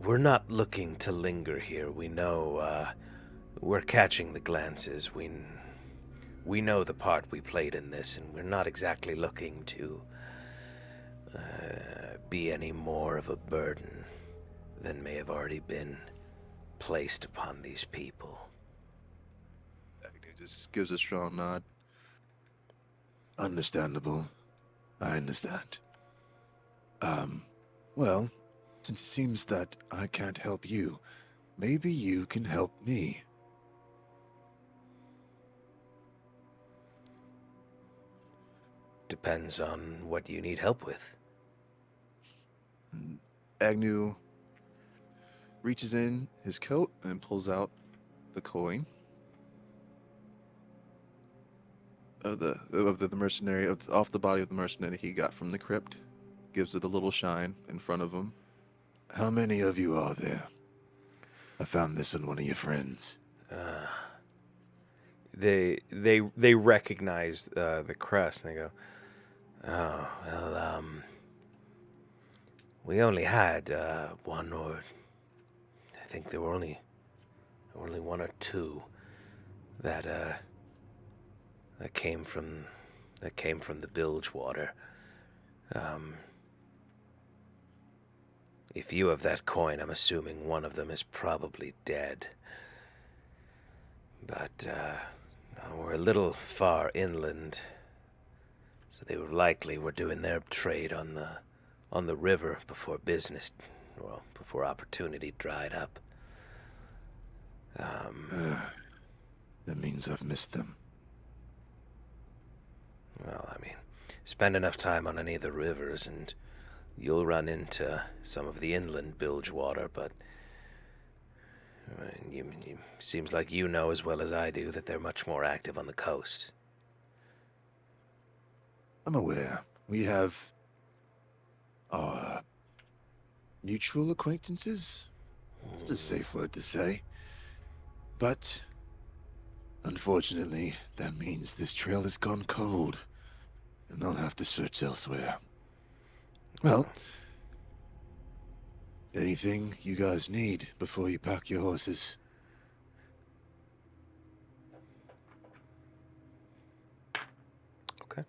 we're not looking to linger here. We know we're catching the glances. We know the part we played in this, and we're not exactly looking to be any more of a burden than may have already been placed upon these people. Agnew just gives a strong nod. Understandable. I understand. Well, since it seems that I can't help you, maybe you can help me. Depends on what you need help with. Agnew reaches in his coat and pulls out the coin of the mercenary off the body of the mercenary he got from the crypt. Gives it a little shine in front of him. How many of you are there? I found this in one of your friends. They recognize the crest, and they go, oh, well, we only had one, or I think there were only one or two that came from the bilge water. If you have that coin, I'm assuming one of them is probably dead. But we're a little far inland, so they were doing their trade on the river before before opportunity dried up. That means I've missed them. Well, I mean, spend enough time on any of the rivers and you'll run into some of the inland bilge water, but seems like you know as well as I do that they're much more active on the coast. I'm aware. We have our mutual acquaintances. It's a safe word to say. But unfortunately, that means this trail has gone cold, and I'll have to search elsewhere. Well, anything you guys need before you pack your horses? Okay.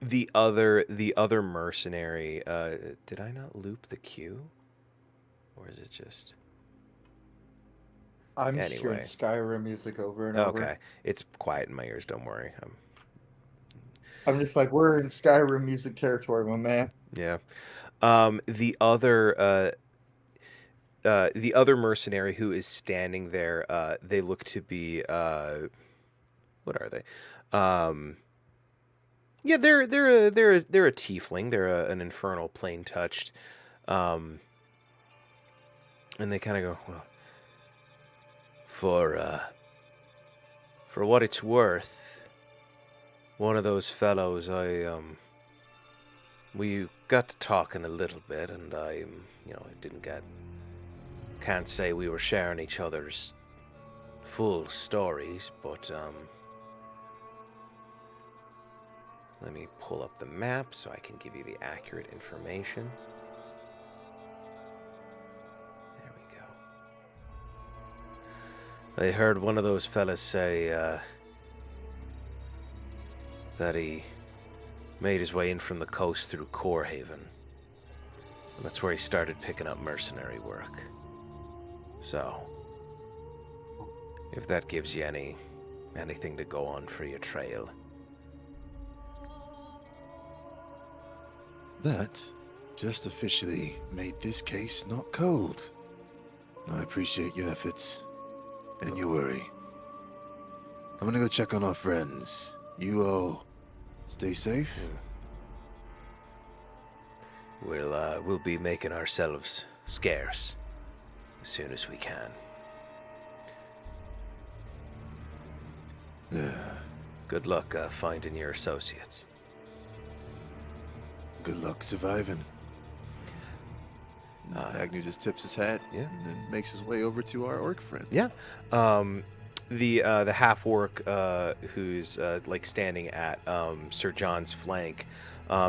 The other mercenary, did I not loop the queue? Or is it just... I'm just hearing Anyway. Skyrim music over and over. Okay. It's quiet in my ears, don't worry. I'm just like, we're in Skyrim music territory, my man. Yeah. The other mercenary who is standing there, they look to be what are they? Yeah, they're a tiefling. They're an infernal plane touched. And they kind of go, well, for what it's worth, one of those fellows, we got to talking a little bit, and I can't say we were sharing each other's full stories, but, let me pull up the map so I can give you the accurate information. There we go. I heard one of those fellas say, that he made his way in from the coast through Corehaven. That's where he started picking up mercenary work. So, if that gives you anything to go on for your trail. That just officially made this case not cold. I appreciate your efforts and your worry. I'm gonna go check on our friends. You all Stay safe. We'll be making ourselves scarce as soon as we can. Yeah. Good luck finding your associates. Good luck surviving. Agnew just tips his hat and then makes his way over to our orc friend. Yeah. The half orc who's like standing at Sir John's flank.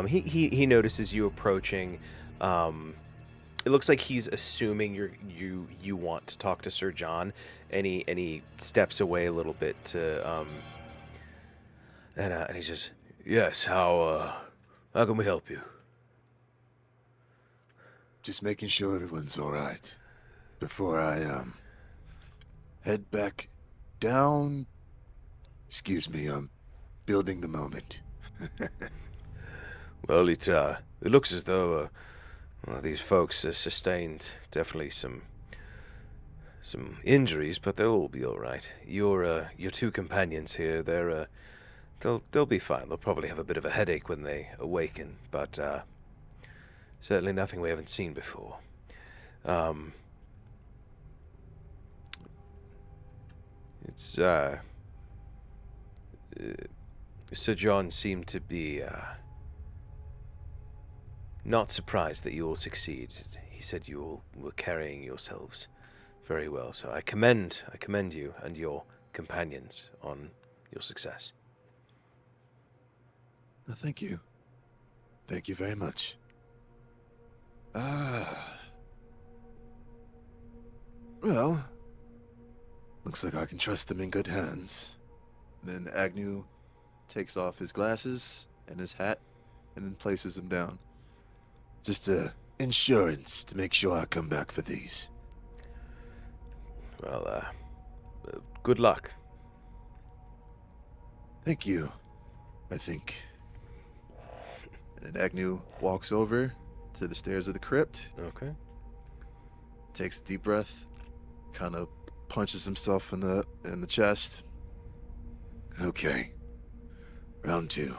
He notices you approaching. It looks like he's assuming you want to talk to Sir John, and he steps away a little bit to and he says, "Yes, how can we help you?" Just making sure everyone's all right before I head back down. Excuse me, I'm building the moment. Well, it looks as though these folks sustained definitely some injuries, but they'll all be all right. Your two companions here, they'll be fine. They'll probably have a bit of a headache when they awaken, but certainly nothing we haven't seen before. Sir John seemed to be not surprised that you all succeeded. He said you all were carrying yourselves very well, so I commend you and your companions on your success. Thank you. Thank you very much. Well, looks like I can trust them in good hands. Then Agnew takes off his glasses and his hat and then places them down. Just insurance to make sure I come back for these. Well, good luck. Thank you, I think. And then Agnew walks over to the stairs of the crypt. Okay. Takes a deep breath, kind of punches himself in the chest. Okay. Round 2.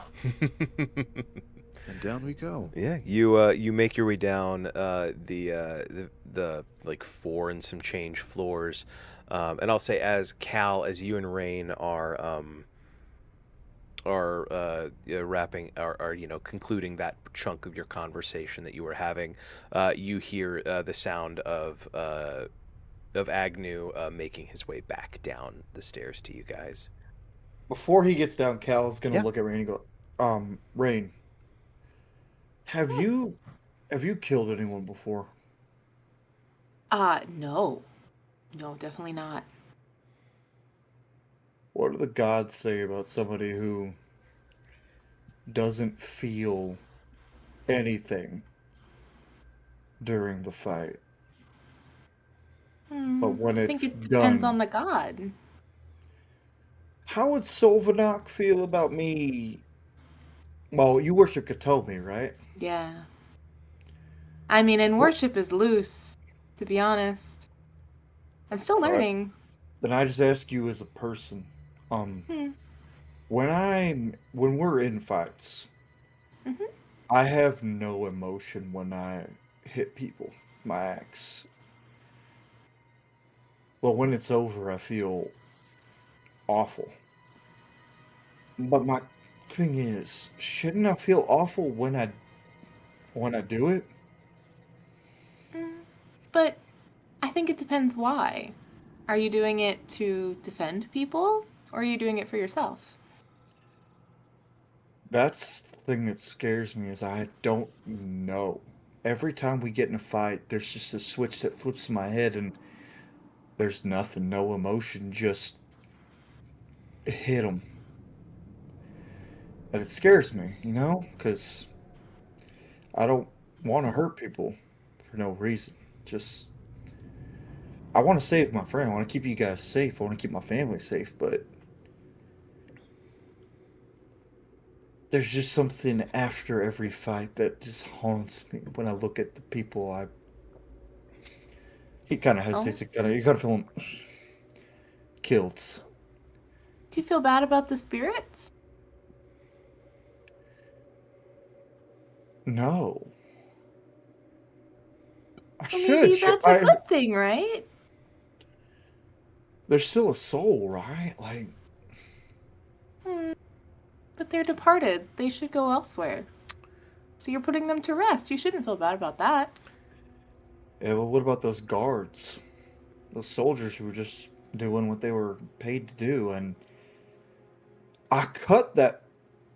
And down we go. Yeah, you make your way down the like 4 and some change floors, and I'll say as you and Rain are wrapping are concluding that chunk of your conversation that you were having, you hear the sound of Agnew making his way back down the stairs to you guys. Before he gets down, Cal's gonna Yeah. look at Rain and go, Rain, have you killed anyone before? No. No, definitely not. What do the gods say about somebody who doesn't feel anything during the fight? But when I think it's it depends done, on the god. how would Solvanok feel about me? Well, you worship Katomi, right? Yeah. I mean, and worship is loose, to be honest. I'm still All right. learning. Then I just ask you as a person, when we're in fights, Mhm. I have no emotion when I hit people, my axe. But when it's over, I feel awful. But my thing is, shouldn't I feel awful when I do it? But I think it depends why. Are you doing it to defend people, or are you doing it for yourself? That's the thing that scares me is I don't know. Every time we get in a fight, there's just a switch that flips in my head and there's nothing, no emotion, just hit them. And it scares me, because I don't want to hurt people for no reason. Just, I want to save my friend. I want to keep you guys safe. I want to keep my family safe, but there's just something after every fight that just haunts me when I look at the people he kind of hesitates. You kind of feel him killed. Do you feel bad about the spirits? No. I Well, maybe should. that's a good thing, right? There's still a soul, right? Like, Hmm. But they're departed. They should go elsewhere. So you're putting them to rest. You shouldn't feel bad about that. yeah, well, what about those guards? Those soldiers who were just doing what they were paid to do, and I cut that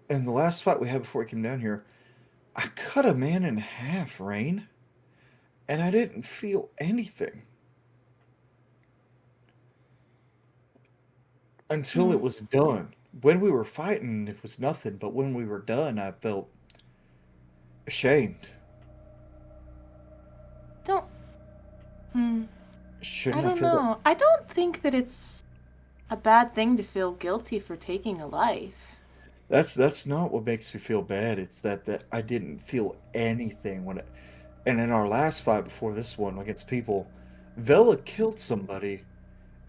in the last fight we had before we came down here. I cut a man in half, Rain, and I didn't feel anything until Hmm. it was done. When we were fighting, it was nothing, but when we were done, I felt ashamed. Don't. Hmm. I Shouldn't I don't feel that? know. I don't think that it's a bad thing to feel guilty for taking a life. That's not what makes me feel bad. It's that I didn't feel anything when it. And in our last fight before this one against people, Vela killed somebody,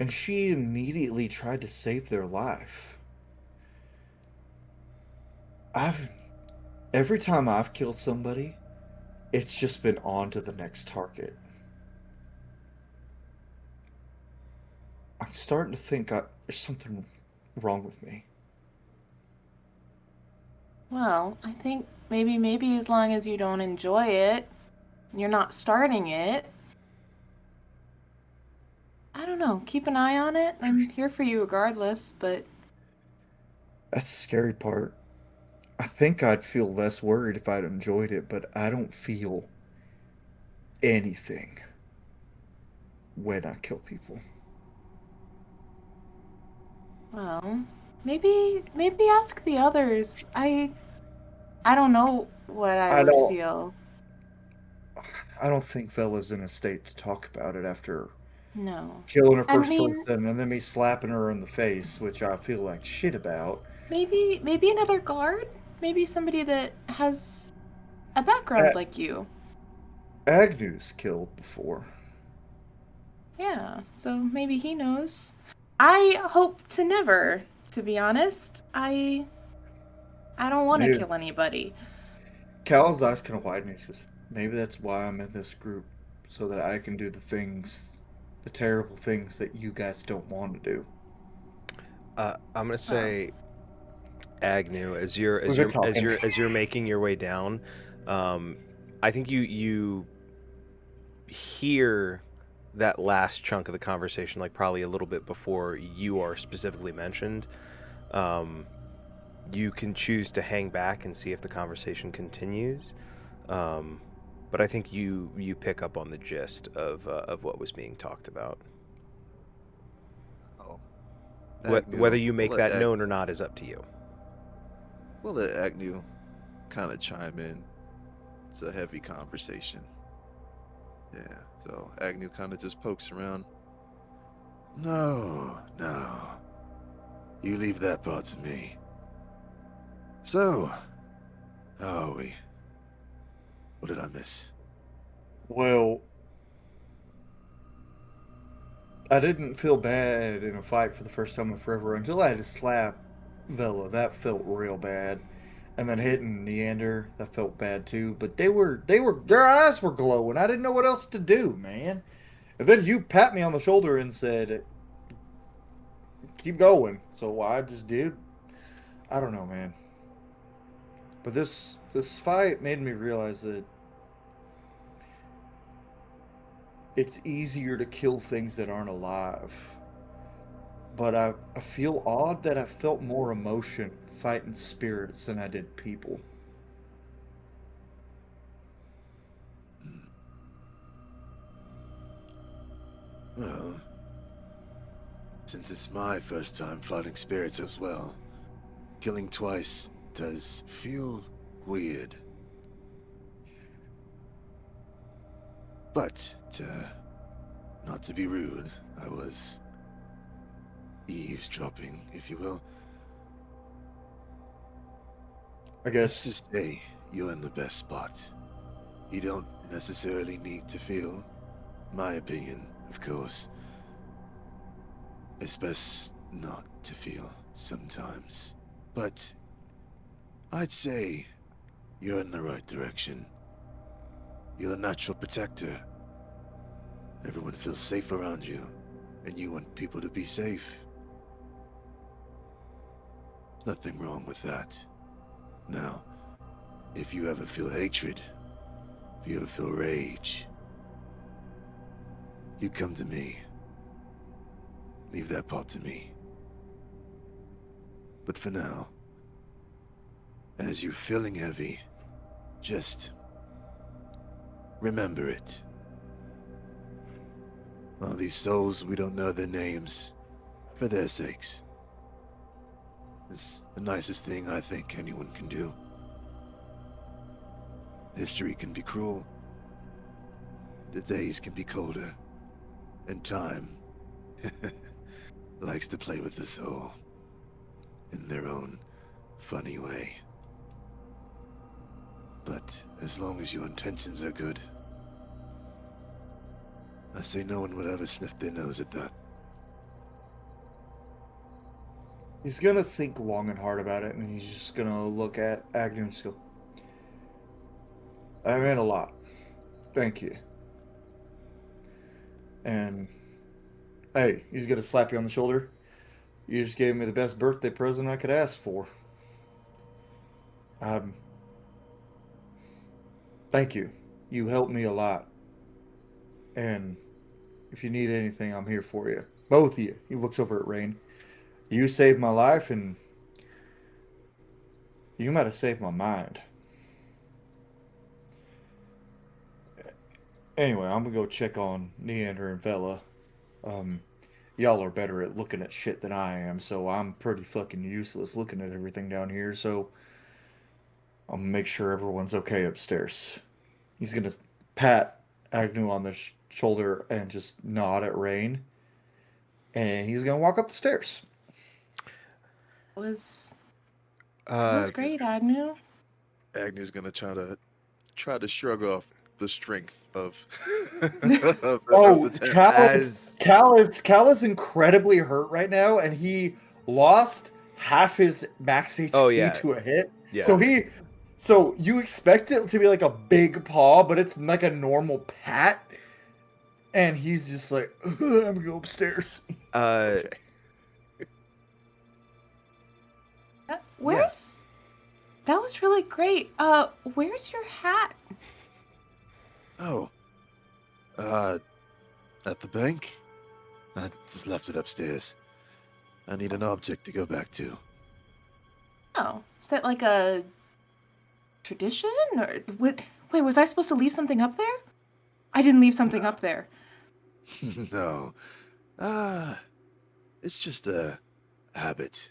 and she immediately tried to save their life. I've every time I've killed somebody, it's just been on to the next target. I'm starting to think there's something wrong with me. Well, I think maybe as long as you don't enjoy it, you're not starting it. I don't know. Keep an eye on it. I'm here for you regardless, but That's the scary part. I think I'd feel less worried if I'd enjoyed it, but I don't feel anything when I kill people. well, maybe ask the others. I don't know what I I would don't feel. I don't think Vela's in a state to talk about it after No. killing her I first mean, person and then me slapping her in the face, which I feel like shit about. maybe another guard? Maybe somebody that has a background A- like you. Agnew's killed before. Yeah, so maybe he knows. I hope to never, to be honest. I don't want to Maybe kill anybody. Cal's eyes kind of widen. He goes, maybe that's why I'm in this group, so that I can do the things, the terrible things that you guys don't want to do. I'm gonna Oh. say, Agnew, as you're We've as been you're as talking. you're as you're making your way down, I think you hear that last chunk of the conversation, like probably a little bit before you are specifically mentioned. Um, you can choose to hang back and see if the conversation continues. Um, but I think you pick up on the gist of what was being talked about. Oh, Whether Agnew. you make that known or not is up to you. We'll let Agnew kind of chime in. It's a heavy conversation. Yeah, so Agnew kind of just pokes around. No, no. You leave that part to me. So, how are we? What did I miss? Well, I didn't feel bad in a fight for the first time in forever until I had to slap Vela. That felt real bad. And then hitting Neander, that felt bad too. But their eyes were glowing. I didn't know what else to do, man. And then you pat me on the shoulder and said, keep going. So I just did. I don't know, man. But this fight made me realize that it's easier to kill things that aren't alive. But I feel odd that I felt more emotion fighting spirits than I did people. Well, since it's my first time fighting spirits as well, killing twice does feel weird. But, not to be rude, I was eavesdropping, if you will. I Let's guess. just say you're in the best spot. You don't necessarily need to feel my opinion, of course. It's best not to feel sometimes. But I'd say You're in the right direction. You're a natural protector. Everyone feels safe around you, and you want people to be safe. Nothing wrong with that. Now, if you ever feel hatred, if you ever feel rage, you come to me. Leave that part to me. But for now, as you're feeling heavy, just remember it. All these souls, we don't know their names, for their sakes. It's the nicest thing I think anyone can do. History can be cruel. The days can be colder. And time likes to play with the soul in their own funny way. But as long as your intentions are good, I say no one would ever sniff their nose at that. He's gonna think long and hard about it, and then he's just gonna look at Agnew and just go, I meant a lot. Thank you. And, hey, he's gonna slap you on the shoulder. You just gave me the best birthday present I could ask for. Thank you. You helped me a lot. And if you need anything, I'm here for you. Both of you. He looks over at Rain. You saved my life, and you might have saved my mind. Anyway, I'm gonna go check on Neander and Vela. Y'all are better at looking at shit than I am, so I'm pretty fucking useless looking at everything down here, so I'll make sure everyone's okay upstairs. He's gonna pat Agnew on the shoulder and just nod at Rain, and he's gonna walk up the stairs. That was great, Agnew. Agnew's gonna try to shrug off the strength of, of the tent. Cal is incredibly hurt right now, and he lost half his max HP to a hit. Yeah. So you expect it to be like a big paw, but it's like a normal pat, and he's just like, I'm gonna go upstairs. Okay. That was really great. Where's your hat? Oh. At the bank? I just left it upstairs. I need an object to go back to. Oh, is that like a tradition? Or wait, was I supposed to leave something up there? I didn't leave something up there. No. It's just a habit.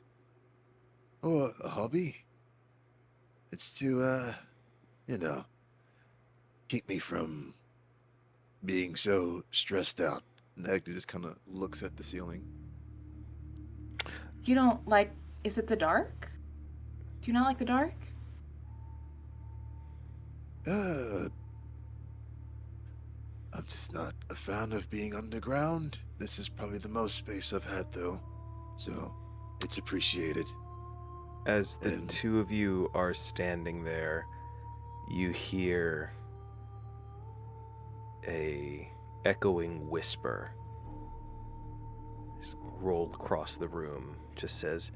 Or a hobby. It's to, keep me from being so stressed out. And Agnew just kind of looks at the ceiling. You don't like... Is it the dark? Do you not like the dark? I'm just not a fan of being underground. This is probably the most space I've had, though. So, it's appreciated. As the two of you are standing there, you hear a echoing whisper just rolled across the room. Just says,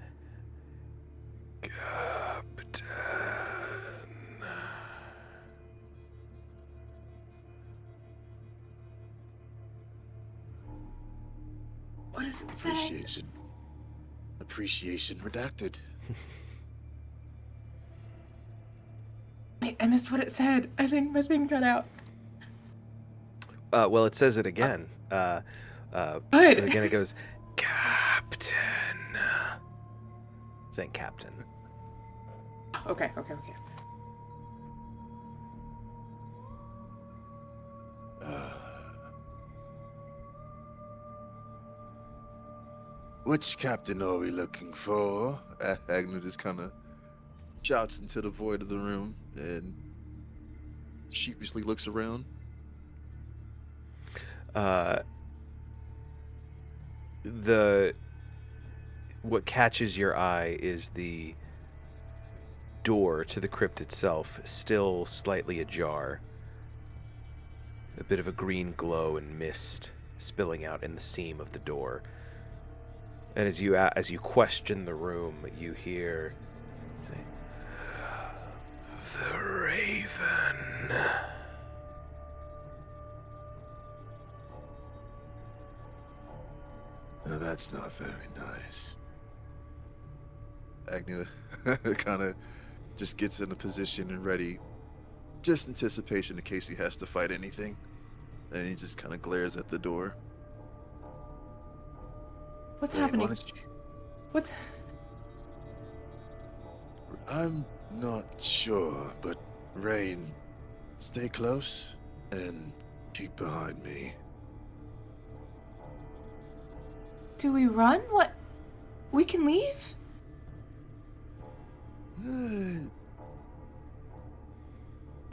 Captain. What does it say? Appreciation redacted. Wait, I missed what it said. I think my thing cut out. Well, it says it again. Good. And again it goes, Captain. Saying Captain. Okay. Which captain are we looking for? Agnew just kind of shouts into the void of the room and sheepishly looks around. What catches your eye is the door to the crypt itself still slightly ajar. A bit of a green glow and mist spilling out in the seam of the door. And as you question the room, you hear say, "The Raven." Now that's not very nice. Agnew kind of just gets in a position and ready, just anticipation in case he has to fight anything. And he just kind of glares at the door. What's Rain, why happening? don't you- What's... I'm not sure, but Rain, stay close and keep behind me. Do we run? What? We can leave?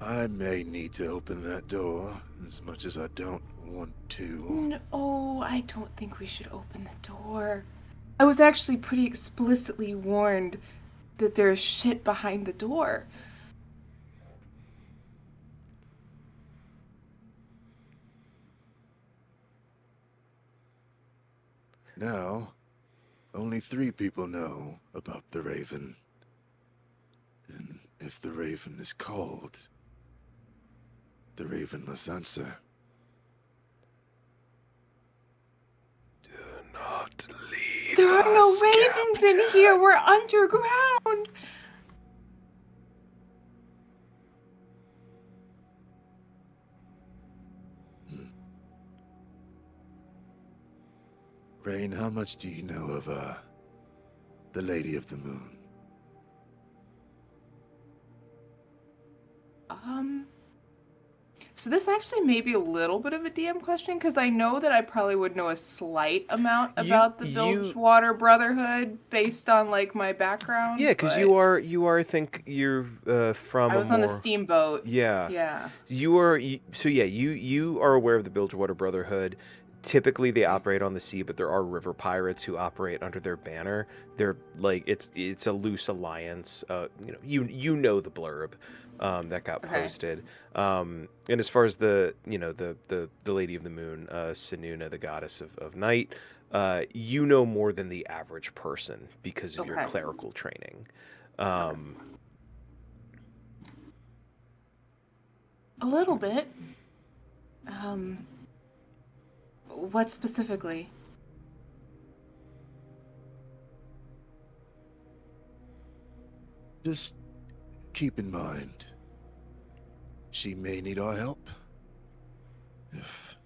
I may need to open that door as much as I don't want to. No, I don't think we should open the door. I was actually pretty explicitly warned that there's shit behind the door. Now, only 3 people know about the Raven. And if the Raven is called, the Raven must answer. Do not leave. There are no us, ravens in Captain. here. We're underground. Rain, how much do you know of, the Lady of the Moon? So this actually may be a little bit of a DM question, because I know that I probably would know a slight amount about the Bilgewater Brotherhood based on, like, my background. Yeah, because but you are. I think you're from. I was on a steamboat. Yeah. Yeah. You are. You are aware of the Bilgewater Brotherhood. Typically, they operate on the sea, but there are river pirates who operate under their banner. They're like it's a loose alliance. You know the blurb that got posted. And as far as the Lady of the Moon, Sinuna, the goddess of night, you know more than the average person because of your clerical training. A little bit. What specifically? Just keep in mind, she may need our help. If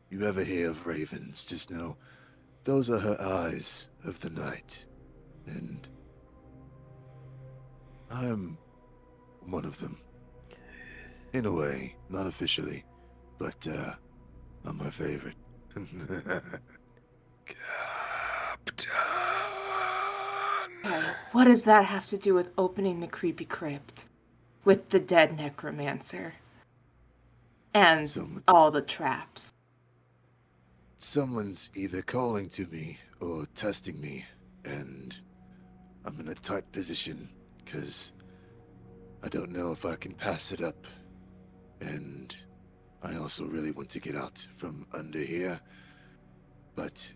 you ever hear of ravens, just know those are her eyes of the night. And I'm one of them. In a way, not officially, but I'm my favorite. Captain. Okay, what does that have to do with opening the creepy crypt with the dead necromancer and all the traps? Someone's either calling to me or testing me, and I'm in a tight position because I don't know if I can pass it up. And I also really want to get out from under here. But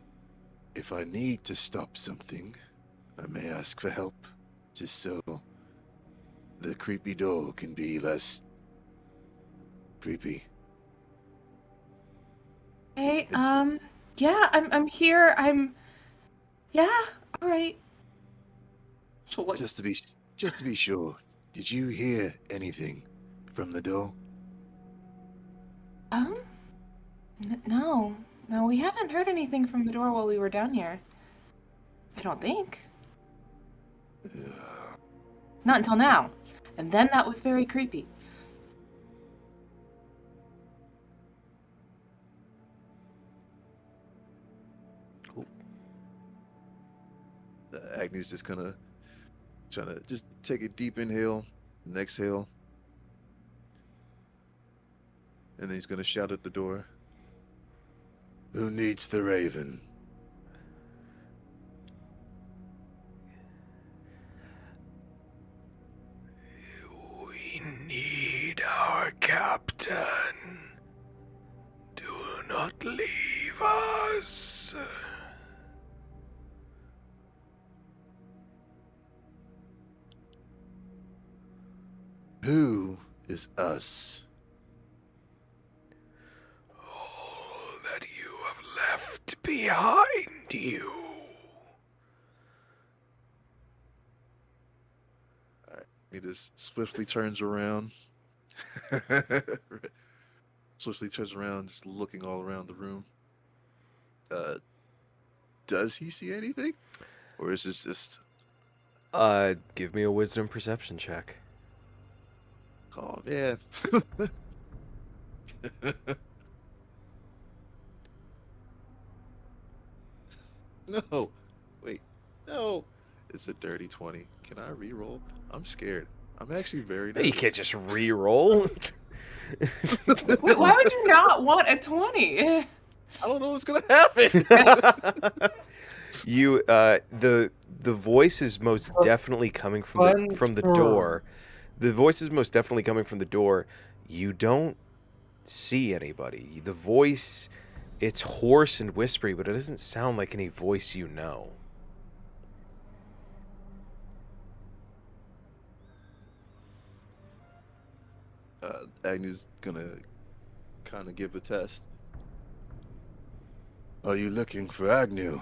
if I need to stop something, I may ask for help, just so the creepy door can be less creepy. Hey, yeah, I'm here. Yeah, all right. So what? Just to be sure, did you hear anything from the door? No, we haven't heard anything from the door while we were down here. I don't think. Not until now. And then that was very creepy. Agnew's just kind of trying to just take a deep inhale and exhale. And then he's going to shout at the door. Who needs the Raven? Captain, do not leave us. Who is us? All that you have left behind you. He just swiftly turns around. Swiftly turns around, just looking all around the room. Does he see anything? Or is this just... Give me a wisdom perception check. Oh, man. No. Wait. No. It's a dirty 20. Can I re-roll? I'm scared. I'm actually very nervous. You can't just re-roll. Wait, why would you not want a 20? I don't know what's gonna happen. You the voice is most definitely coming from the door. The voice is most definitely coming from the door. You don't see anybody. The voice, it's hoarse and whispery, but it doesn't sound like any voice you know. Agnew's gonna kind of give a test. Are you looking for Agnew?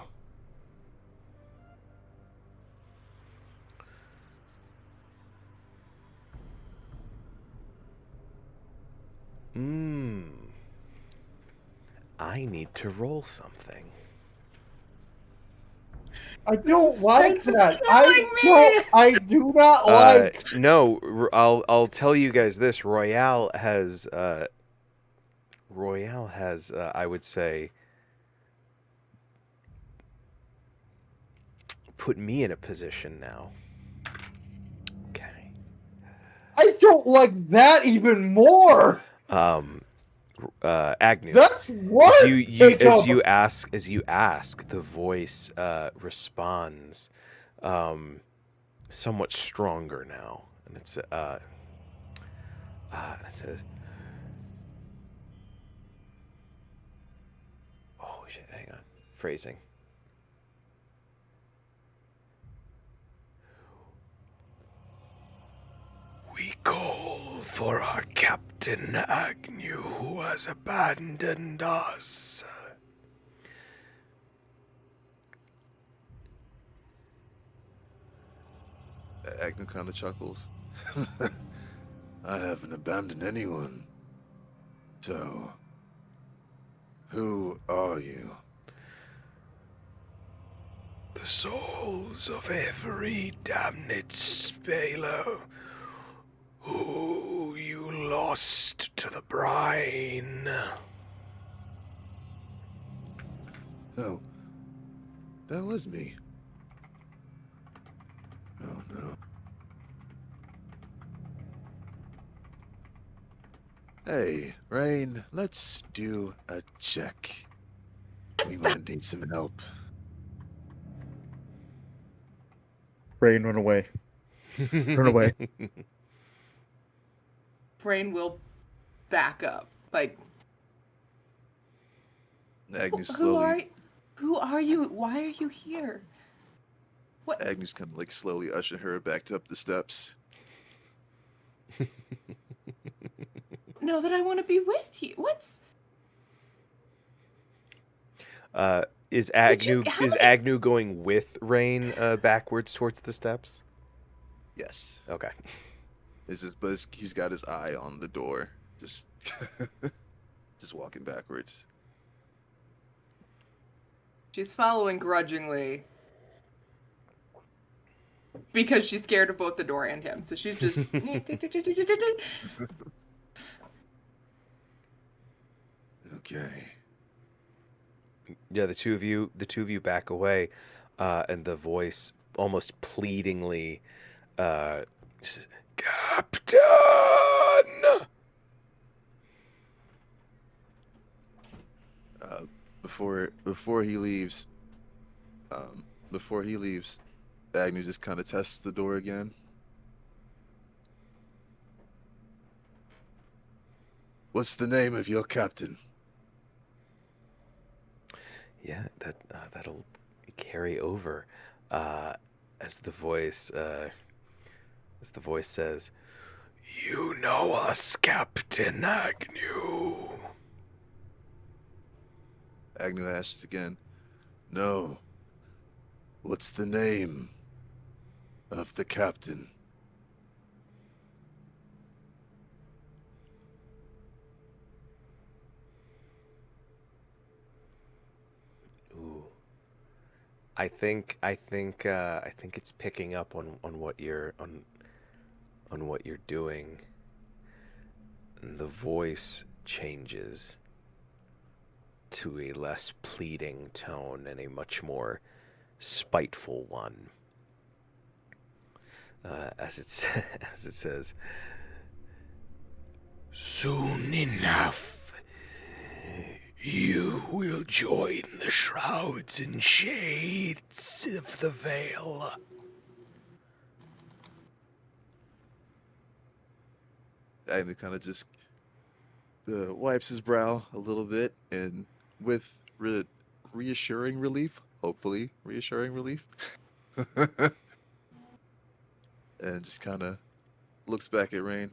I need to roll something. I don't like Suspense is that. killing me. I do not like. No, I'll tell you guys this. Royale has I would say put me in a position now. Okay. I don't like that even more. Agnew. That's what. As you ask, the voice responds, somewhat stronger now, and it says, "Oh shit! Hang on, phrasing." We call for our Captain Agnew, who has abandoned us. Agnew kind of chuckles. I haven't abandoned anyone. So, who are you? The souls of every damned Spalo who you lost to the brine. Oh, that was me. Oh no. Hey, Rain, let's do a check. We might need some help. Rain, run away. Run away. Brain will back up. Like, Agnew who are you? Why are you here? What? Agnew's kind of like slowly ushering her back up the steps. No, that I want to be with you. What's? Is Agnew going with Rain backwards towards the steps? Yes. Okay. But he's got his eye on the door, just walking backwards. She's following grudgingly because she's scared of both the door and him. So she's just. Okay. Yeah, the two of you back away, and the voice almost pleadingly says, "Captain!" Before he leaves, Agnew just kind of tests the door again. What's the name of your captain? Yeah, that'll carry over as the voice says, "You know us, Captain Agnew." Agnew asks again. No. What's the name of the captain? Ooh. I think it's picking up on what you're on what you're doing. And the voice changes to a less pleading tone and a much more spiteful one. As it says, "Soon enough, you will join the shrouds and shades of the Vela." Agnew kind of just wipes his brow a little bit, and with reassuring relief, hopefully reassuring relief, and just kind of looks back at Rain.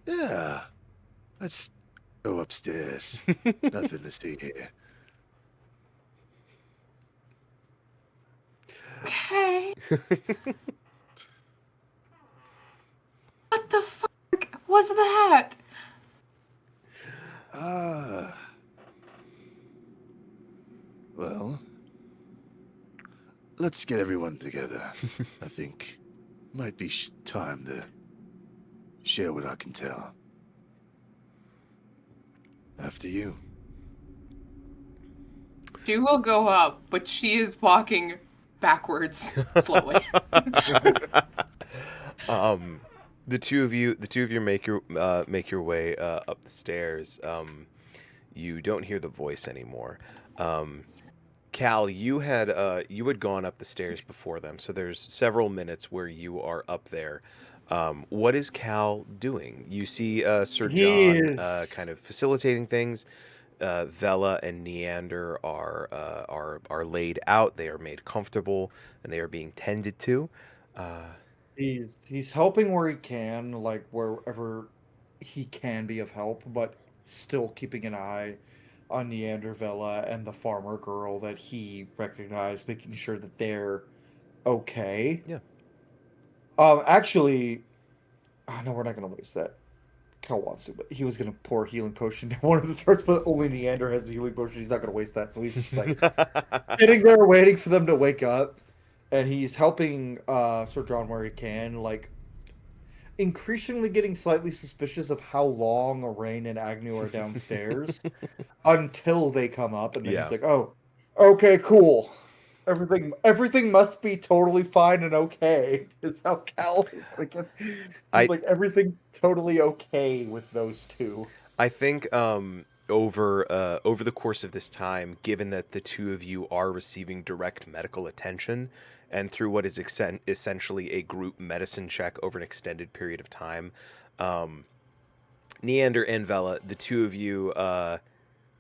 Yeah, let's go upstairs. Nothing to see here. Okay. What the fuck was that? Well, let's get everyone together. I think might be time to share what I can tell. After you. She will go up, but she is walking backwards slowly. The two of you make your way up the stairs. You don't hear the voice anymore. Cal, you had gone up the stairs before them, so there's several minutes where you are up there. What is Cal doing? You see Sir John kind of facilitating things. Vela and Neander are laid out. They are made comfortable, and they are being tended to. He's helping where he can, like wherever he can be of help, but still keeping an eye on Neander, Vela, and the farmer girl that he recognized, making sure that they're okay. Yeah. Actually, no, we're not gonna waste that. Cal wants to, but he was gonna pour a healing potion down one of the throats, but only Neander has the healing potion. He's not gonna waste that, so he's just like sitting there waiting for them to wake up, and he's helping Sir John where he can, like increasingly getting slightly suspicious of how long Rain and Agnew are downstairs until they come up, and then Yeah. he's like, "Oh, okay, cool. Everything must be totally fine and okay." Is how Cal is thinking. He's like, everything totally okay with those two. I think over the course of this time, given that the two of you are receiving direct medical attention, and through what is essentially a group medicine check over an extended period of time, Neander and Vela, the two of you,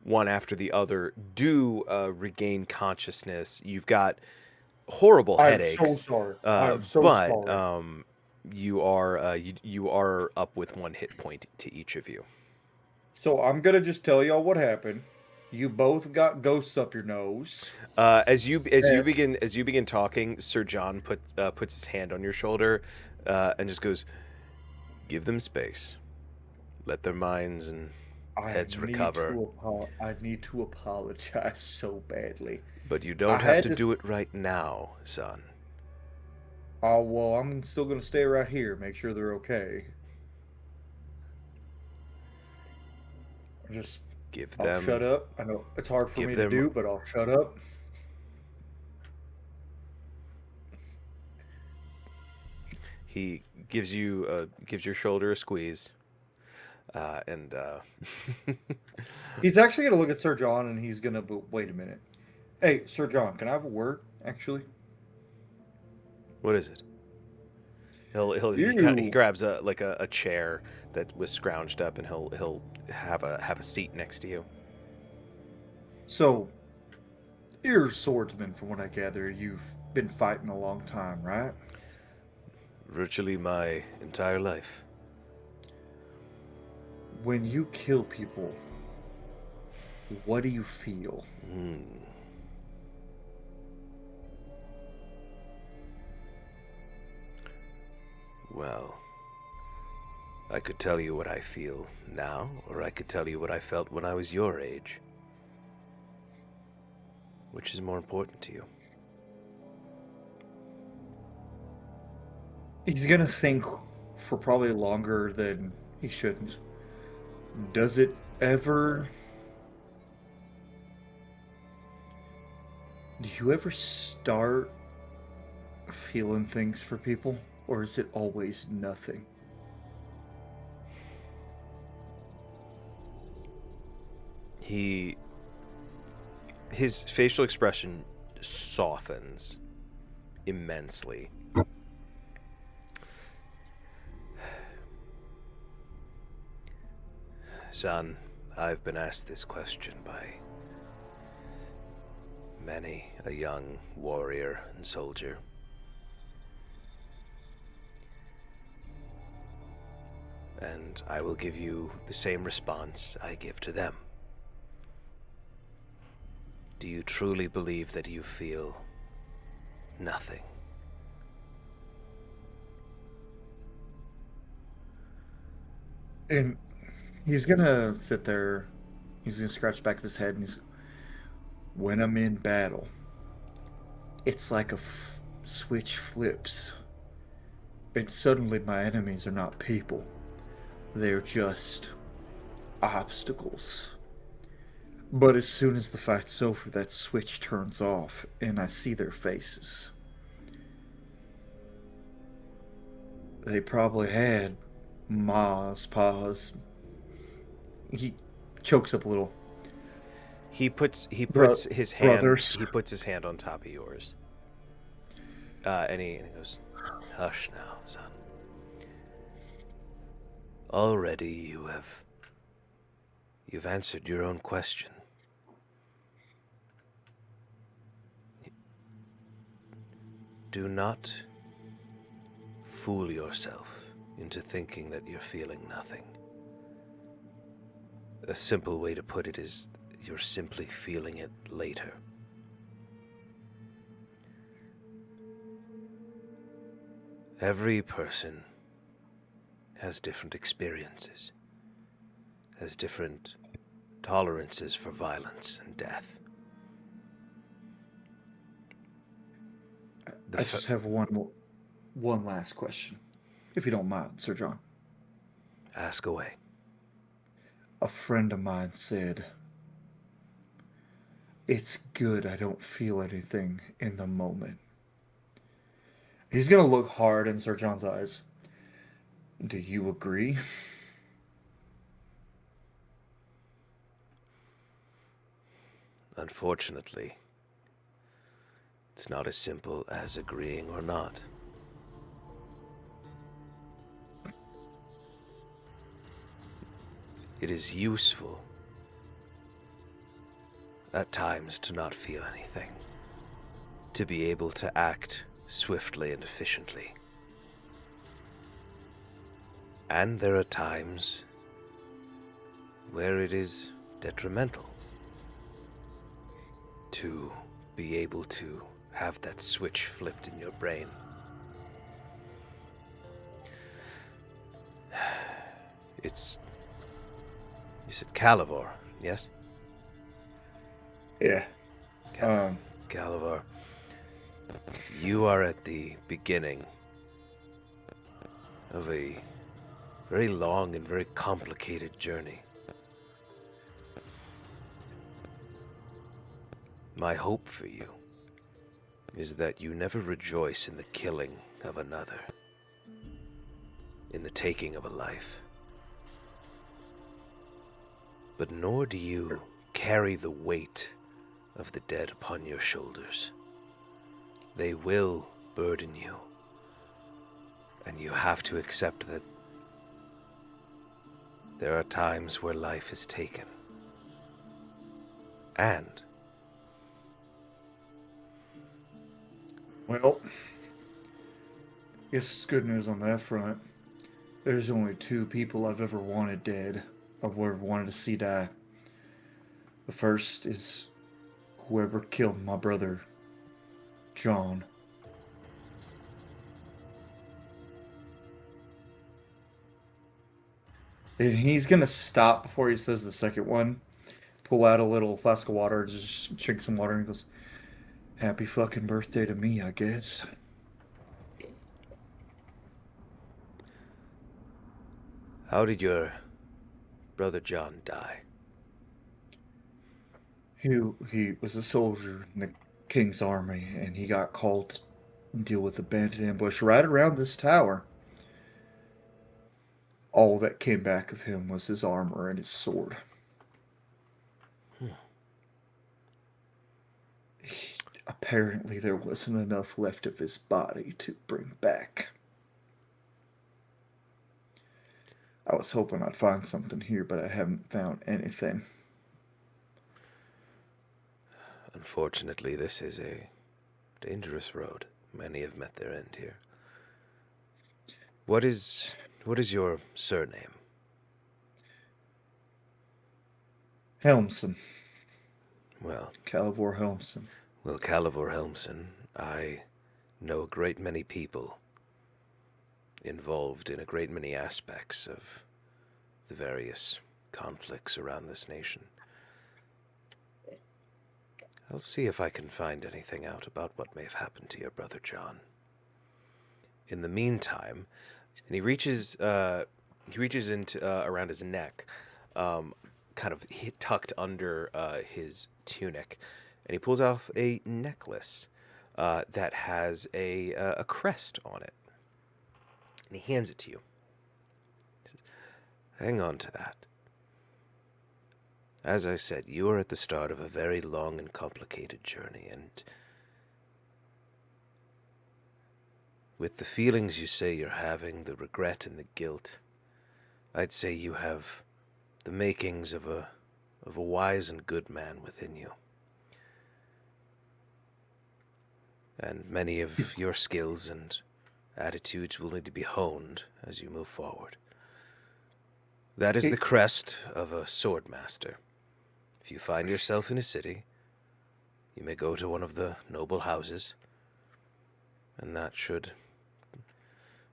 one after the other, do regain consciousness. You've got horrible headaches. I'm so sorry. I'm so sorry. But you are up with 1 hit point to each of you. So I'm gonna just tell y'all what happened. You both got ghosts up your nose. As you begin talking, Sir John puts his hand on your shoulder and just goes, "Give them space. Let their minds and heads recover." I need to apologize so badly. But you don't have to do it right now, son. Oh, well, I'm still gonna stay right here, make sure they're okay. I'll shut up. I know it's hard for me to do, but I'll shut up. He gives your shoulder a squeeze, and he's actually gonna look at Sir John, and he's gonna. Wait a minute. Hey, Sir John, can I have a word? Actually, what is it? He Ew. grabs a chair that was scrounged up, and he'll have a seat next to you. So, you're a swordsman, from what I gather. You've been fighting a long time, right? Virtually my entire life. When you kill people, what do you feel? Well, I could tell you what I feel now, or I could tell you what I felt when I was your age. Which is more important to you? He's gonna think for probably longer than he should. Does it ever... Do you ever start feeling things for people? Or is it always nothing? His facial expression softens immensely. Son, I've been asked this question by many a young warrior and soldier. And I will give you the same response I give to them. Do you truly believe that you feel nothing? And he's gonna sit there, he's gonna scratch the back of his head, and when I'm in battle, it's like a switch flips. And suddenly my enemies are not people. They're just obstacles. But as soon as the fight's over, that switch turns off, and I see their faces. They probably had ma's, pa's. He chokes up a little. He puts his hand brothers. he puts his hand on top of yours. And he goes, "Hush now, son. Already you've answered your own question. Do not fool yourself into thinking that you're feeling nothing. A simple way to put it is you're simply feeling it later. Every person has different experiences, has different tolerances for violence and death. I just have one last question, if you don't mind, Sir John. Ask away. A friend of mine said, "It's good I don't feel anything in the moment." He's gonna look hard in Sir John's eyes. Do you agree? Unfortunately, it's not as simple as agreeing or not. It is useful at times to not feel anything, to be able to act swiftly and efficiently. And there are times where it is detrimental to be able to have that switch flipped in your brain. It's... You said Calivor, yes? Yeah. Calivor, you are at the beginning of a very long and very complicated journey. My hope for you is that you never rejoice in the killing of another, in the taking of a life, but nor do you carry the weight of the dead upon your shoulders. They will burden you. And you have to accept that there are times where life is taken. And Well, guess it's good news on that front. There's only 2 people I've ever wanted dead, I've ever wanted to see die. The first is whoever killed my brother, John. And he's gonna stop before he says the second one, pull out a little flask of water, just drink some water, and he goes, "Happy fucking birthday to me, I guess." how did your brother John die? He was a soldier in the King's army, and he got called to deal with a bandit ambush right around this tower. All that came back of him was his armor and his sword. Apparently, there wasn't enough left of his body to bring back. I was hoping I'd find something here, but I haven't found anything. Unfortunately, this is a dangerous road. Many have met their end here. What is your surname? Helmson. Well, Calivor Helmson. Calivor Helmson, I know a great many people involved in a great many aspects of the various conflicts around this nation. I'll see if I can find anything out about what may have happened to your brother John. In the meantime, and he reaches into around his neck, kind of tucked under his tunic, and he pulls off a necklace that has a crest on it, and he hands it to you. He says, "Hang on to that. As I said, you are at the start of a very long and complicated journey, and with the feelings you say you're having, the regret and the guilt, I'd say you have the makings of a wise and good man within you. And many of your skills and attitudes will need to be honed as you move forward. That is the crest of a sword master. If you find yourself in a city, you may go to one of the noble houses, and that should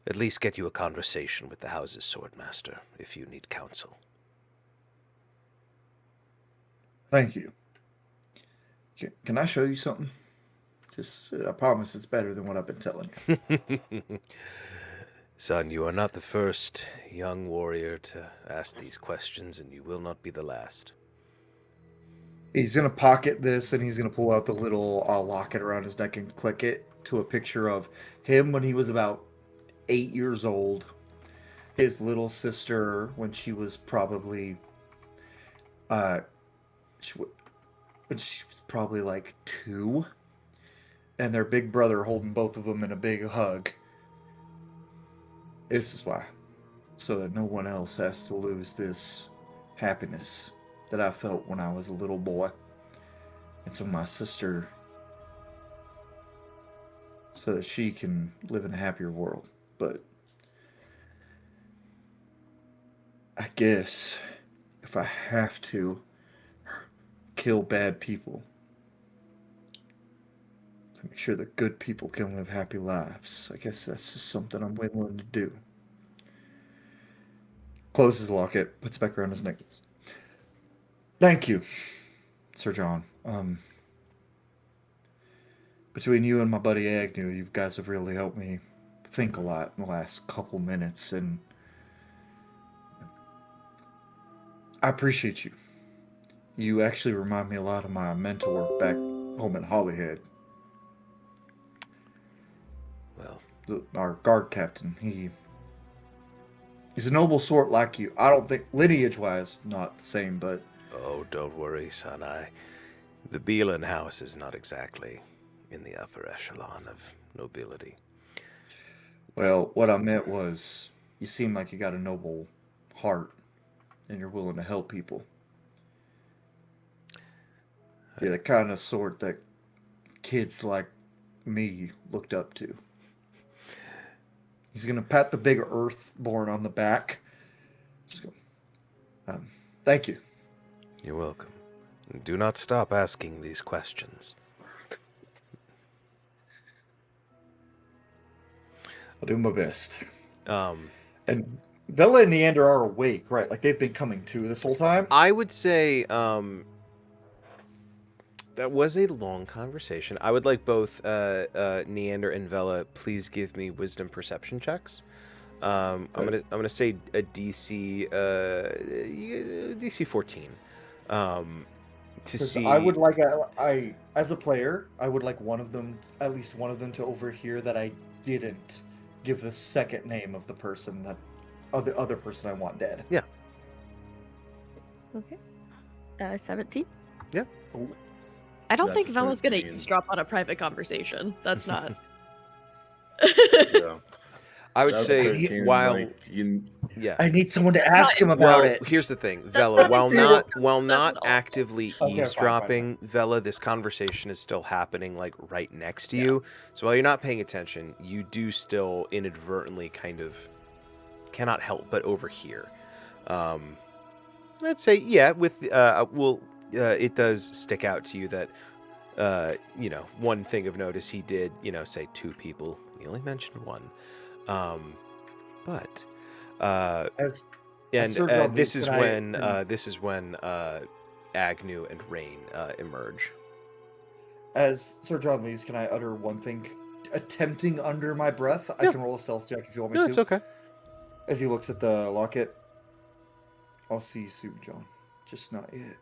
at least get you a conversation with the house's swordmaster if you need counsel." Thank you. Can I show you something? I promise it's better than what I've been telling you. Son, you are not the first young warrior to ask these questions, and you will not be the last. He's going to pocket this, and he's going to pull out the little locket around his neck and click it to a picture of him when he was about 8 years old. His little sister when she was probably, when she was probably like 2. And their big brother holding both of them in a big hug. This is why. So that no one else has to lose this happiness that I felt when I was a little boy. And so my sister, so that she can live in a happier world. But I guess if I have to kill bad people, to make sure that good people can live happy lives, I guess that's just something I'm willing to do. Closes the locket, puts it back around his necklace. Thank you, Sir John. Between you and my buddy Agnew, you guys have really helped me think a lot in the last couple minutes, and I appreciate you. You actually remind me a lot of my mentor back home in Hollyhead. Well, Our guard captain, he's a noble sort like you. I don't think lineage-wise not the same, but oh, don't worry, son. The Beelan house is not exactly in the upper echelon of nobility. Well, what I meant was, you seem like you got a noble heart, and you're willing to help people. You're the kind of sort that kids like me looked up to. He's gonna pat the big Earthborn on the back. Just go, thank you. You're welcome. And do not stop asking these questions. I'll do my best. Um, And Vela and Neander are awake, right? Like they've been coming to this whole time. I would say that was a long conversation. I would like both Neander and Vela please give me wisdom perception checks. I'm gonna say a DC 14. To see. I would like I as a player, I would like one of them, at least one of them, to overhear that I didn't give the second name of the person that, of the other person I want dead. Yeah. Okay. 17. Yeah. Ooh. I don't That's think a Vela's gonna 13. eavesdrop on a private conversation. That's not. Yeah. I would That was say 13, while like, you, yeah. I need someone to ask him about Well, it. here's the thing, That's Vela. not While included. not That's not actively Okay, fine, eavesdropping, Vela, this conversation is still happening like right next to you. So while you're not paying attention, you do still inadvertently kind of cannot help but overhear. I'd say with it does stick out to you that one thing of notice he did say two people. He only mentioned one, but. As And Sir John this leaves, is can when Agnew and Rain emerge. as Sir John leaves, can I utter one thing, attempting under my breath? I Yeah. can roll a stealth check if you want me No, to. it's okay. As he looks at the locket, I'll see you soon, John. Just not yet.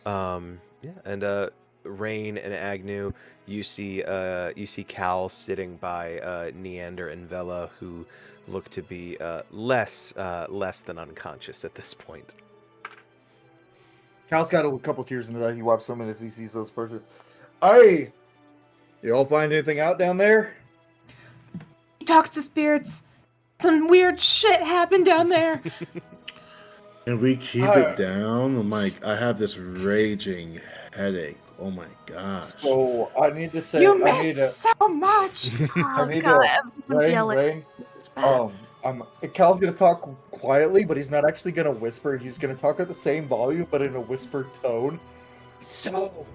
And Rain and Agnew, you see Cal sitting by Neander and Vela, who look to be less than unconscious at this point. Cal's got a couple tears in his eye. He wipes them as he sees those persons. Hey, you all find anything out down there? He talks to spirits. Some weird shit happened down there. can we keep it down? I'm like, I have this raging headache. Oh my gosh. So I need to say, You I need miss to, so much. Oh need god, to- everyone's yelling. Rain. It's bad. Cal's gonna talk quietly, but he's not actually gonna whisper. He's gonna talk at the same volume, but in a whispered tone. So,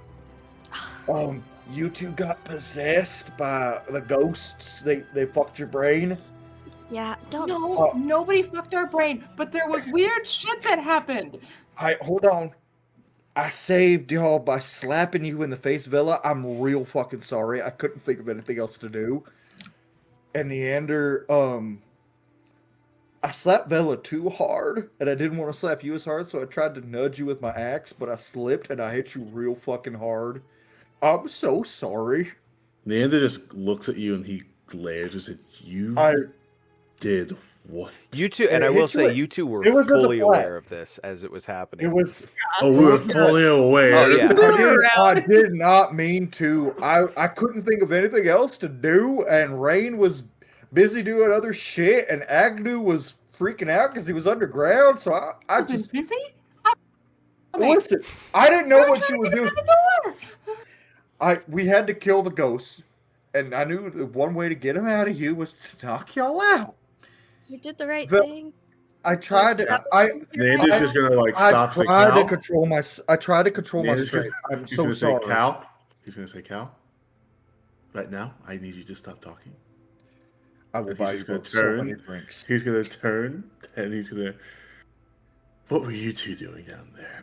you two got possessed by the ghosts. They fucked your brain. Yeah, don't. No, nobody fucked our brain, but there was weird shit that happened. Hold on. I saved y'all by slapping you in the face, Vela. I'm real fucking sorry. I couldn't think of anything else to do. And Neander, I slapped Vela too hard, and I didn't want to slap you as hard, so I tried to nudge you with my axe, but I slipped and I hit you real fucking hard. I'm so sorry. Neander just looks at you and he glares and said, "You did what?" You two, and It I will hit you say, at- you two were it was at the fully flat. aware of this as it was happening. It was. Oh, we were fully aware. Oh, yeah. I did not mean to. I couldn't think of anything else to do, and Rain was busy doing other shit, and Agnew was freaking out because he was underground. So I Was just it busy? listen. I didn't know We were what trying you to were get doing. out the door. We had to kill the ghosts, and I knew the one way to get them out of you was to knock y'all out. You did the right The- thing. I tried to. Neander's just gonna like I stop. Say, tried to Cal. control my. I tried to control my Neander's strength. gonna, I'm he's so gonna sorry. say, Cal. He's gonna say, Cal. Right now, I need you to stop talking. I will He's buy you just gonna both so turn. many drinks. He's gonna turn and he's gonna. What were you two doing down there?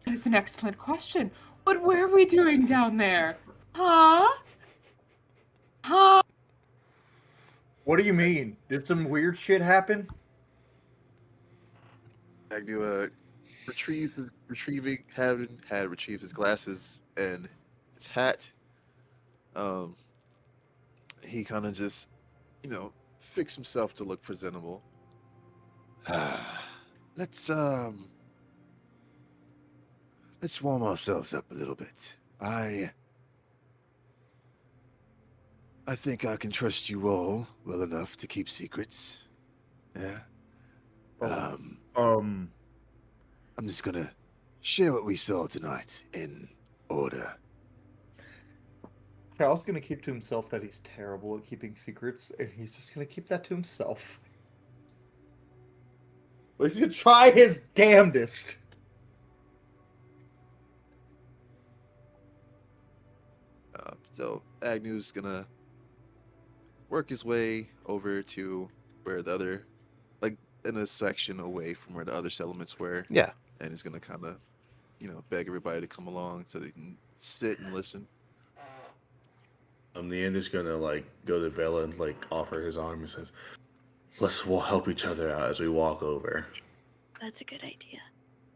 That is an excellent question. What were we doing down there? Huh? Huh? What do you mean? Did some weird shit happen? Agnew retrieved his glasses and his hat. He kind of just, fixed himself to look presentable. Let's warm ourselves up a little bit. I think I can trust you all well enough to keep secrets. Yeah. Oh, I'm just gonna share what we saw tonight in order. Cal's gonna keep to himself that he's terrible at keeping secrets, and he's just gonna keep that to himself. But he's gonna try his damnedest. So Agnew's gonna work his way over to where the other, like in a section away from where the other settlements were, Yeah. and he's gonna kind of, beg everybody to come along so they can sit and listen. Neander's gonna like go to Vela and like offer his arm and says, we'll help each other out as we walk over. That's a good idea.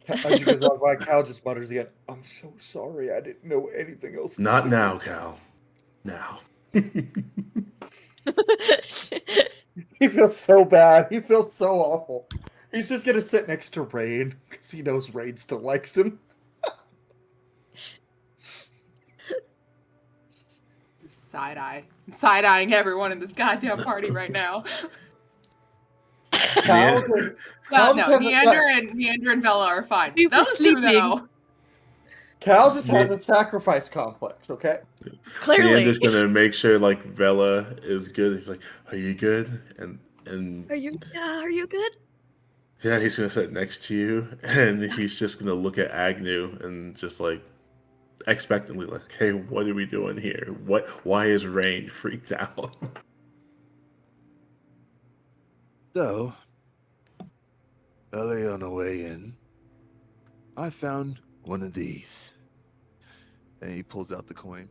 As you guys walk by, Cal just mutters again, "I'm so sorry. I didn't know anything else." Not now, Cal. Now. He feels so bad. He feels so awful. He's just gonna sit next to Rain because he knows Rain still likes him. Side-eye. I'm side-eyeing everyone in this goddamn party right now. Cal can- No, Cal just no, has a- Neander and Vela are fine. We were Those two, sleeping. though. Cal just has a sacrifice complex, okay? Clearly. Neander's gonna make sure like Vela is good. He's like, "Are you good?" And Are you good? yeah, he's gonna sit next to you, and he's just gonna look at Agnew and just like expectantly, like, "Hey, what are we doing here? Why is Rain freaked out?" So, early on our way in, I found one of these. And he pulls out the coin.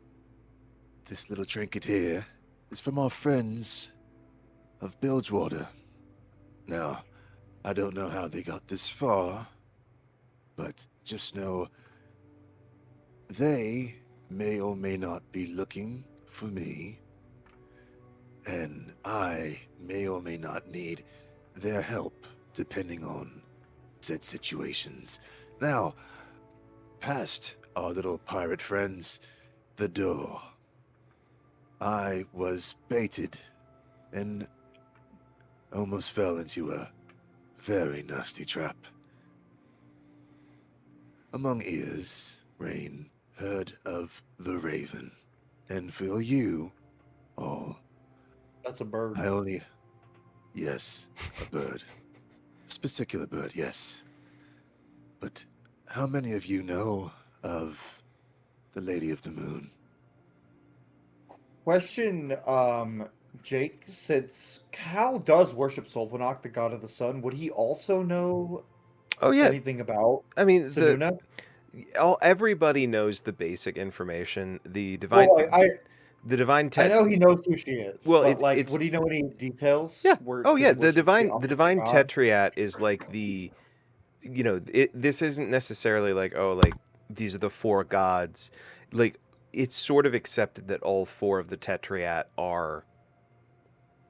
This little trinket here is from our friends of Bilgewater. Now, I don't know how they got this far, but just know they may or may not be looking for me, and I may or may not need their help depending on said situations. Now, past our little pirate friends, the door. I was baited and almost fell into a very nasty trap. Among ears, Rain heard of the Raven, and for you all, That's a bird. I only... Yes, a bird. This particular bird, yes. But how many of you know of the Lady of the Moon? Question, Jake, since Cal does worship Solvanok, the god of the sun, would he also know Oh yeah. anything about I mean, Sununa? everybody knows the basic information. The divine, Well, the divine I tet. know he knows who she is, Well, but it's would he know any details? yeah. Where, Oh 'cause yeah. he The worships divine opposite god? tetriad is like the, this isn't necessarily like, oh, like these are the four gods. Like, it's sort of accepted that all four of the tetriad are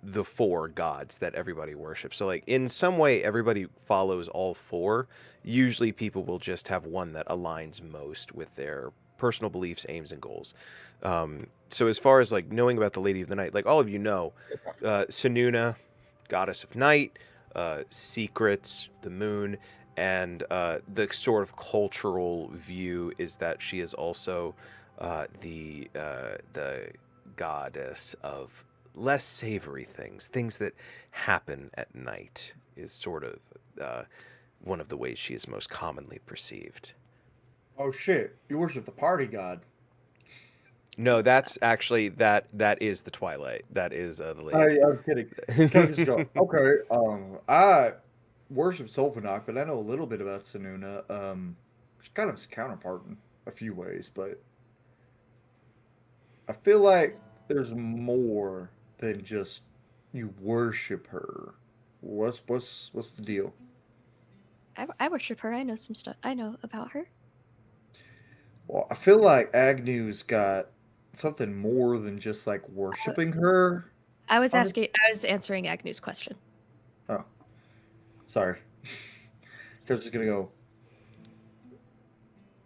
the four gods that everybody worships. So like in some way everybody follows all four. Usually people will just have one that aligns most with their personal beliefs, aims, and goals. So as far as like knowing about the Lady of the Night, like all of you know, Sununa, goddess of night, secrets, the moon, and the sort of cultural view is that she is also the goddess of less savory things that happen at night, is sort of one of the ways she is most commonly perceived. Oh shit! You worship the party god. No, that's actually that is the Twilight. That is the lady. I'm kidding. Just go, okay, I worship Solvanok, but I know a little bit about Sununa. She's kind of his counterpart in a few ways, but I feel like there's more than just you worship her. What's the deal? I worship her. I know some stuff. I know about her. Well, I feel like Agnew's got something more than just like worshiping her. I was On the- answering Agnew's question. Oh, sorry. I was just gonna go.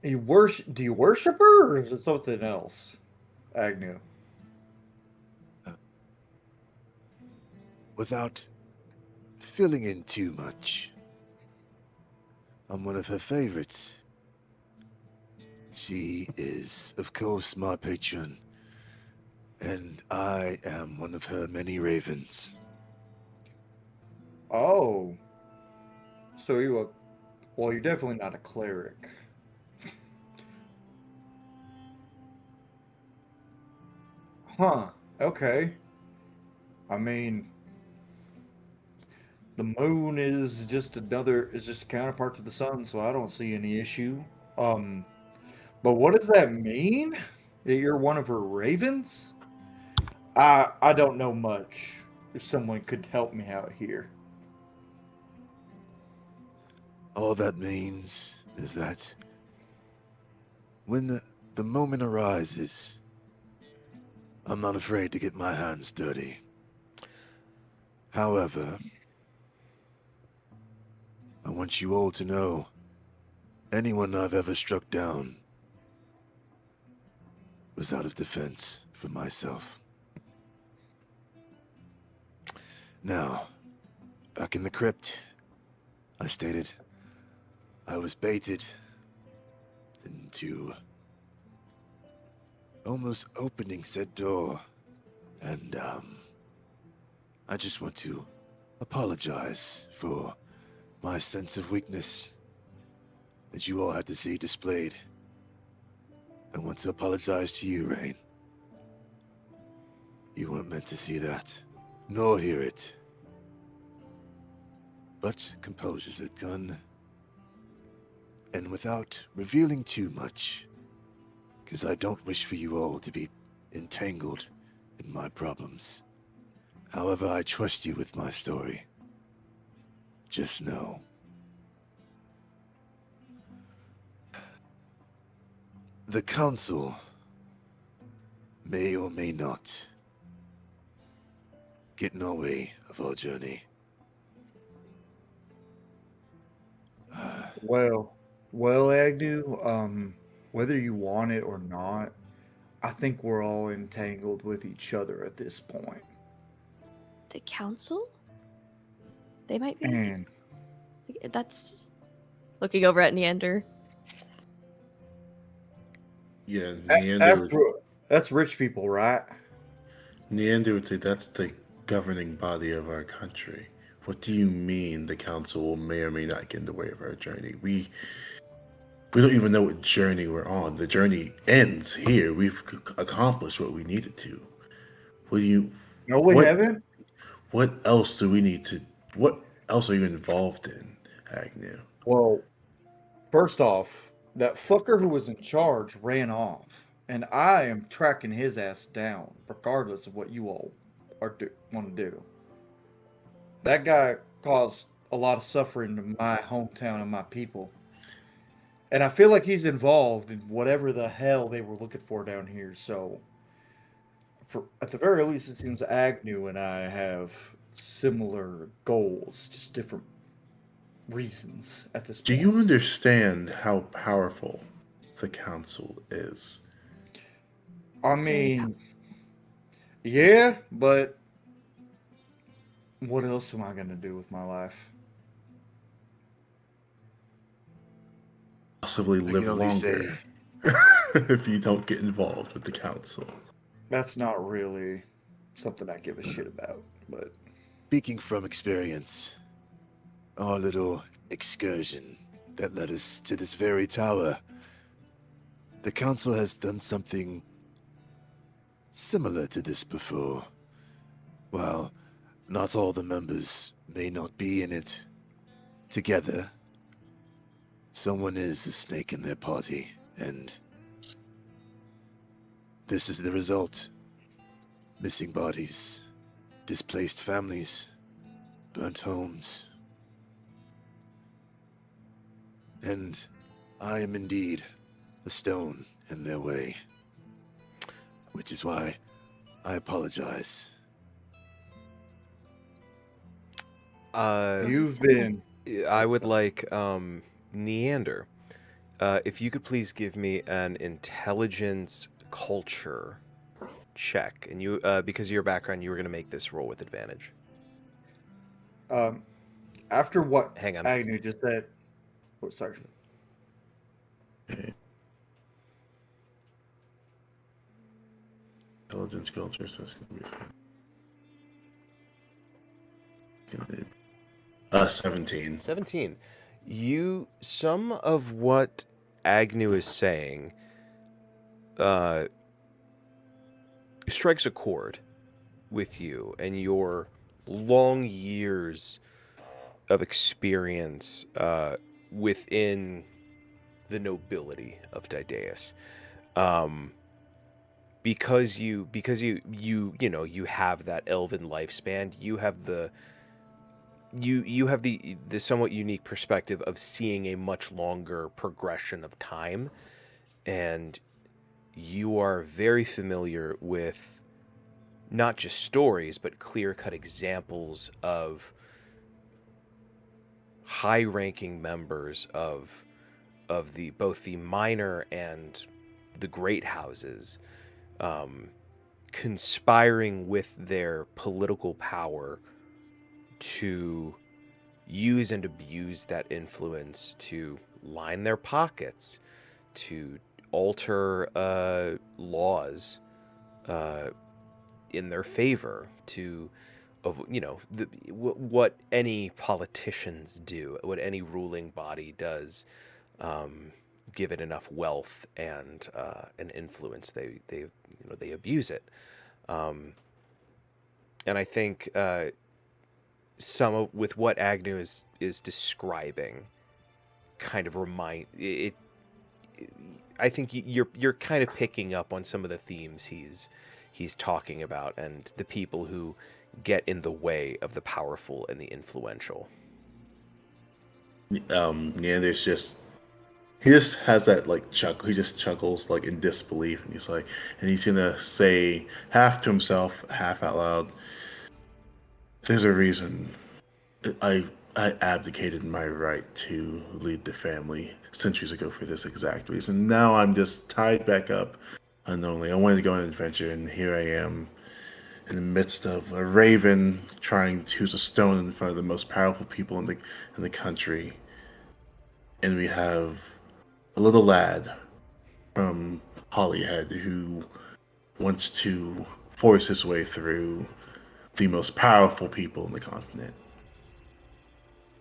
Do you worship her, or is it something else, Agnew? Without filling in too much, I'm one of her favorites. She is, of course, my patron, and I am one of her many ravens. Oh, so you're definitely not a cleric. Huh? Okay. I mean, the moon is just a counterpart to the sun, so I don't see any issue. Um, but what does that mean? That you're one of her ravens? I don't know much. If someone could help me out here. All that means is that when the moment arises, I'm not afraid to get my hands dirty. However, I want you all to know, anyone I've ever struck down was out of defense for myself. Now, back in the crypt, I stated I was baited into almost opening said door, and I just want to apologize for my sense of weakness that you all had to see displayed. I want to apologize to you, Rain. You weren't meant to see that, nor hear it. But composure's a gun. And without revealing too much, because I don't wish for you all to be entangled in my problems. However, I trust you with my story. Just know. The Council may or may not get in our way of our journey. Well, Agnew, whether you want it or not, I think we're all entangled with each other at this point. The council? They might be. And That's looking over at Neander. Yeah, that's rich people, right? Neander would say that's the governing body of our country. What do you mean the council may or may not get in the way of our journey? We don't even know what journey we're on. The journey ends here. We've accomplished what we needed to. What do you? No, we what haven't. what else do we need to? What else are you involved in, Agnew? Well, first off, that fucker who was in charge ran off, and I am tracking his ass down, regardless of what you all want to do. That guy caused a lot of suffering to my hometown and my people. And I feel like he's involved in whatever the hell they were looking for down here. So, at the very least, it seems Agnew and I have similar goals, just different reasons at this Do point. you understand how powerful the council is? I mean, yeah, but what else am I going to do with my life? Possibly I live can only longer if you don't get involved with the council. That's not really something I give a shit about, but Speaking from experience, our little excursion that led us to this very tower, the council has done something similar to this before. While not all the members may not be in it together, someone is a snake in their party, and this is the result. Missing bodies, displaced families, burnt homes. And I am indeed a stone in their way, which is why I apologize. you've been I would like Neander. If you could please give me an intelligence culture check, and you, because of your background, you were going to make this roll with advantage. After what Hang on. Agnew just said. Oh, sorry. Intelligence culture, so it's gonna be 17. 17. Some of what Agnew is saying strikes a chord with you and your long years of experience within the nobility of Didaeus. Because you have that elven lifespan, you have the somewhat unique perspective of seeing a much longer progression of time, and you are very familiar with not just stories but clear-cut examples of high-ranking members of both the minor and the great houses conspiring with their political power to use and abuse that influence to line their pockets, to alter laws in their favor, to what any politicians do, what any ruling body does, give it enough wealth and influence, they abuse it. And I think some of with what Agnew is describing kind of remind it. I think you're kind of picking up on some of the themes he's talking about, and the people who get in the way of the powerful and the influential. Yeah, there's just he just has that like chuckle. He just chuckles like in disbelief, and he's gonna say half to himself, half out loud. There's a reason I abdicated my right to lead the family centuries ago for this exact reason. Now I'm just tied back up unknowingly. I wanted to go on an adventure, and here I am in the midst of a raven trying to use a stone in front of the most powerful people in the country. And we have a little lad from Hollyhead who wants to force his way through the most powerful people in the continent.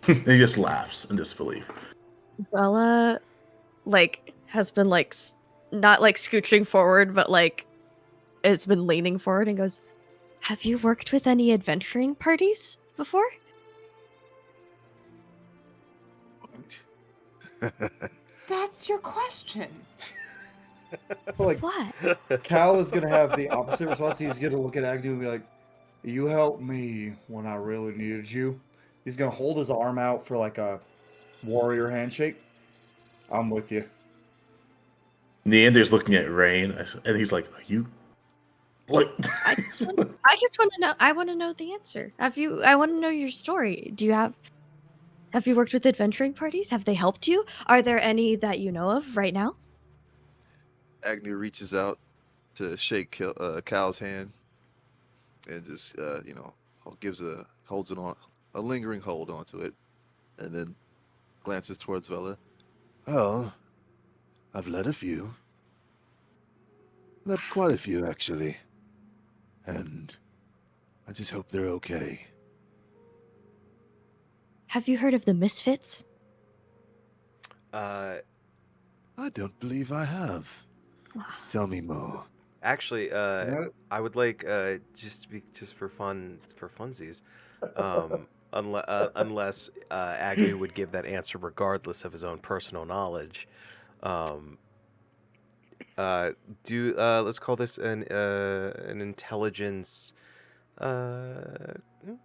And he just laughs in disbelief. Vela, has been, not, scooching forward, but, it's been leaning forward and goes, "Have you worked with any adventuring parties before?" That's your question. Like, What? Cal is gonna have the opposite response. He's gonna look at Agnew and be like, "You helped me when I really needed you." He's gonna hold his arm out for like a warrior handshake. I'm with you. Neander's looking at Rain, and he's like, "Are you like?" I just want to know. I want to know the answer. I want to know your story. Have you worked with adventuring parties? Have they helped you? Are there any that you know of right now? Agnew reaches out to shake Cal's hand and just holds it on a lingering hold onto it, and then glances towards Vela. Oh, I've led a few. Led quite a few, actually. And I just hope they're okay. Have you heard of the Misfits? I don't believe I have. Tell me more. Actually, I would like just for funsies, unless Agnew would give that answer regardless of his own personal knowledge. Let's call this an intelligence.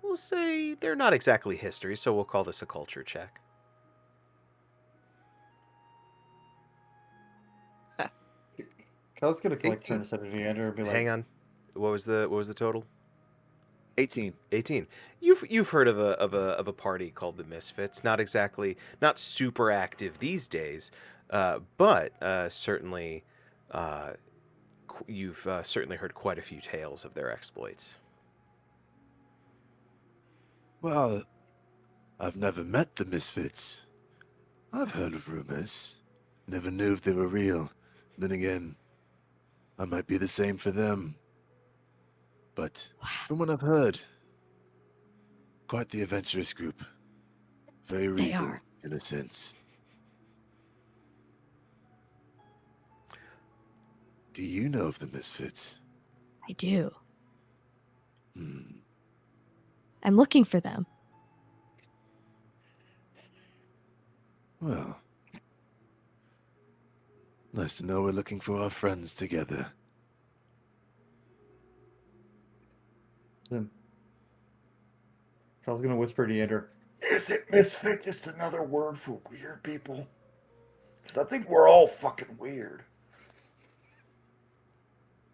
We'll say they're not exactly history, so we'll call this a culture check. Cal's gonna turn 18. his head to Neander and be like, Hang on, what was the total? 18. 18. You've heard of a party called the Misfits. Not super active these days, But certainly, you've certainly heard quite a few tales of their exploits. Well, I've never met the Misfits. I've heard of rumors. Never knew if they were real. Then again, I might be the same for them. But from what I've heard, quite the adventurous group. Very They regal, are. in a sense. Do you know of the Misfits? I do. Hmm. I'm looking for them. Well, nice to know we're looking for our friends together. Then Charles gonna whisper to Ender. Is it misfit just another word for weird people? Because I think we're all fucking weird.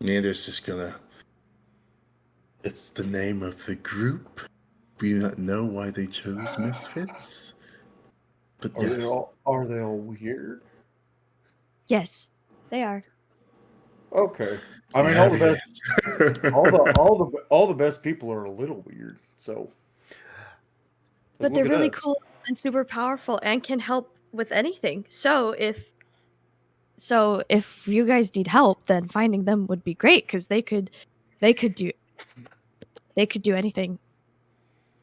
Neander's just gonna. It's the name of the group. We do not know why they chose Misfits. But yes. Are they all weird? Yes, they are. Okay. I you mean, all have the your best, answer. all the best people are a little weird. So, But look they're at really us. cool and super powerful and can help with anything. So if you guys need help, then finding them would be great because they could do anything.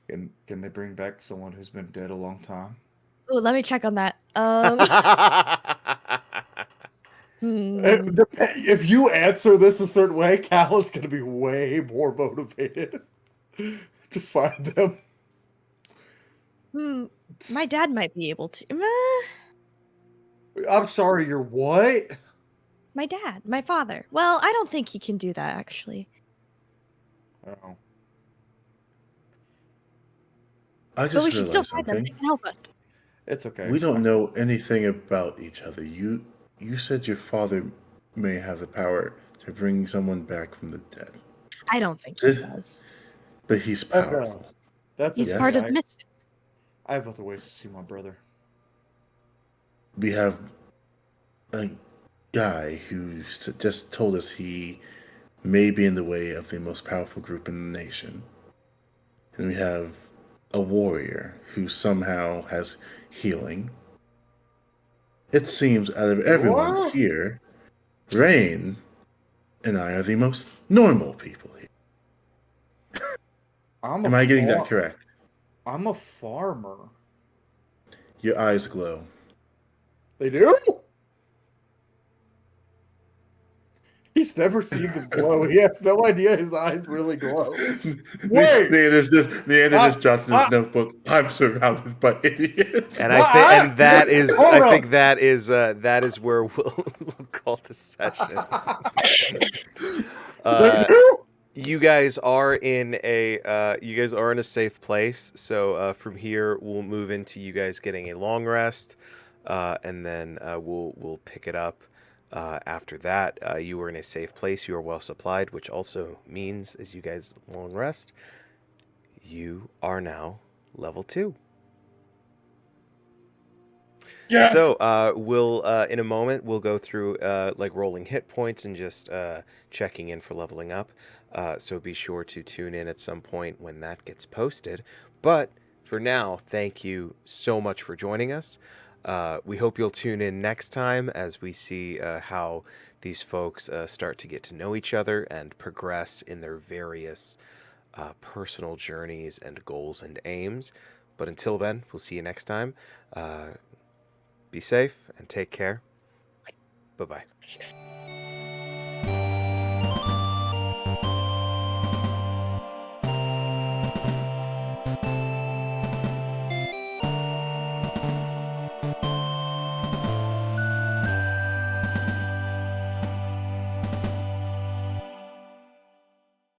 Can they bring back someone who's been dead a long time? Oh, let me check on that. If you answer this a certain way, Cal is going to be way more motivated to find them. My dad might be able to. I'm sorry, you're what? My dad, my father. Well, I don't think he can do that actually. Oh. I But we just should still realized find them. They something. can help us. It's okay. We don't know anything about each other. You said your father may have the power to bring someone back from the dead. I don't think he does. But he's powerful. That's He's okay. part of the Misfits. I have other ways to see my brother. We have a guy who just told us he may be in the way of the most powerful group in the nation. And we have a warrior who somehow has healing. It seems out of everyone What? here, Rain and I are the most normal people here. Am I getting that correct? I'm a farmer. Your eyes glow. They do? He's never seen them glow. He has no idea his eyes really glow. Wait! Neander's just jotting in his notebook. I'm surrounded by idiots. And that is where we'll call the session. You guys are in a safe place. So from here we'll move into you guys getting a long rest, and then we'll pick it up. After that, you are in a safe place. You are well supplied, which also means, as you guys long rest, you are now level 2. Yes! So we'll in a moment we'll go through like rolling hit points and just checking in for leveling up. So be sure to tune in at some point when that gets posted. But for now, thank you so much for joining us. We hope you'll tune in next time as we see how these folks start to get to know each other and progress in their various personal journeys and goals and aims. But until then, we'll see you next time. Be safe and take care. Bye-bye.